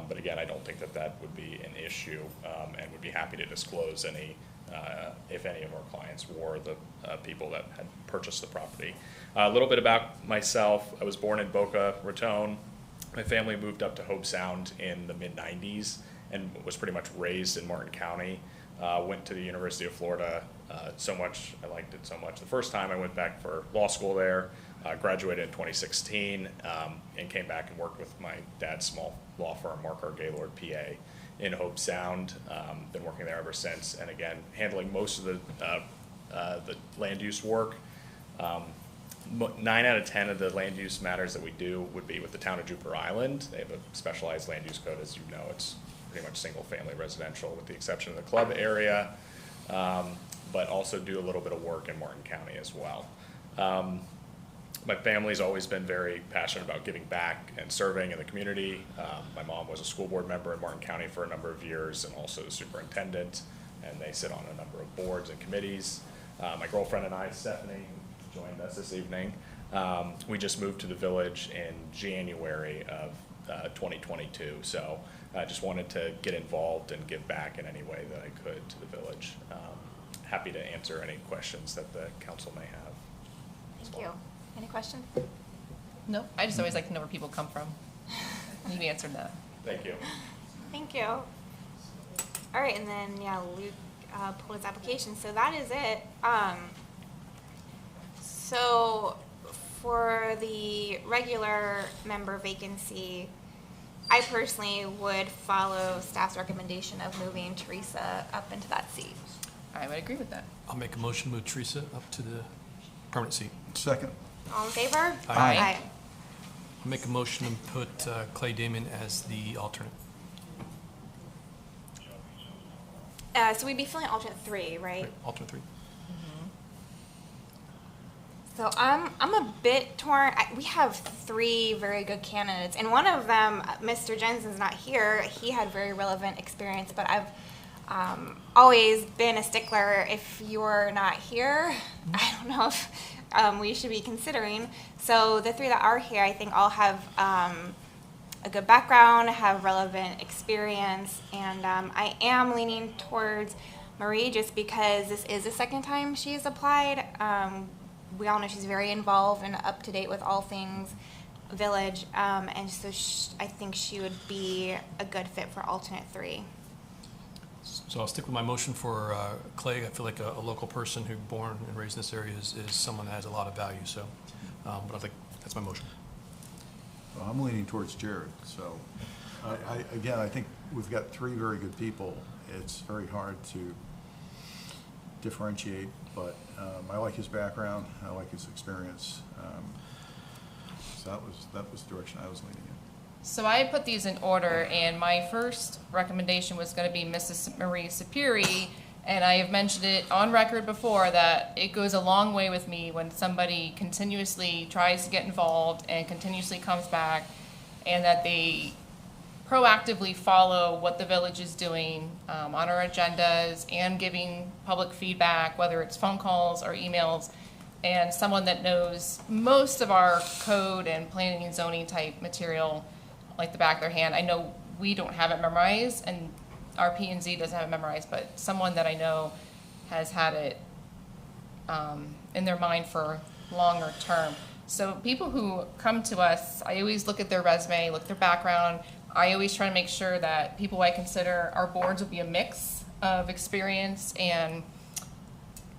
but again, I don't think that would be an issue, and would be happy to disclose any, if any of our clients were the people that had purchased the property. A little bit about myself. I was born in Boca Raton. My family moved up to Hobe Sound in the mid-90s and was pretty much raised in Martin County. Went to the University of Florida so much, I liked it so much. The first time I went back for law school there, graduated in 2016, and came back and worked with my dad's small law firm, Mark R. Gaylord, PA, in Hobe Sound. Been working there ever since, and again, handling most of the land use work. 9 out of 10 of the land use matters that we do would be with the town of Jupiter Island. They have a specialized land use code, as you know. It's pretty much single-family residential with the exception of the club area, but also do a little bit of work in Martin County as well. My family's always been very passionate about giving back and serving in the community. My mom was a school board member in Martin County for a number of years and also superintendent, and they sit on a number of boards and committees. My girlfriend and I, Stephanie, joined us this evening. We just moved to the village in January of 2022, so I just wanted to get involved and give back in any way that I could to the village. Happy to answer any questions that the council may have.
Thank you. Any questions?
No, I just always like to know where people come from. You answered that.
Thank you.
Thank you. All right, and then, yeah, Luke pulled his application, so that is it. So for the regular member vacancy, I personally would follow staff's recommendation of moving Teresa up into that seat.
I would agree with that.
I'll make a motion to move Teresa up to the permanent seat.
Second.
All in favor?
Aye. Make a motion and put Clay Damon as the alternate.
So we'd be filling alternate 3, right?
Alternate 3.
So I'm a bit torn. We have 3 very good candidates, and one of them, Mr. Jensen's not here. He had very relevant experience, but I've always been a stickler. If you're not here, I don't know if we should be considering. So the 3 that are here, I think all have a good background, have relevant experience, and I am leaning towards Marie just because this is the second time she's applied. We all know she's very involved and up to date with all things Village, and so I think she would be a good fit for alternate 3.
So I'll stick with my motion for Clay. I feel like a local person who born and raised in this area is someone that has a lot of value. So, but I think that's my motion.
Well, I'm leaning towards Jared, so again, I think we've got 3 very good people. It's very hard to differentiate, but I like his background, I like his experience. So that was the direction I was leaning in.
So I put these in order, and my first recommendation was going to be Mrs. Marie Sapiri, and I have mentioned it on record before that it goes a long way with me when somebody continuously tries to get involved and continuously comes back, and that they proactively follow what the village is doing on our agendas and giving public feedback, whether it's phone calls or emails, and someone that knows most of our code and planning and zoning type material like the back of their hand. I know we don't have it memorized, and our P&Z doesn't have it memorized, but someone that I know has had it in their mind for longer term. So people who come to us, I always look at their resume, look at their background. I always try to make sure that people I consider our boards will be a mix of experience and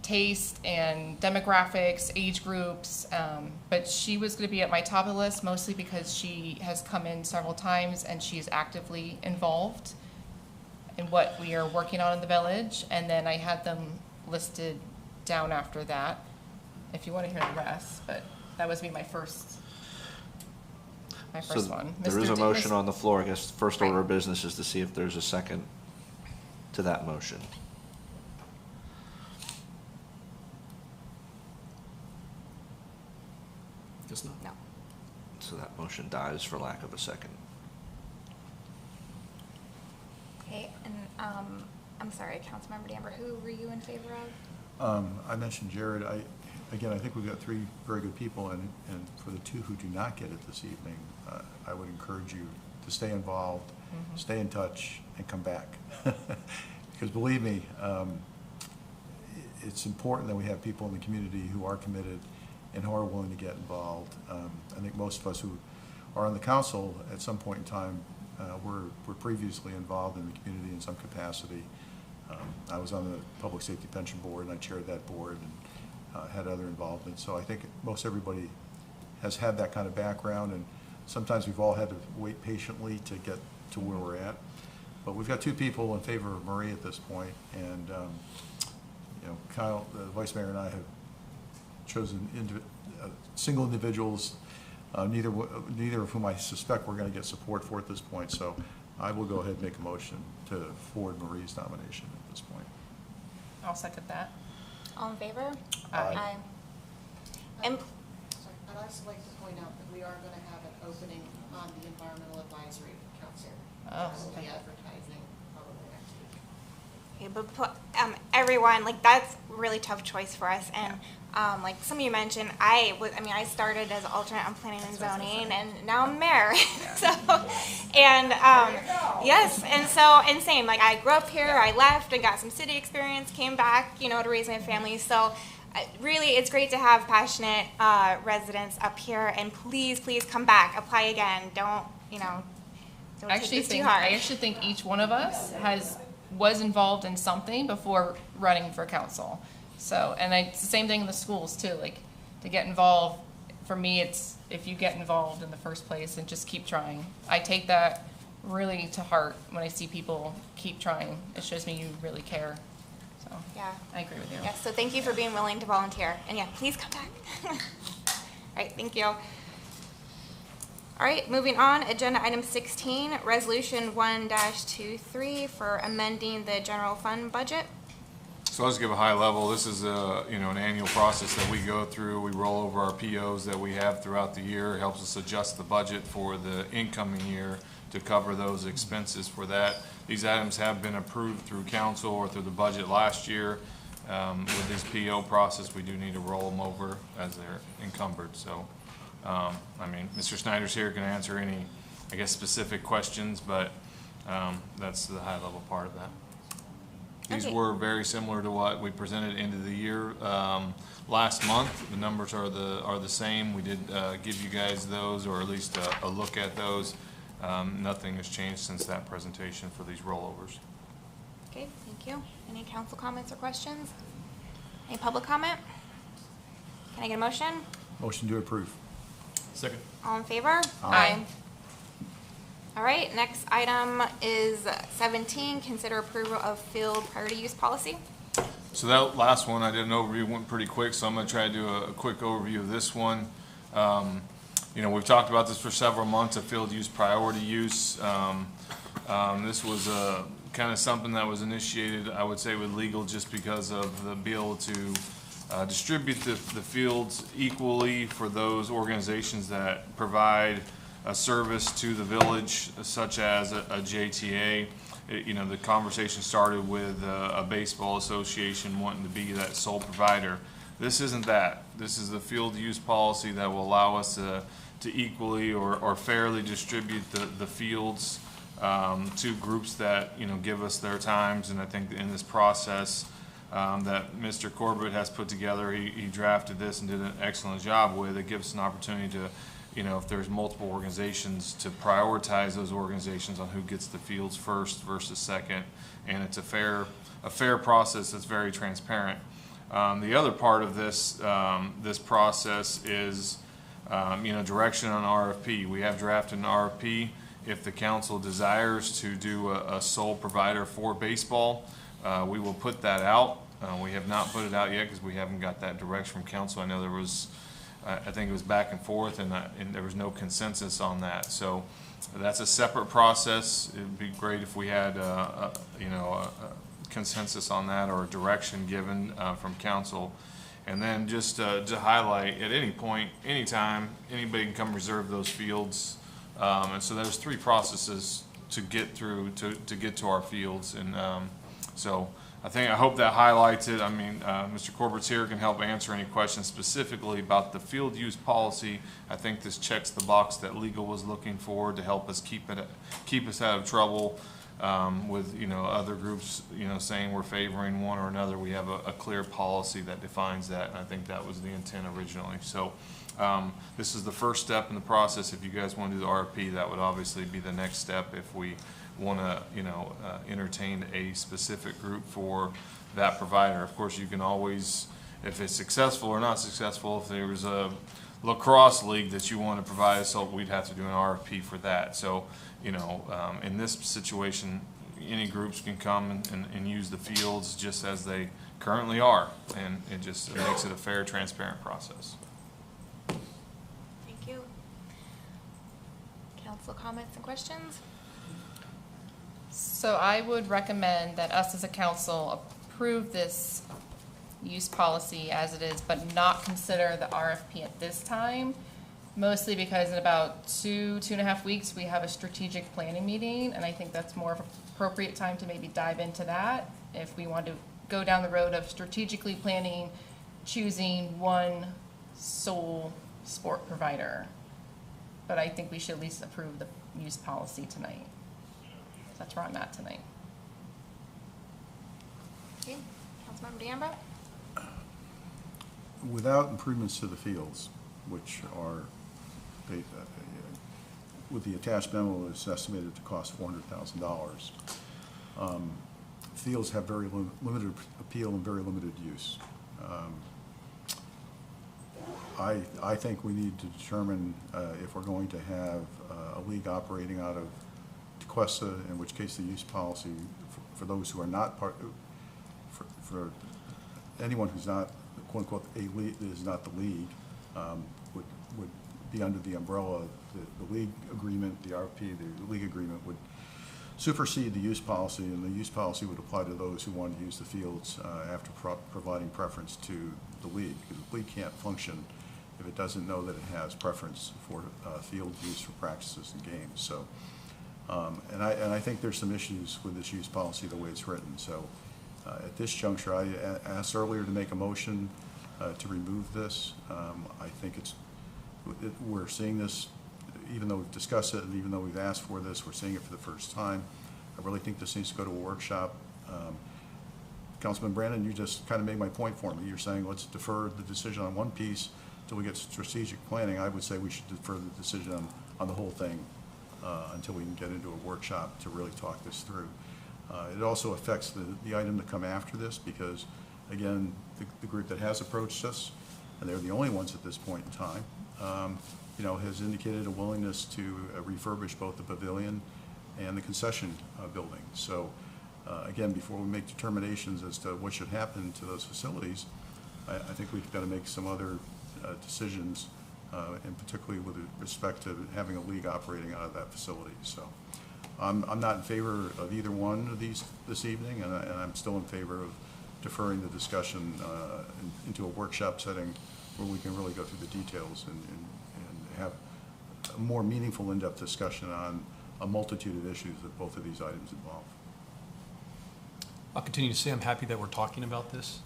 taste and demographics, age groups, but she was going to be at my top of the list mostly because she has come in several times and she is actively involved in what we are working on in the village. And then I had them listed down after that, if you want to hear the rest, but that was my first one.
There is a motion on the floor. I guess the first order of business is to see if there's a second to that motion.
Guess not.
No.
So that motion dies for lack of a second.
Okay, and I'm sorry, Councilmember Damber, who were you in favor of?
I mentioned Jared. Again, I think we've got 3 very good people, and for the 2 who do not get it this evening, I would encourage you to stay involved, stay in touch, and come back. Because believe me, it's important that we have people in the community who are committed and who are willing to get involved. I think most of us who are on the council at some point in time were previously involved in the community in some capacity. I was on the Public Safety Pension Board, and I chaired that board and had other involvement. So I think most everybody has had that kind of background, and sometimes we've all had to wait patiently to get to where we're at. But we've got 2 people in favor of Marie at this point, and you know, Kyle, the Vice Mayor, and I have chosen single individuals, neither of whom I suspect we're going to get support for at this point. So I will go ahead and make a motion to forward Marie's nomination at this point.
I'll second that.
All in favor?
Aye.
And
I'd also like to point out that we are going to have an opening on the Environmental Advisory Council. We'll be advertising probably next week.
Okay, but everyone, like, that's a really tough choice for us. And like some of you mentioned, I started as alternate on planning and zoning, and now I'm mayor. So, and yes, and same. Like, I grew up here, I left and got some city experience, came back, you know, to raise my family. So, really, it's great to have passionate residents up here. And please come back, apply again. Don't take this too hard.
I actually think each one of us was involved in something before running for council. So, and it's the same thing in the schools too, like, to get involved, for me, it's if you get involved in the first place and just keep trying. I take that really to heart when I see people keep trying. It shows me you really care. So,
Yeah.
I agree with you.
Yes, so thank you for being willing to volunteer. And yeah, please come back. All right, thank you. All right, moving on, agenda item 16, resolution 1-23 for amending the general fund budget.
So I'll just give a high level. This is an annual process that we go through. We roll over our POs that we have throughout the year. It helps us adjust the budget for the incoming year to cover those expenses for that. These items have been approved through council or through the budget last year. With this PO process, we do need to roll them over as they're encumbered. So, Mr. Snyder's here, can answer any, I guess, specific questions, but that's the high level part of that. These were very similar to what we presented end of the year last month. The numbers are the same. We did give you guys those, or at least a look at those. Nothing has changed since that presentation for these rollovers.
Okay, thank you. Any council comments or questions? Any public comment? Can I get a motion?
Motion to approve.
Second.
All in favor?
Aye.
All right, next item is 17, consider approval of field priority use policy.
So that last one, I did an overview, went pretty quick, so I'm going to try to do a quick overview of this one. We've talked about this for several months, of field use priority use. This was kind of something that was initiated, I would say, with legal, just because of the be able to distribute the fields equally for those organizations that provide a service to the village, such as a JTA. The conversation started with a baseball association wanting to be that sole provider. This isn't that. This is the field use policy that will allow us to equally or fairly distribute the fields to groups that give us their times. And I think in this process that Mr. Corbett has put together, he drafted this and did an excellent job with. It gives us an opportunity to, if there's multiple organizations, to prioritize those organizations on who gets the fields first versus second. And it's a fair process that's very transparent. The other part of this process is direction on RFP. We have drafted an RFP. If the council desires to do a sole provider for baseball, we will put that out. We have not put it out yet because we haven't got that direction from council. I know there was, I think it was back and forth, and there was no consensus on that. So that's a separate process. It'd be great if we had a consensus on that, or a direction given from council. And then just to highlight, at any point, anytime, anybody can come reserve those fields. And so there's 3 processes to get through to get to our fields. And so I hope that highlights it. Mr. Corbett's here, can help answer any questions specifically about the field use policy. I think this checks the box that legal was looking for to help us keep us out of trouble with other groups saying we're favoring one or another. We have a clear policy that defines that, and I think that was the intent originally. So this is the first step in the process. If you guys want to do the RFP, that would obviously be the next step if we want to entertain a specific group for that provider. Of course, you can always, if it's successful or not successful, if there was a lacrosse league that you want to provide, so we'd have to do an RFP for that. So in this situation, any groups can come and use the fields just as they currently are, and it makes it a fair, transparent process.
Thank you. Council comments and questions?
So I would recommend that us as a council approve this use policy as it is, but not consider the RFP at this time, mostly because in about 2.5 weeks, we have a strategic planning meeting, and I think that's more of an appropriate time to maybe dive into that if we want to go down the road of strategically planning, choosing one sole sport provider. But I think we should at least approve the use policy tonight. That's where I'm at tonight.
Okay, Councilmember DeAmbo?
Without improvements to the fields, which are, with the attached memo, it's estimated to cost $400,000. Fields have very limited appeal and very limited use. I think we need to determine if we're going to have a league operating out of Tequesta, in which case the use policy for those who are not part, for anyone who's not, quote unquote, a league, is not the league, would be under the umbrella of the league agreement, the RFP, the league agreement would supersede the use policy, and the use policy would apply to those who want to use the fields after providing preference to the league, because the league can't function if it doesn't know that it has preference for field use for practices and games. So, and I think there's some issues with this use policy the way it's written. So, at this juncture, I asked earlier to make a motion to remove this. I think we're seeing this, even though we've discussed it and even though we've asked for this, we're seeing it for the first time. I really think this needs to go to a workshop. Councilman Brandon, you just kind of made my point for me. You're saying let's defer the decision on one piece until we get strategic planning. I would say we should defer the decision on the whole thing until we can get into a workshop to really talk this through. It also affects the item to come after this because, again, the group that has approached us, and they're the only ones at this point in time, has indicated a willingness to refurbish both the pavilion and the concession building. So, again, before we make determinations as to what should happen to those facilities, I think we've got to make some other decisions, and particularly with respect to having a league operating out of that facility. So, I'm not in favor of either one of these this evening, and I'm still in favor of deferring the discussion into a workshop setting where we can really go through the details and have a more meaningful, in-depth discussion on a multitude of issues that both of these items involve.
I'll continue to say I'm happy that we're talking about this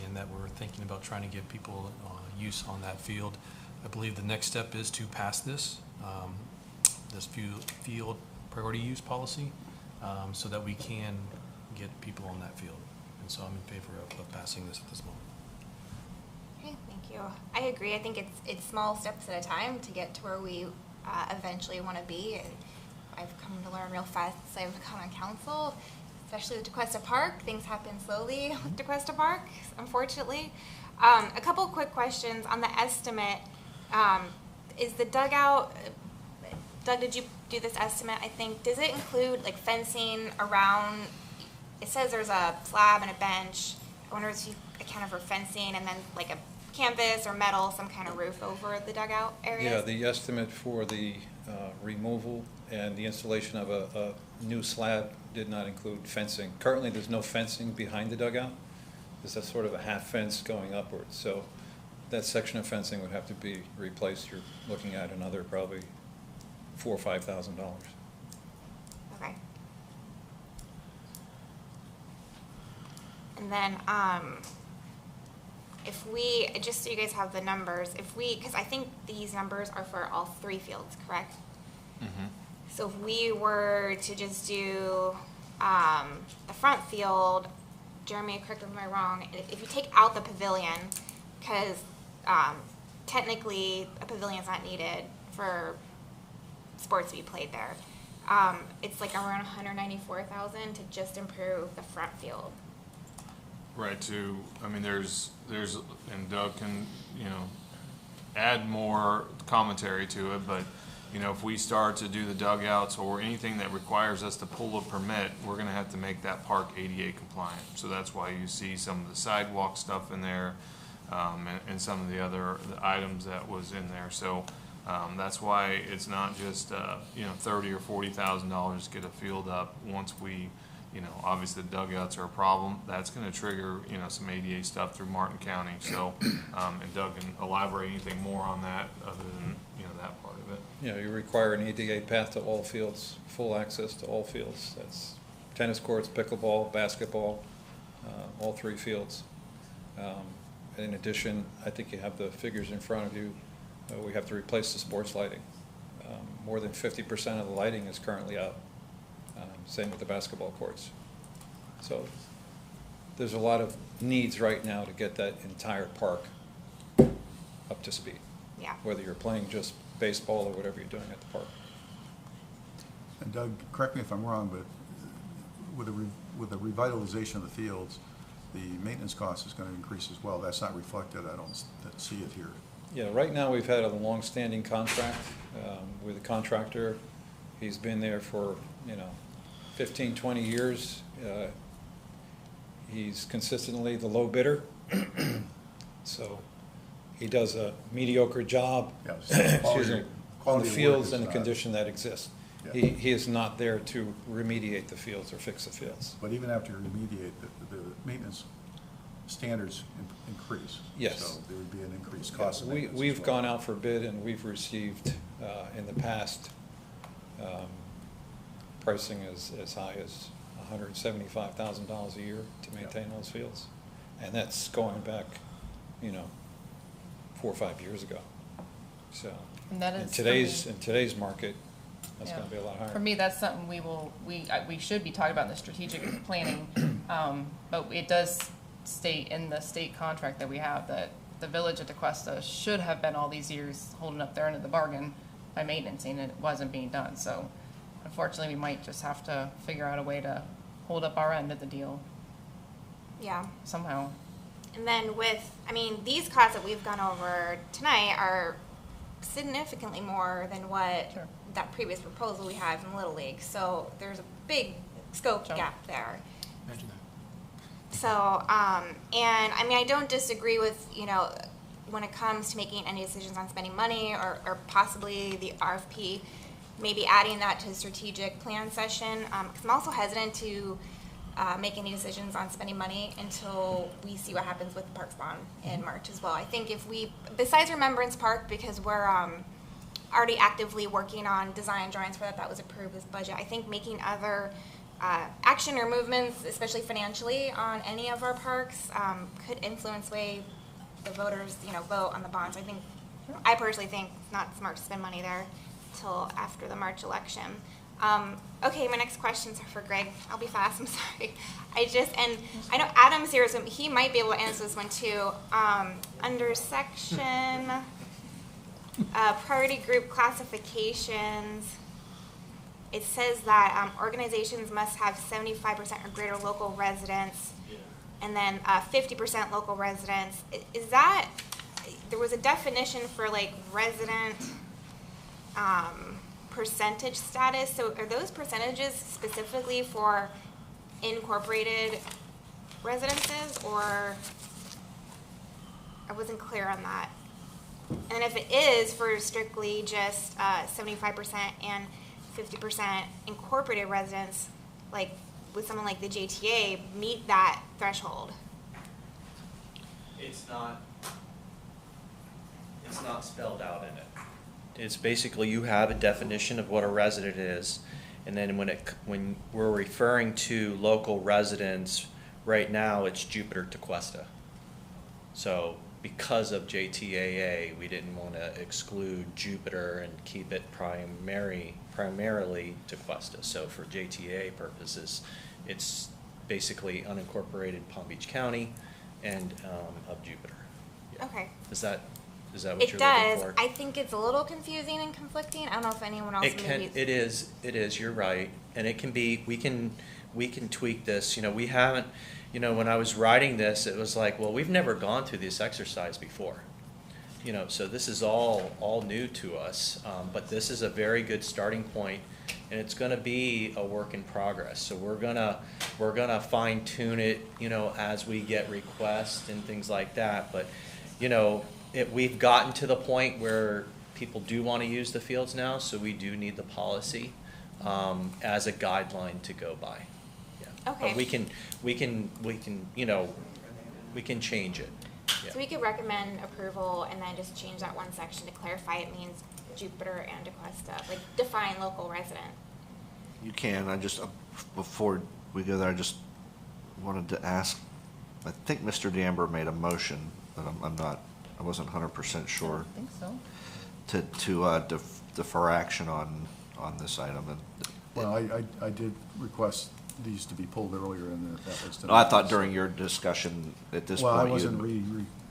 and that we're thinking about trying to give people use on that field. I believe the next step is to pass this field priority use policy so that we can get people on that field. And so I'm in favor of passing this at this moment.
Okay, thank you. I agree. I think it's small steps at a time to get to where we eventually want to be. I've come to learn real fast since I've become on council, especially with DeQuesta Park. Things happen slowly with DeQuesta Park, unfortunately. A couple quick questions on the estimate. Is the dugout, Doug, did you do this estimate, I think? Does it include like fencing around? It says there's a slab and a bench. I wonder if you account for fencing and then like a canvas or metal, some kind of roof over the dugout areas?
Yeah, the estimate for the removal and the installation of a new slab did not include fencing. Currently, there's no fencing behind the dugout. There's a sort of a half fence going upwards. So that section of fencing would have to be replaced. You're looking at another probably $4,000 or $5,000.
Okay. And then, if we, just so you guys have the numbers, because I think these numbers are for all three fields, correct?
Mm-hmm.
So if we were to just do the front field, Jeremy, correct me if I'm wrong, if you take out the pavilion, because technically a pavilion's not needed for sports to be played there, it's like around $194,000 to just improve the front field.
Right, there's, and Doug can, add more commentary to it, but, if we start to do the dugouts or anything that requires us to pull a permit, we're gonna have to make that park ADA compliant. So that's why you see some of the sidewalk stuff in there, and some of the other items that was in there. So, that's why it's not just, $30,000 or $40,000 to get a field up. Once we, obviously the dugouts are a problem. That's going to trigger, some ADA stuff through Martin County. So, and Doug can elaborate anything more on that other than, that part of it.
Yeah, you require an ADA path to all fields, full access to all fields. That's tennis courts, pickleball, basketball, all three fields. In addition, I think you have the figures in front of you. We have to replace the sports lighting. More than 50% of the lighting is currently out. Same with the basketball courts. So there's a lot of needs right now to get that entire park up to speed.
Yeah.
Whether you're playing just baseball or whatever you're doing at the park.
And Doug, correct me if I'm wrong, but with the revitalization of the fields, the maintenance cost is going to increase as well. That's not reflected. I don't see it here.
Yeah, right now we've had a long-standing contract with a contractor. He's been there for 15, 20 years. He's consistently the low bidder. So he does a mediocre job excuse me, on the fields in the condition that exists.
Yeah.
He is not there to remediate the fields or fix the fields.
But even after you remediate, the maintenance standards increase.
Yes.
So there would be an increased cost of
We,
maintenance.
we've gone out for bid and we've received, in the past, pricing as high as $175,000 a year to maintain those fields. And that's going back, 4 or 5 years ago. So,
And that
in
is
today's market, that's
Yeah.
gonna be a lot higher.
For me, that's something we should be talking about in the strategic planning. But it does state in the state contract that we have that the village of DeQuesta should have been all these years holding up their end of the bargain by maintenance, and it wasn't being done. So unfortunately, we might just have to figure out a way to hold up our end of the deal
Yeah.
somehow.
And then these costs that we've gone over tonight are significantly more than what that previous proposal we had from Little League. So there's a big scope gap there.
Imagine that.
So, and I don't disagree with, when it comes to making any decisions on spending money or possibly the RFP, maybe adding that to the strategic plan session. Because I'm also hesitant to make any decisions on spending money until we see what happens with the Parks Bond in March as well. I think if we, besides Remembrance Park, because we're already actively working on design drawings for that was approved with budget, I think making other action or movements, especially financially, on any of our parks could influence the way the voters, vote on the bonds. I personally think it's not smart to spend money there till after the March election. Okay, my next questions are for Greg. I'll be fast, I'm sorry. I know Adam's here, so he might be able to answer this one too. Under section priority group classifications, it says that organizations must have 75% or greater local residents, and then 50% local residents. Is that, there was a definition for resident percentage status, so are those percentages specifically for incorporated residences, or I wasn't clear on that. And if it is for strictly just 75% and 50% incorporated residents, would someone like the JTA meet that threshold?
It's not spelled out in it. It's basically, you have a definition of what a resident is, and then when we're referring to local residents, right now it's Jupiter to Cuesta. So because of JTAA, we didn't want to exclude Jupiter and keep it primarily to Cuesta. So for JTAA purposes, it's basically unincorporated Palm Beach County and of Jupiter. Yeah.
Okay.
Is that what you're
It
looking
does.
for?
I think it's a little confusing and conflicting. I don't know if anyone else maybe.
It is, you're right. And it can be, we can tweak this. We haven't, when I was writing this, it was like, well, we've never gone through this exercise before. So this is all new to us. But this is a very good starting point, and it's gonna be a work in progress. So we're gonna fine tune it, as we get requests and things like that. But, we've gotten to the point where people do want to use the fields now, so we do need the policy as a guideline to go by. Yeah.
Okay.
But we can change it. Yeah.
So we could recommend approval and then just change that one section to clarify it means Jupiter and DeQuesta, define local resident.
You can. Before we go there, I just wanted to ask, I think Mr. D'Amber made a motion, but I wasn't 100% sure.
I think so.
To defer action on this item.
Well, I did request these to be pulled earlier, and that was tonight.
No, I thought during your discussion at this point.
Well,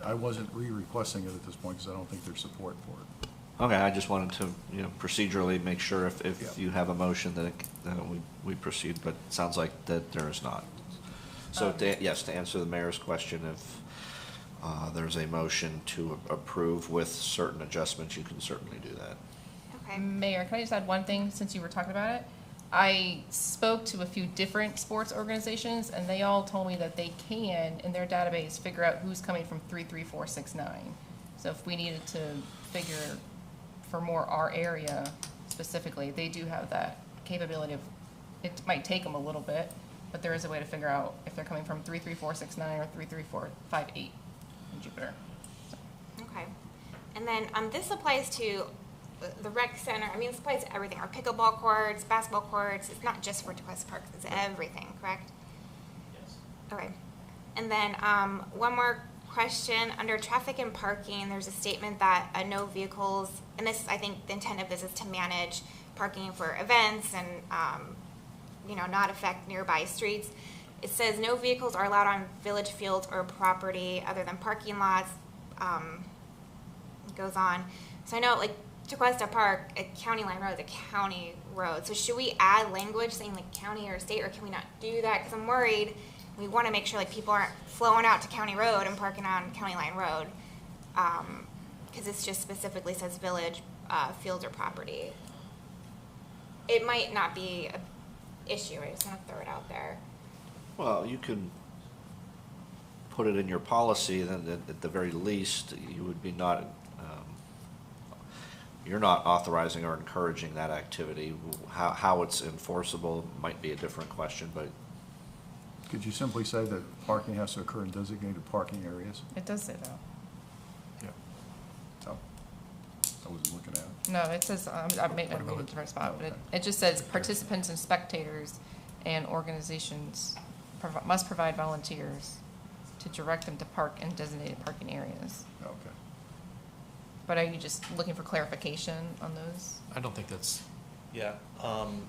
I wasn't re-requesting it at this point because I don't think there's support for it.
Okay, I just wanted to, procedurally make sure if you have a motion that we proceed, but it sounds like that there is not. So yes, to answer the mayor's question, if there's a motion to approve with certain adjustments, you can certainly do that.
Okay.
Mayor, can I just add one thing since you were talking about it? I spoke to a few different sports organizations, and they all told me that they can, in their database, figure out who's coming from 33469. So if we needed to figure for more our area specifically, they do have that capability of, it might take them a little bit, but there is a way to figure out if they're coming from 33469 or 33458 in Jupiter.
Okay. And then this applies to the rec center. I mean, this applies to everything. Our pickleball courts, basketball courts. It's not just for Tequesta Park. It's everything, correct? Yes. Okay. And then one more question. Under traffic and parking, there's a statement that no vehicles, and this, I think the intent of this is to manage parking for events and, you know, not affect nearby streets. It says no vehicles are allowed on village fields or property other than parking lots. It goes on. So I know, like, Tequesta Park, a county line road is a county road. So should we add language saying like county or state, or can we not do that? Because I'm worried. We want to make sure like people aren't flowing out to county road and parking on county line road, because it just specifically says village, fields or property. It might not be an issue. I just want to throw it out there.
Well, you can put it in your policy, and then at the very least, you would be not, you're not authorizing or encouraging that activity. How it's enforceable might be a different question, but.
Could you simply say that parking has to occur in designated parking areas?
It does say that.
Yeah. Oh, I wasn't looking at it.
No, it says, I made a different spot, but it just says participants and spectators and organizations must provide volunteers to direct them to park in designated parking areas.
Okay.
But are you just looking for clarification on those?
I don't think that's,
Yeah,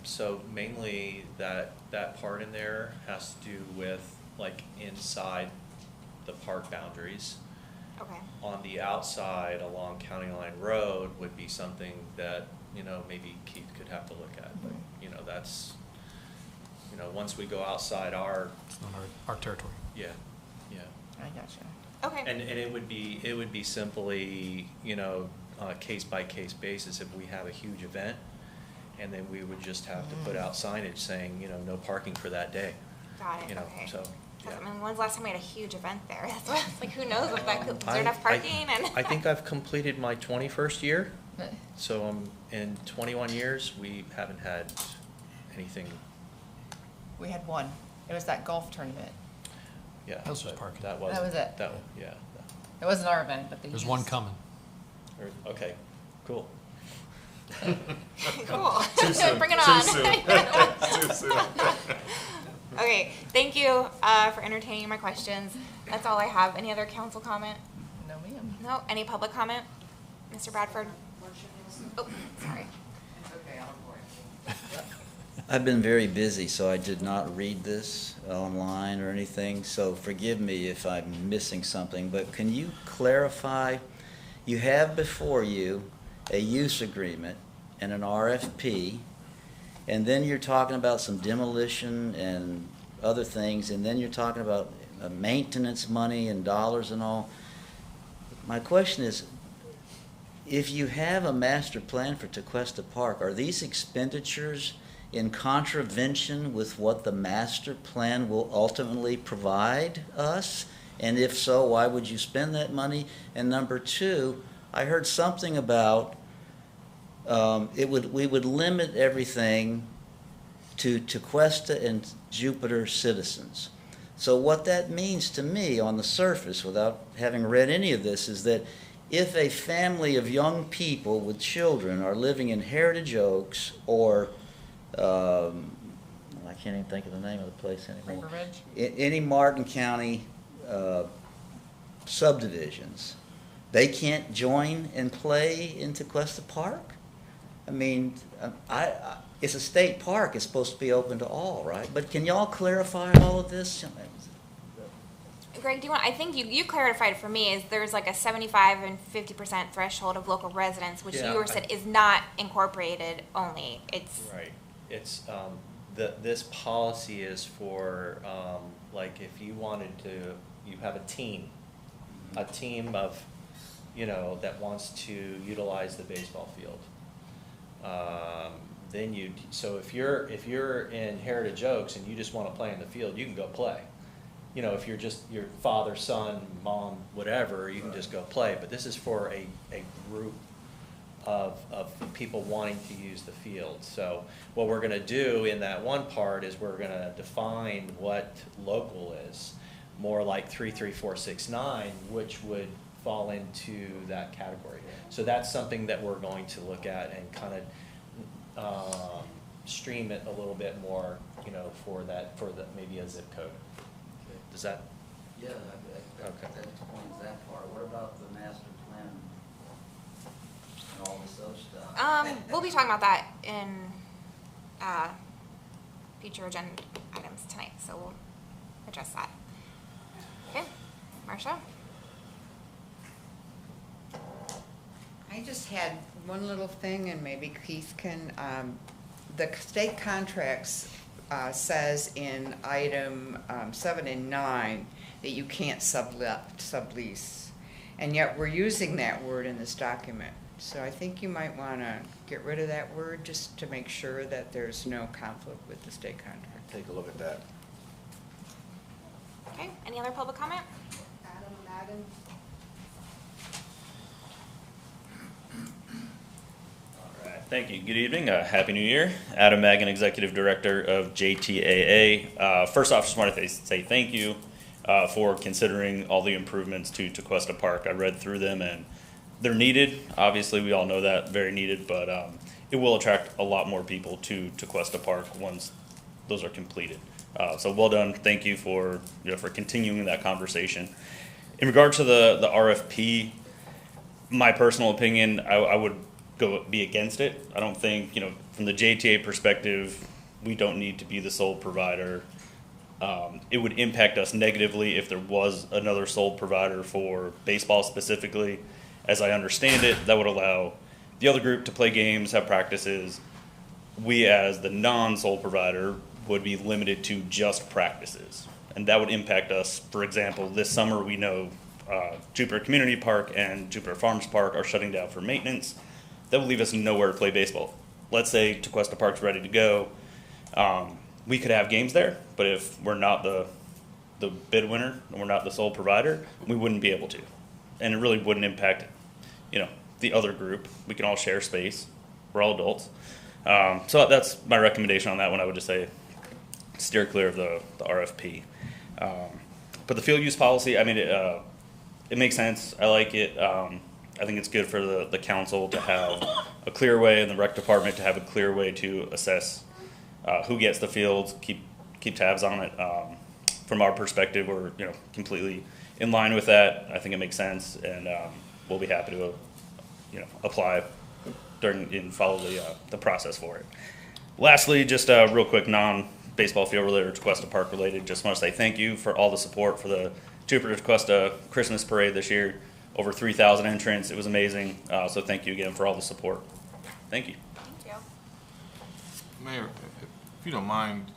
so mainly that part in there has to do with like inside the park boundaries.
Okay.
On the outside along County Line Road would be something that, you know, maybe Keith could have to look at, but, you know, that's, you know, once we go outside
it's not our territory.
yeah, yeah.
I gotcha.
Okay.
And it would be simply, you know, on a case-by-case basis if we have a huge event, and then we would just have to put out signage saying, you know, no parking for that day.
Got it.
You know,
Okay.
so, yeah.
I mean, when's the last time we had a huge event there? That's what, like, who knows if that could, is there enough parking?
I think I've completed my 21st year, so in 21 years, we haven't had anything.
We had one. It was that golf tournament.
Yeah.
That was just parking.
That
was it.
That one, yeah.
It wasn't our event, but they
There's
used.
one coming.
Okay, cool.
Cool.
Too soon.
Bring it
Too
on.
soon. Too soon.
Okay, thank you for entertaining my questions. That's all I have. Any other council comment?
No, ma'am.
No? Any public comment? Mr. Bradford? Oh, sorry.
I've been very busy, so I did not read this online or anything, so forgive me if I'm missing something, but can you clarify, you have before you a use agreement and an RFP, and then you're talking about some demolition and other things, and then you're talking about maintenance money and dollars and all. My question is, if you have a master plan for Tequesta Park, are these expenditures in contravention with what the master plan will ultimately provide us? And if so, why would you spend that money? And number two, I heard something about we would limit everything to Tequesta and Jupiter citizens. So what that means to me on the surface, without having read any of this, is that if a family of young people with children are living in Heritage Oaks or I can't even think of the name of the place anymore.
River Ridge?
Any Martin County subdivisions, they can't join and play in Tequesta Park? I mean, it's a state park. It's supposed to be open to all, right? But can y'all clarify all of this?
Greg, do you want, I think you clarified for me, is there's like a 75 and 50% threshold of local residents, which
Yeah,
you were said is not incorporated only. It's
Right. It's, this policy is for, like, if you wanted to, you have a team of, you know, that wants to utilize the baseball field. then so if you're in Heritage Oaks and you just want to play in the field, you can go play. You know, if you're just your father, son, mom, whatever, you can just go play. But this is for a group of people wanting to use the field. So what we're going to do in that one part is we're going to define what local is, more like 33469, which would fall into that category. So that's something that we're going to look at and kind of stream it a little bit more, you know, for maybe a zip code. Does that?
Yeah,
Okay.
that explains that part. What about the master plan and all this other stuff?
We'll be talking about that in future agenda items tonight, so we'll address that. Okay, Marcia?
I just had one little thing, and maybe Keith can, the state contracts says in item 7 and 9 that you can't sublease, and yet we're using that word in this document. So I think you might want to get rid of that word just to make sure that there's no conflict with the state contract.
Take a look at that.
Okay, any other public comment?
Adam.
Thank you. Good evening. Happy New Year. Adam Magan, Executive Director of JTAA. First off, just want to say thank you for considering all the improvements to Tequesta Park. I read through them and they're needed. Obviously, we all know that, very needed, but it will attract a lot more people to Tequesta Park once those are completed. So well done. Thank you for continuing that conversation. In regard to the RFP, my personal opinion, I would be against it. I don't think, from the JTA perspective, we don't need to be the sole provider. It would impact us negatively if there was another sole provider for baseball specifically. As I understand it, that would allow the other group to play games, have practices. We, as the non-sole provider, would be limited to just practices. And that would impact us. For example, this summer we know Jupiter Community Park and Jupiter Farms Park are shutting down for maintenance. That will leave us nowhere to play baseball. Let's say Tequesta Park's ready to go. We could have games there, but if we're not the bid winner and we're not the sole provider, we wouldn't be able to. And it really wouldn't impact, the other group. We can all share space. We're all adults. So that's my recommendation on that one. I would just say steer clear of the RFP. But the field use policy, I mean, it makes sense. I like it. I think it's good for the council to have a clear way, and the rec department to have a clear way to assess who gets the fields, keep tabs on it. From our perspective, we're completely in line with that. I think it makes sense, and we'll be happy to apply and follow the process for it. Lastly, just real quick, non-baseball field related or Tequesta Park related, just want to say thank you for all the support for the Jupiter Tequesta Christmas Parade this year. Over 3,000 entrants. It was amazing. So thank you again for all the support. Thank you.
Thank you.
Mayor, if you don't mind,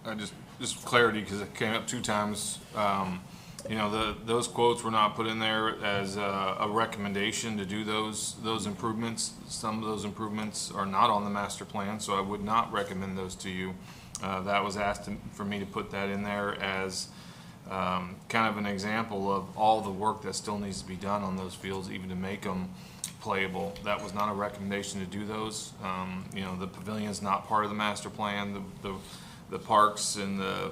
just clarity, because it came up 2 times. Those quotes were not put in there as a recommendation to do those improvements. Some of those improvements are not on the master plan, so I would not recommend those to you. That was asked for me to put that in there as kind of an example of all the work that still needs to be done on those fields, even to make them playable. That was not a recommendation to do those. The pavilion's not part of the master plan. The parks and that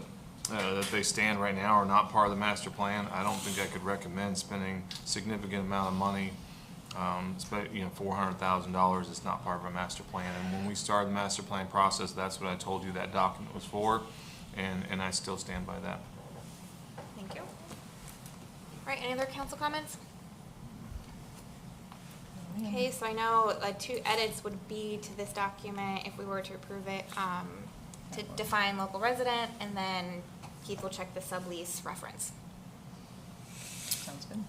they stand right now are not part of the master plan. I don't think I could recommend spending a significant amount of money, $400,000. It's not part of our master plan. And when we started the master plan process, that's what I told you that document was for, and I still stand by that.
Thank you. All right, any other council comments? Okay, so I know 2 edits would be to this document if we were to approve it, to define local resident, and then Keith will check the sublease reference.
Sounds good.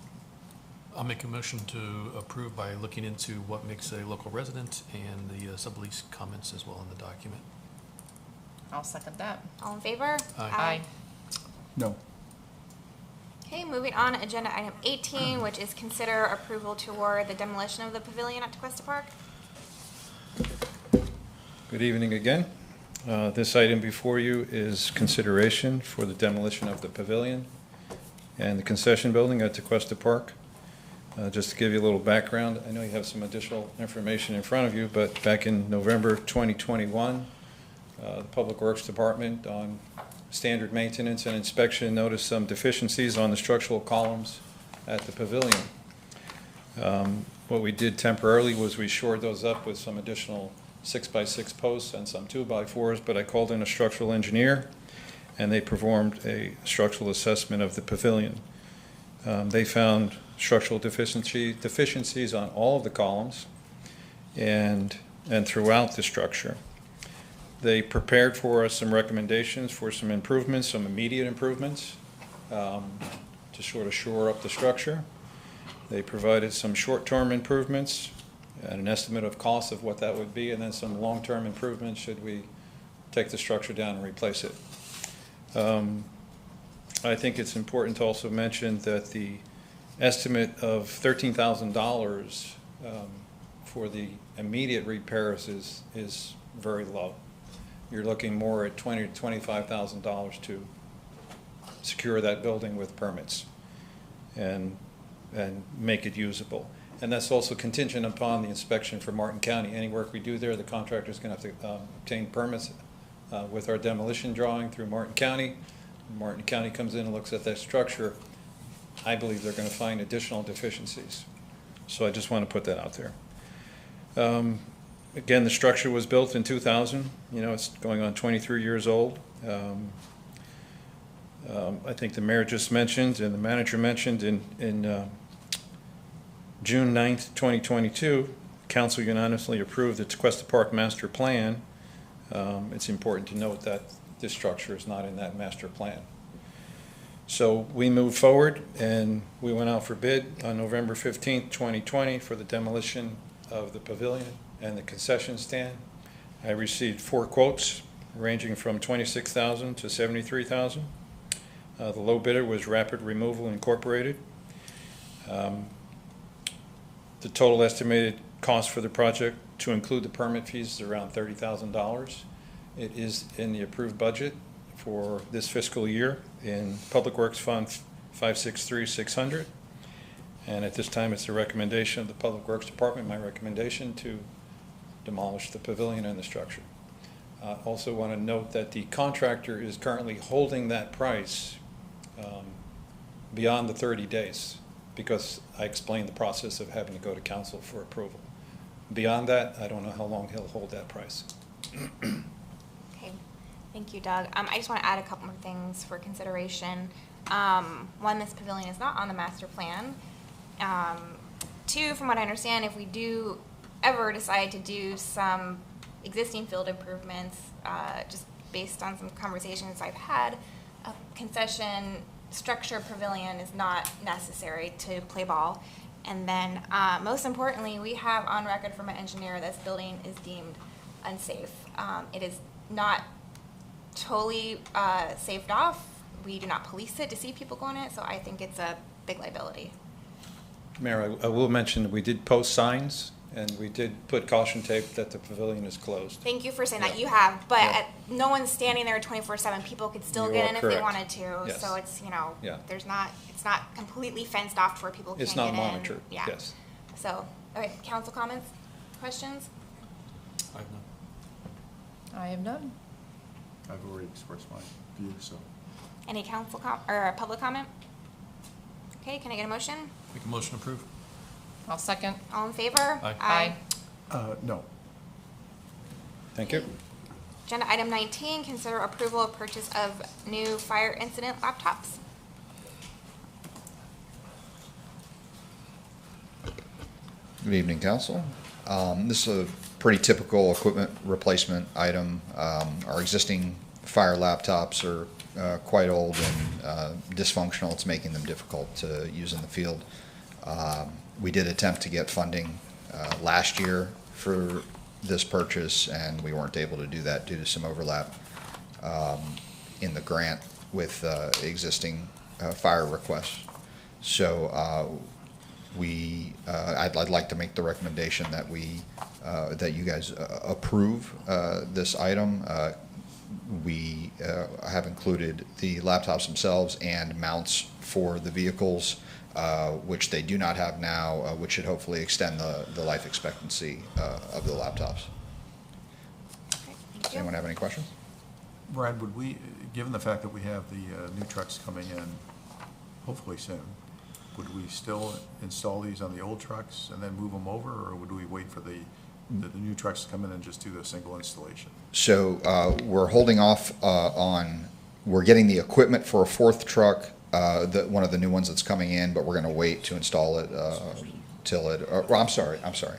I'll make a motion to approve by looking into what makes a local resident and the sublease comments as well in the document.
I'll second that.
All in favor?
Aye.
No.
Okay, moving on, agenda item 18, which is consider approval toward the demolition of the pavilion at Tequesta Park.
Good evening again. This item before you is consideration for the demolition of the pavilion and the concession building at Tequesta Park. Just to give you a little background, I know you have some additional information in front of you, but back in November 2021, the Public Works Department on standard maintenance and inspection noticed some deficiencies on the structural columns at the pavilion. What we did temporarily was we shored those up with some additional 6x6 posts and some 2x4s, but I called in a structural engineer and they performed a structural assessment of the pavilion. They found structural deficiencies on all of the columns and throughout the structure. They prepared for us some recommendations for some improvements, some immediate improvements to sort of shore up the structure. They provided some short-term improvements and an estimate of cost of what that would be, and then some long-term improvements should we take the structure down and replace it. I think it's important to also mention that the estimate of $13,000 for the immediate repairs is very low. You're looking more at $20,000 to $25,000 to secure that building with permits and make it usable. And that's also contingent upon the inspection for Martin County. Any work we do there, the contractor's going to have to obtain permits with our demolition drawing through Martin County. Martin County comes in and looks at that structure. I believe they're going to find additional deficiencies. So I just want to put that out there. Again, the structure was built in 2000. You know, it's going on 23 years old. I think the mayor just mentioned and the manager mentioned in June 9th, 2022, council unanimously approved the Tequesta Park Master Plan. It's important to note that this structure is not in that master plan. So we moved forward and we went out for bid on November 15th, 2020 for the demolition of the pavilion and the concession stand. I received 4 quotes ranging from $26,000 to $73,000. The low bidder was Rapid Removal Incorporated. The total estimated cost for the project to include the permit fees is around $30,000. It is in the approved budget for this fiscal year in Public Works Fund 563-600. And at this time, it's the recommendation of the Public Works Department, my recommendation, to demolish the pavilion and the structure. I also want to note that the contractor is currently holding that price beyond the 30 days because I explained the process of having to go to council for approval. Beyond that, I don't know how long he'll hold that price.
Okay, thank you, Doug. I just want to add a couple more things for consideration. One, this pavilion is not on the master plan. 2, from what I understand, if we do ever decide to do some existing field improvements, just based on some conversations I've had, a concession structure pavilion is not necessary to play ball. And then, most importantly, we have on record from an engineer this building is deemed unsafe. It is not totally saved off. We do not police it to see people go in it, so I think it's a big liability.
Mayor, I will mention that we did post signs and we did put caution tape that the pavilion is closed.
Thank you for saying that. You have, but no one's standing there 24/7. People could still get in if they wanted to.
Yes.
So it's, you know, it's not completely fenced off to where people can't
It's
get
not
in.
monitored,
Yeah.
yes.
So, all right, council comments, questions?
I have none.
I have none.
I've already expressed my view, so.
Any council or public comment? Okay, can I get a motion?
Make a motion to approve.
I'll second.
All in favor?
Aye.
No.
Thank you.
Agenda item 19, consider approval of purchase of new fire incident laptops.
Good evening, council. This is a pretty typical equipment replacement item. Our existing fire laptops are quite old and dysfunctional. It's making them difficult to use in the field. We did attempt to get funding last year for this purchase, and we weren't able to do that due to some overlap in the grant with existing fire requests. So I'd like to make the recommendation that that you guys approve this item. We have included the laptops themselves and mounts for the vehicles, which they do not have now, which should hopefully extend the life expectancy of the laptops. Does anyone have any questions?
Brad, would we, given the fact that we have the new trucks coming in hopefully soon, would we still install these on the old trucks and then move them over, or would we wait for the new trucks to come in and just do the single installation?
So we're holding off we're getting the equipment for a fourth truck, one of the new ones that's coming in, but we're going to wait to install it I'm sorry.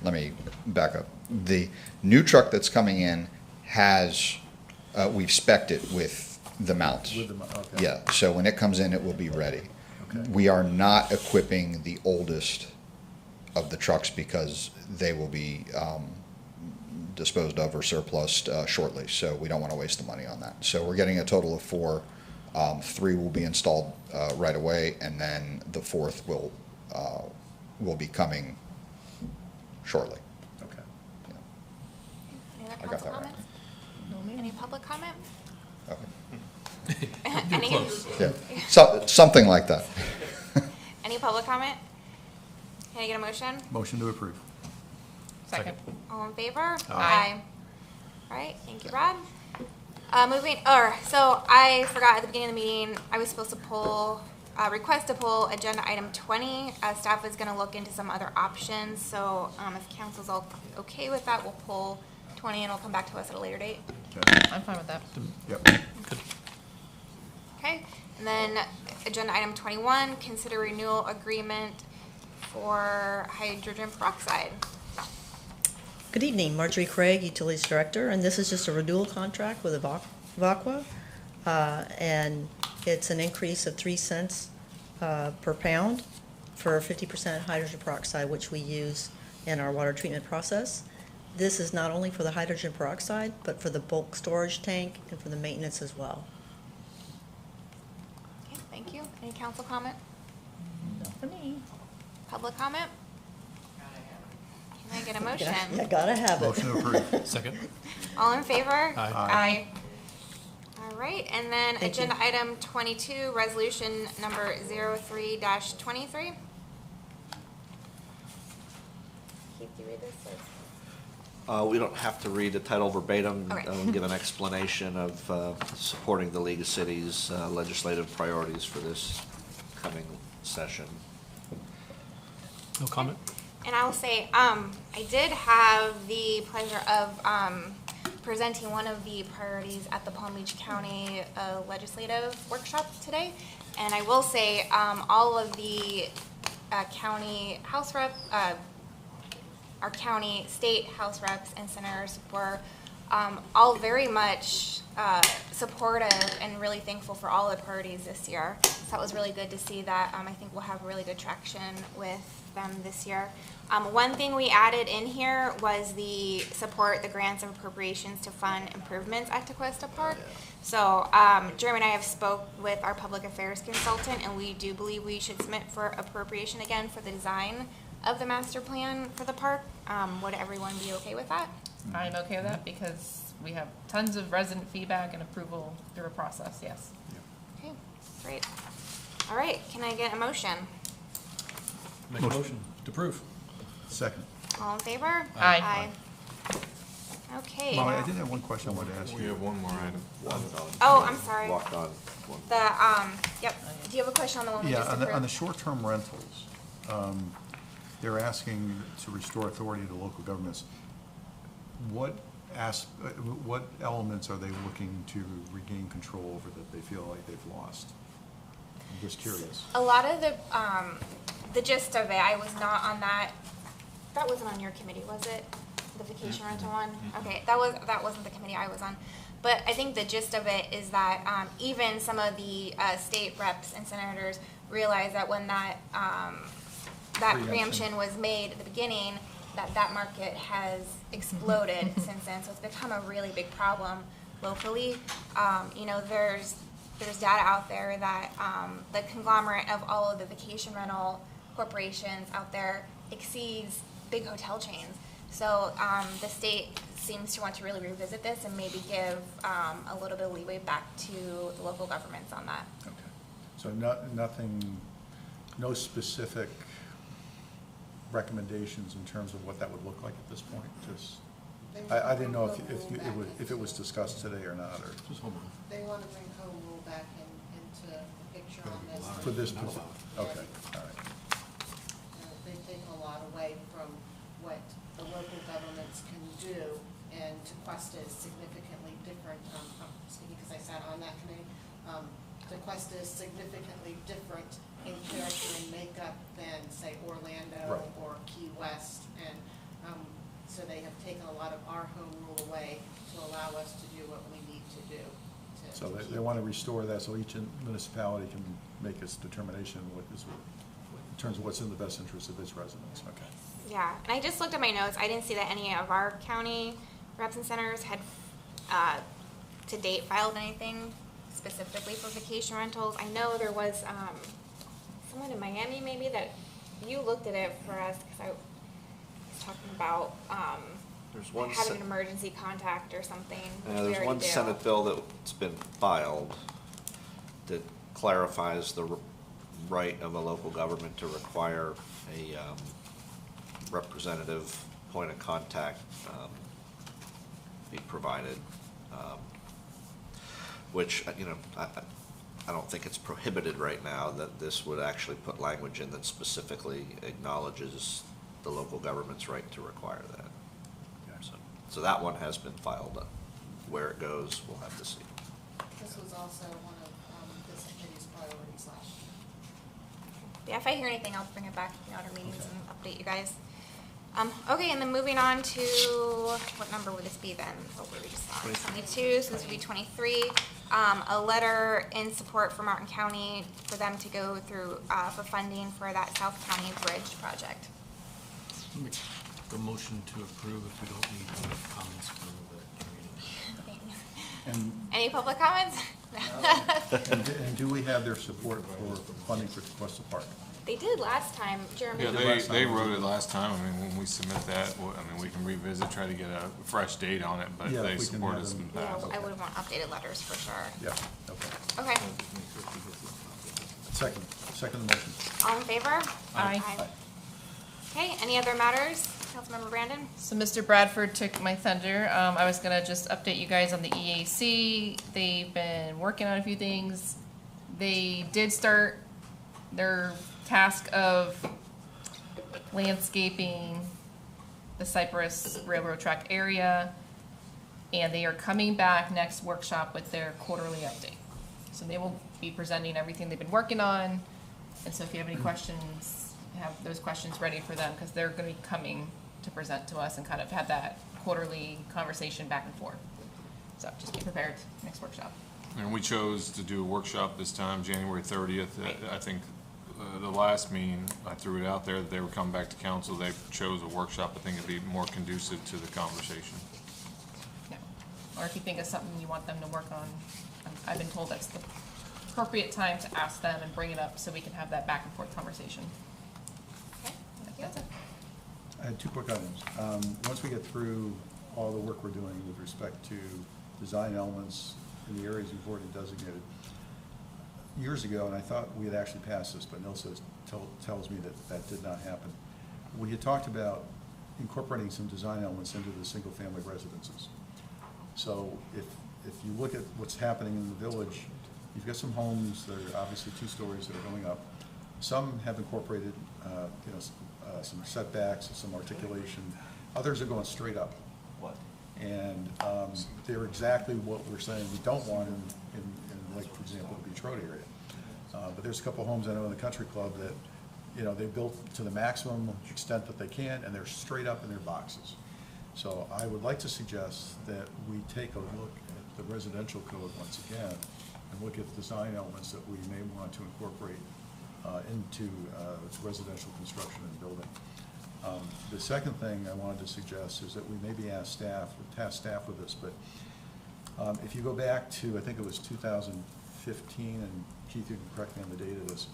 Let me back up. The new truck that's coming in we've spec'd it with the mounts.
With the okay.
Yeah, so when it comes in, it will be ready.
Okay.
We are not equipping the oldest of the trucks because they will be disposed of or surplused shortly, so we don't want to waste the money on that. So we're getting a total of 4. 3 will be installed right away, and then the 4th will be coming shortly.
Okay.
Any other
I got
council
that right.
comments? Any public comment?
Okay.
Any?
Yeah. Something like that.
Any public comment? Can I get a motion?
Motion to approve.
Second.
All in favor?
Aye.
All right, thank you, Brad. So I forgot at the beginning of the meeting, I was supposed to request to pull agenda item 20. Staff is gonna look into some other options, so if council's all okay with that, we'll pull 20 and it'll come back to us at a later date.
Okay.
I'm fine with that.
Yep.
Okay, and then agenda item 21, consider renewal agreement for hydrogen peroxide.
Good evening, Marjorie Craig, Utilities Director, and this is just a renewal contract with Evaqua, and it's an increase of 3 cents per pound for 50% hydrogen peroxide, which we use in our water treatment process. This is not only for the hydrogen peroxide, but for the bulk storage tank and for the maintenance as well.
Okay, thank you. Any council comment?
Not for me.
Public comment? Can I get a motion?
You gotta have it.
Motion to approve.
Second.
All in favor?
Aye.
Aye. All right, and then
Thank you.
agenda item 22, resolution number 03-23. Keith, do you read this?
We don't have to read the title verbatim.
Okay.
I'll give an explanation of supporting the League of Cities legislative priorities for this coming session.
No comment?
And I will say, I did have the pleasure of presenting one of the priorities at the Palm Beach County Legislative Workshop today. And I will say, all of the county house rep, our county, state house reps and senators were all very much supportive and really thankful for all the priorities this year. So it was really good to see that. I think we'll have really good traction with them this year. One thing we added in here was the grants and appropriations to fund improvements at Tequesta Park. So Jeremy and I have spoke with our public affairs consultant, and we do believe we should submit for appropriation again for the design of the master plan for the park. Would everyone be okay with that?
I'm okay with that because we have tons of resident feedback and approval through a process, yes.
Okay, great. All right, can I get a motion?
Make a motion to approve.
Second.
All in favor?
Aye.
Okay.
Molly, I did have one question I wanted to ask you.
We have one more item.
Oh, I'm sorry.
Walked on.
Yep. Do you have a question on the one we just
Yeah,
approved?
on the short-term rentals, they're asking to restore authority to local governments. What elements are they looking to regain control over that they feel like they've lost? I'm just curious.
A lot of the gist of it, I was not on that. That wasn't on your committee, was it? The vacation rental one? Okay, that wasn't the committee I was on. But I think the gist of it is that even some of the state reps and senators realized that when that preemption was made at the beginning, that market has exploded since then. So it's become a really big problem locally. There's data out there that the conglomerate of all of the vacation rental corporations out there exceeds big hotel chains. So the state seems to want to really revisit this and maybe give a little bit of leeway back to the local governments on that.
Okay. So no specific recommendations in terms of what that would look like at this point? Just, I didn't know if it was discussed today or not, or.
They want to bring home rule back into the picture on this.
For this, okay, all right.
They've taken a lot away from what the local governments can do, and Tequesta is significantly different. I'm speaking because I sat on that committee. Tequesta is significantly different in character and makeup than, say, Orlando or Key West, and so they have taken a lot of our home rule away to allow us to do what we need to do.
So they want to restore that, so each municipality can make its determination in terms of what's in the best interest of its residents. Okay.
Yeah, and I just looked at my notes. I didn't see that any of our county reps and centers had to date filed anything specifically for vacation rentals. I know there was someone in Miami maybe that you looked at it for us, because I was talking about
There's one
having an emergency contact or something.
There's one Senate bill that's been filed that clarifies the right of a local government to require a representative point of contact be provided, which, I don't think it's prohibited right now, that this would actually put language in that specifically acknowledges the local government's right to require that. So that one has been filed up. Where it goes, we'll have to see.
This was also one of this committee's priorities last year.
Yeah, if I hear anything, I'll bring it back in outer meetings and update you guys. Okay, and then moving on to, what number would this be then? What were we just on? 22, so this would be 23. A letter in support for Martin County for them to go through for funding for that South County Bridge project.
Make the motion to approve if we don't need any comments from the community.
And,
Any public comments?
and do we have their support for funding for Tequesta Park?
They did last time, Jeremy.
Yeah, they wrote it last time. I mean, when we submit that, we can revisit, try to get a fresh date on it, but
Yeah,
they
if we can
support
have
us in
them.
the past.
I would want updated letters for sure.
Yeah, okay.
Okay,
Second the motion.
all in favor?
Aye.
Okay, any other matters? Councilmember Brandon?
So Mr. Bradford took my thunder. I was gonna just update you guys on the EAC. They've been working on a few things. They did start their task of landscaping the Cypress Railroad track area, and they are coming back next workshop with their quarterly update. So they will be presenting everything they've been working on, and so if you have any questions, have those questions ready for them, because they're gonna be coming to present to us and kind of have that quarterly conversation back and forth. So just be prepared next workshop.
And we chose to do a workshop this time, January 30th. I think the last meeting, I threw it out there that they were coming back to council. They chose a workshop. I think it'd be more conducive to the conversation.
Yeah. Or if you think of something you want them to work on, I've been told that's the appropriate time to ask them and bring it up so we can have that back and forth conversation.
Okay, thank you.
That's it.
I had two quick items. Once we get through all the work we're doing with respect to design elements in the areas we've already designated, years ago, and I thought we had actually passed this, but Nilsa tells me that that did not happen. We had talked about incorporating some design elements into the single-family residences. So if you look at what's happening in the village, you've got some homes that are obviously 2 stories that are going up. Some have incorporated, some setbacks, some articulation. Others are going straight up.
What?
And they're exactly what we're saying we don't want in like, for example, the Beach Road area. But there's a couple homes I know in the country club that, they built to the maximum extent that they can, and they're straight up in their boxes. So I would like to suggest that we take a look at the residential code once again and look at design elements that we may want to incorporate into residential construction and building. The second thing I wanted to suggest is that we maybe ask staff, task staff with this, but if you go back to, I think it was 2015, and Keith, you can correct me on the date of this,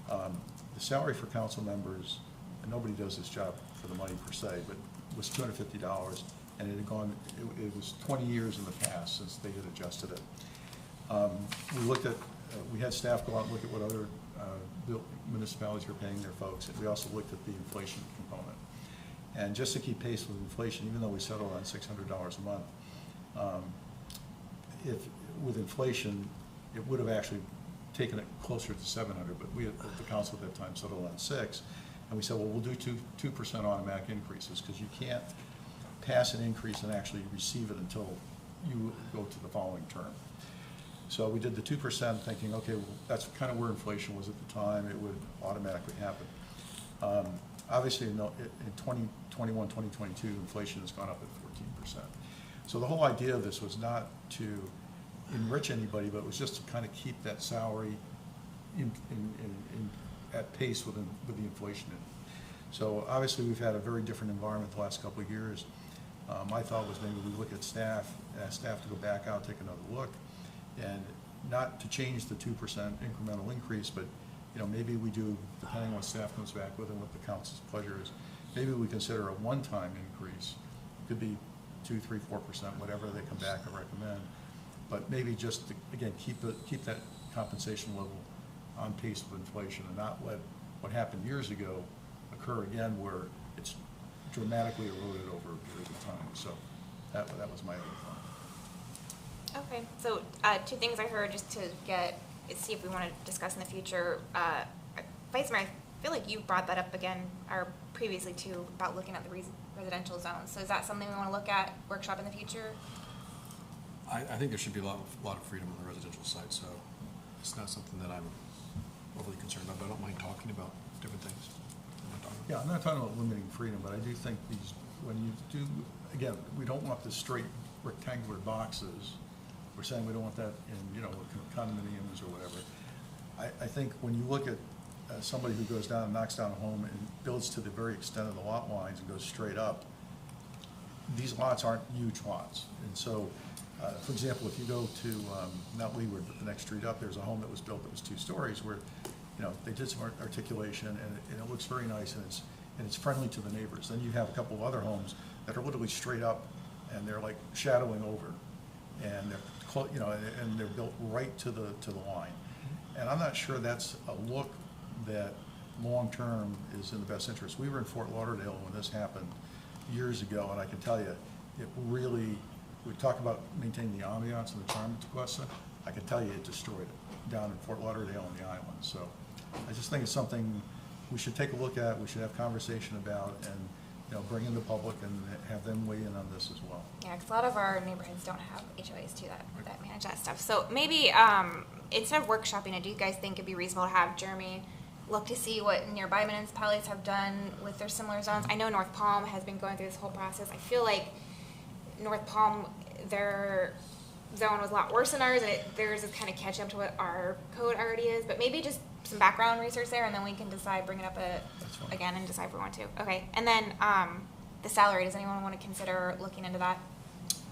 The salary for council members, and nobody does this job for the money per se, but was $250, and it had gone, it was 20 years in the past since they had adjusted it. We looked at, we had staff go out and look at what other municipalities were paying their folks, and we also looked at the inflation component. And just to keep pace with inflation, even though we settled on $600 a month, if with inflation, it would have actually taken it closer to 700, but we at the council at that time settled on 6, and we said, well, we'll do 2% automatic increases, because you can't pass an increase and actually receive it until you go to the following term. So we did the 2%, thinking, okay, well, that's kind of where inflation was at the time. It would automatically happen. Obviously, in 2021, 2022, inflation has gone up at 14%. So the whole idea of this was not to enrich anybody, but it was just to kind of keep that salary at pace with the inflation. So obviously, we've had a very different environment the last couple of years. My thought was maybe we look at staff, ask staff to go back out, take another look, and not to change the 2% incremental increase, but maybe we do, depending on what staff comes back with and what the council's pleasure is, maybe we consider a one-time increase. It could be 2, 3, 4%, whatever they come back and recommend. But maybe just to, again, keep that compensation level on pace with inflation, and not let what happened years ago occur again, where it's dramatically eroded over a period of time. So that was my other thought.
Okay, so 2 things I heard just to see if we want to discuss in the future. Vice Mayor, I feel like you brought that up again, or previously too, about looking at the residential zones. So is that something we want to look at, workshop in the future?
I think there should be a lot of freedom on the residential side, so it's not something that I'm overly concerned about, but I don't mind talking about different things.
Yeah, I'm not talking about limiting freedom, but I do think when you do, again, we don't want the straight rectangular boxes. We're saying we don't want that in, condominiums or whatever. I think when you look at somebody who goes down and knocks down a home and builds to the very extent of the lot lines and goes straight up, these lots aren't huge lots. And so, for example, if you go to, not Leeward, but the next street up, there's a home that was built that was 2 stories where, they did some articulation, and it looks very nice, and it's friendly to the neighbors. Then you have a couple of other homes that are literally straight up, and they're like shadowing over, and they're and they're built right to the line. And I'm not sure that's a look that long term is in the best interest. We were in Fort Lauderdale when this happened years ago, and I can tell you, it really. We talk about maintaining the ambiance and the charm of Tequesta. I can tell you it destroyed it down in Fort Lauderdale and the island. So I just think it's something we should take a look at, we should have conversation about, and bring in the public and have them weigh in on this as well.
Yeah, because a lot of our neighborhoods don't have HOAs too that manage that stuff. So maybe instead of workshopping it, do you guys think it'd be reasonable to have Jeremy look to see what nearby municipalities have done with their similar zones? I know North Palm has been going through this whole process. I feel like North Palm, their zone was a lot worse than ours, and theirs is kind of catch up to what our code already is. But maybe just some background research there, and then we can decide, bring it up again and decide if we want to. Okay, and then the salary, does anyone want to consider looking into that?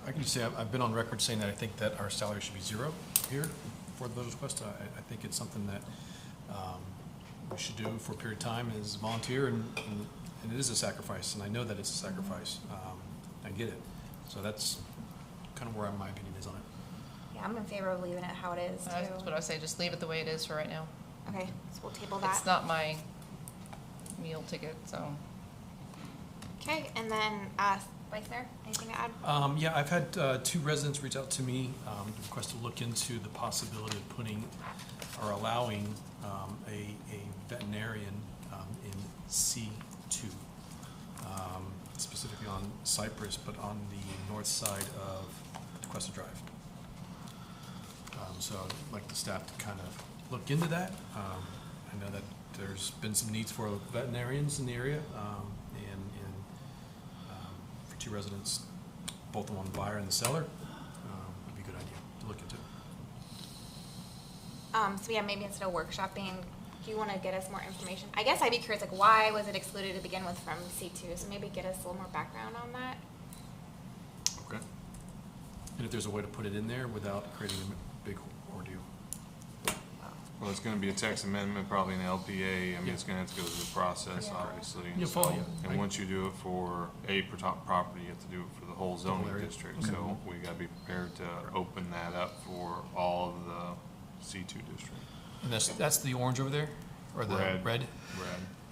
I can just say I've been on record saying that I think that our salary should be 0 here for the Village Quest. I think it's something that we should do for a period of time as a volunteer, and it is a sacrifice, and I know that it's a sacrifice. I get it. So that's kind of where my opinion is on it.
Yeah, I'm in favor of leaving it how it is, too.
That's what I would say, just leave it the way it is for right now.
Okay, so we'll table that.
It's not my meal ticket, so.
Okay, and then Vice Mayor, anything to add?
Yeah, I've had 2 residents reach out to me, request to look into the possibility of putting or allowing a veterinarian in C2. Specifically on Cypress, but on the north side of Tequesta Drive. So I'd like the staff to kind of look into that. I know that there's been some needs for veterinarians in the area, and for 2 residents, both on the buyer and the seller, would be a good idea to look into.
So yeah, maybe instead of workshopping, do you want to get us more information? I guess I'd be curious, like, why was it excluded to begin with from C2? So maybe get us a little more background on that.
Okay. And if there's a way to put it in there without creating a big ordeal.
Well, it's gonna be a text amendment, probably an LPA. I mean, it's gonna have to go through the process, obviously.
Yeah,
So-
follow you.
And once you do it for a property, you have to do it for the whole zoning
area.
district.
Okay.
So we gotta be prepared to open that up for all of the C2 district.
And that's the orange over there? Or the red?
Red.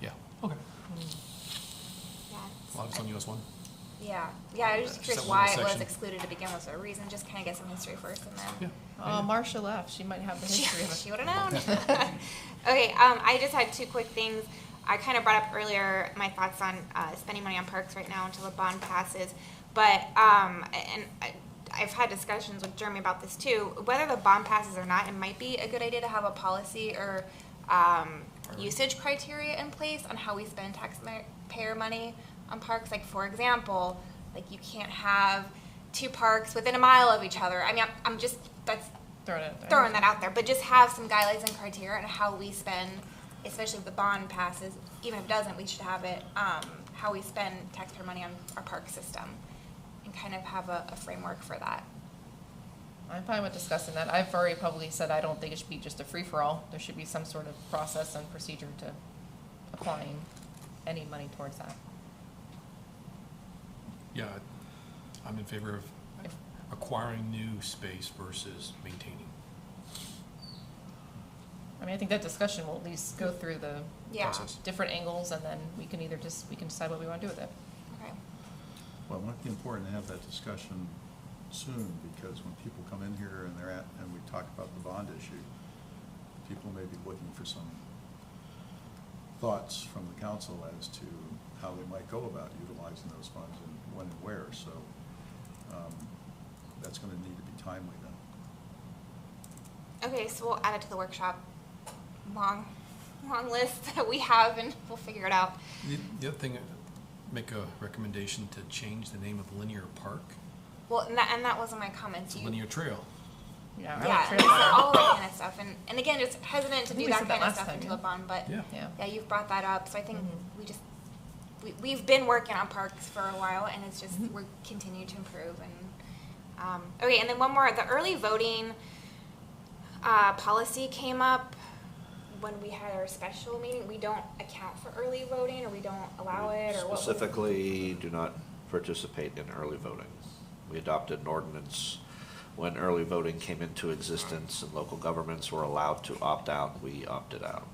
Yeah, okay.
Yeah.
A lot of it's on US 1.
Yeah, I was just
Just
curious
that one
why it was
section.
excluded to begin with, so a reason, just kind of get some history first and then.
Oh, Marcia left. She might have the history of it.
She would have known. Okay, I just had two quick things. I kind of brought up earlier my thoughts on spending money on parks right now until the bond passes. But, I've had discussions with Jeremy about this too. Whether the bond passes or not, it might be a good idea to have a policy or usage criteria in place on how we spend taxpayer money on parks. Like, for example, like you can't have two parks within a mile of each other. I mean, I'm just, that's throwing that out there, but just have some guidelines and criteria on how we spend, especially if the bond passes. Even if it doesn't, we should have it, how we spend taxpayer money on our park system and kind of have a framework for that.
I'm fine with discussing that. I've already publicly said I don't think it should be just a free-for-all. There should be some sort of process and procedure to applying any money towards that.
Yeah, I'm in favor of acquiring new space versus maintaining.
I mean, I think that discussion will at least go through the
Process.
different angles, and then we can either we can decide what we want to do with it.
Okay.
Well, it might be important to have that discussion soon, because when people come in here and and we talk about the bond issue, people may be looking for some thoughts from the council as to how they might go about utilizing those funds and when and where, so that's gonna need to be timely then.
Okay, so we'll add it to the workshop. Long list that we have, and we'll figure it out.
The other thing, make a recommendation to change the name of Linear Park
Well, and that wasn't my comments.
to Linear Trail.
Yeah,
all that kind of stuff, and again, just hesitant to
I think
do
we
that
said
kind
that
of
last
stuff
time,
until
yeah.
the bond. But
Yeah.
you've brought that up, so I think we've been working on parks for a while, and it's just we're continuing to improve. And okay, and then one more: the early voting policy came up when we had our special meeting. We don't account for early voting, or we don't allow it, or what?
Specifically, do not participate in early voting. We adopted an ordinance when early voting came into existence and local governments were allowed to opt out. We opted out.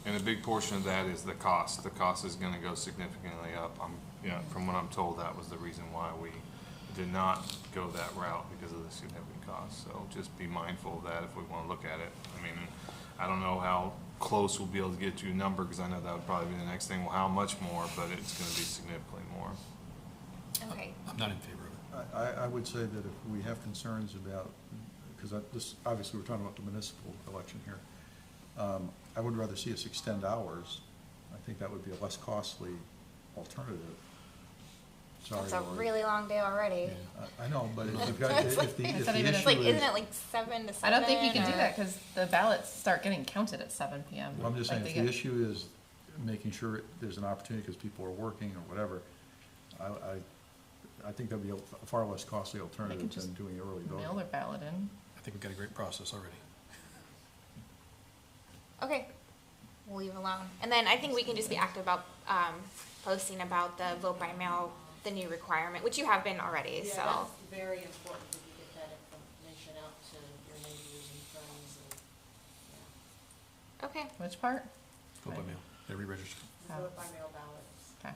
And a big portion of that is the cost. The cost is gonna go significantly up. From what I'm told, that was the reason why we did not go that route, because of the significant cost. So just be mindful of that if we wanna look at it. I mean, I don't know how close we'll be able to get to a number, because I know that would probably be the next thing. Well, how much more, but it's gonna be significantly more.
Okay.
I'm not in favor of it.
I would say that if we have concerns about, because this, obviously we're talking about the municipal election here, I would rather see us extend hours. I think that would be a less costly alternative. Sorry,
That's a
Laurie.
really long day already.
I know, but if you've got, if the
It's
issue
not even-
is.
It's like, isn't it like 7 to 7?
I don't think you can do that, because the ballots start getting counted at 7 p.m.
Well, I'm just
Like,
saying,
they
if the
get-
issue is making sure there's an opportunity because people are working or whatever, I think that'd be a far less costly alternative
just
than doing early voting.
Mail their ballot in.
I think we've got a great process already.
Okay, we'll leave it alone. And then I think we can just be active about posting about the vote by mail, the new requirement, which you have been already,
Yeah,
so.
that's very important that you get that information out to your neighbors and friends and,
Okay,
Which part?
Vote by mail. They re-register.
yeah. Vote by mail ballots.
Okay.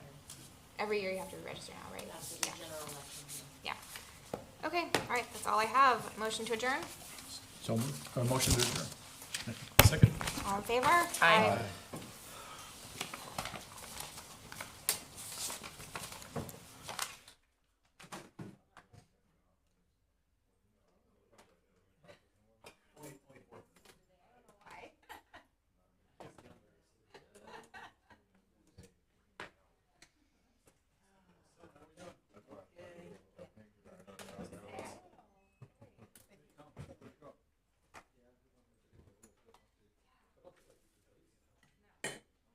every year you have to register now, right?
That's the general election.
Yeah. Okay, all right, that's all I have. Motion to adjourn?
So, a motion to adjourn.
Second.
All in favor?
Aye.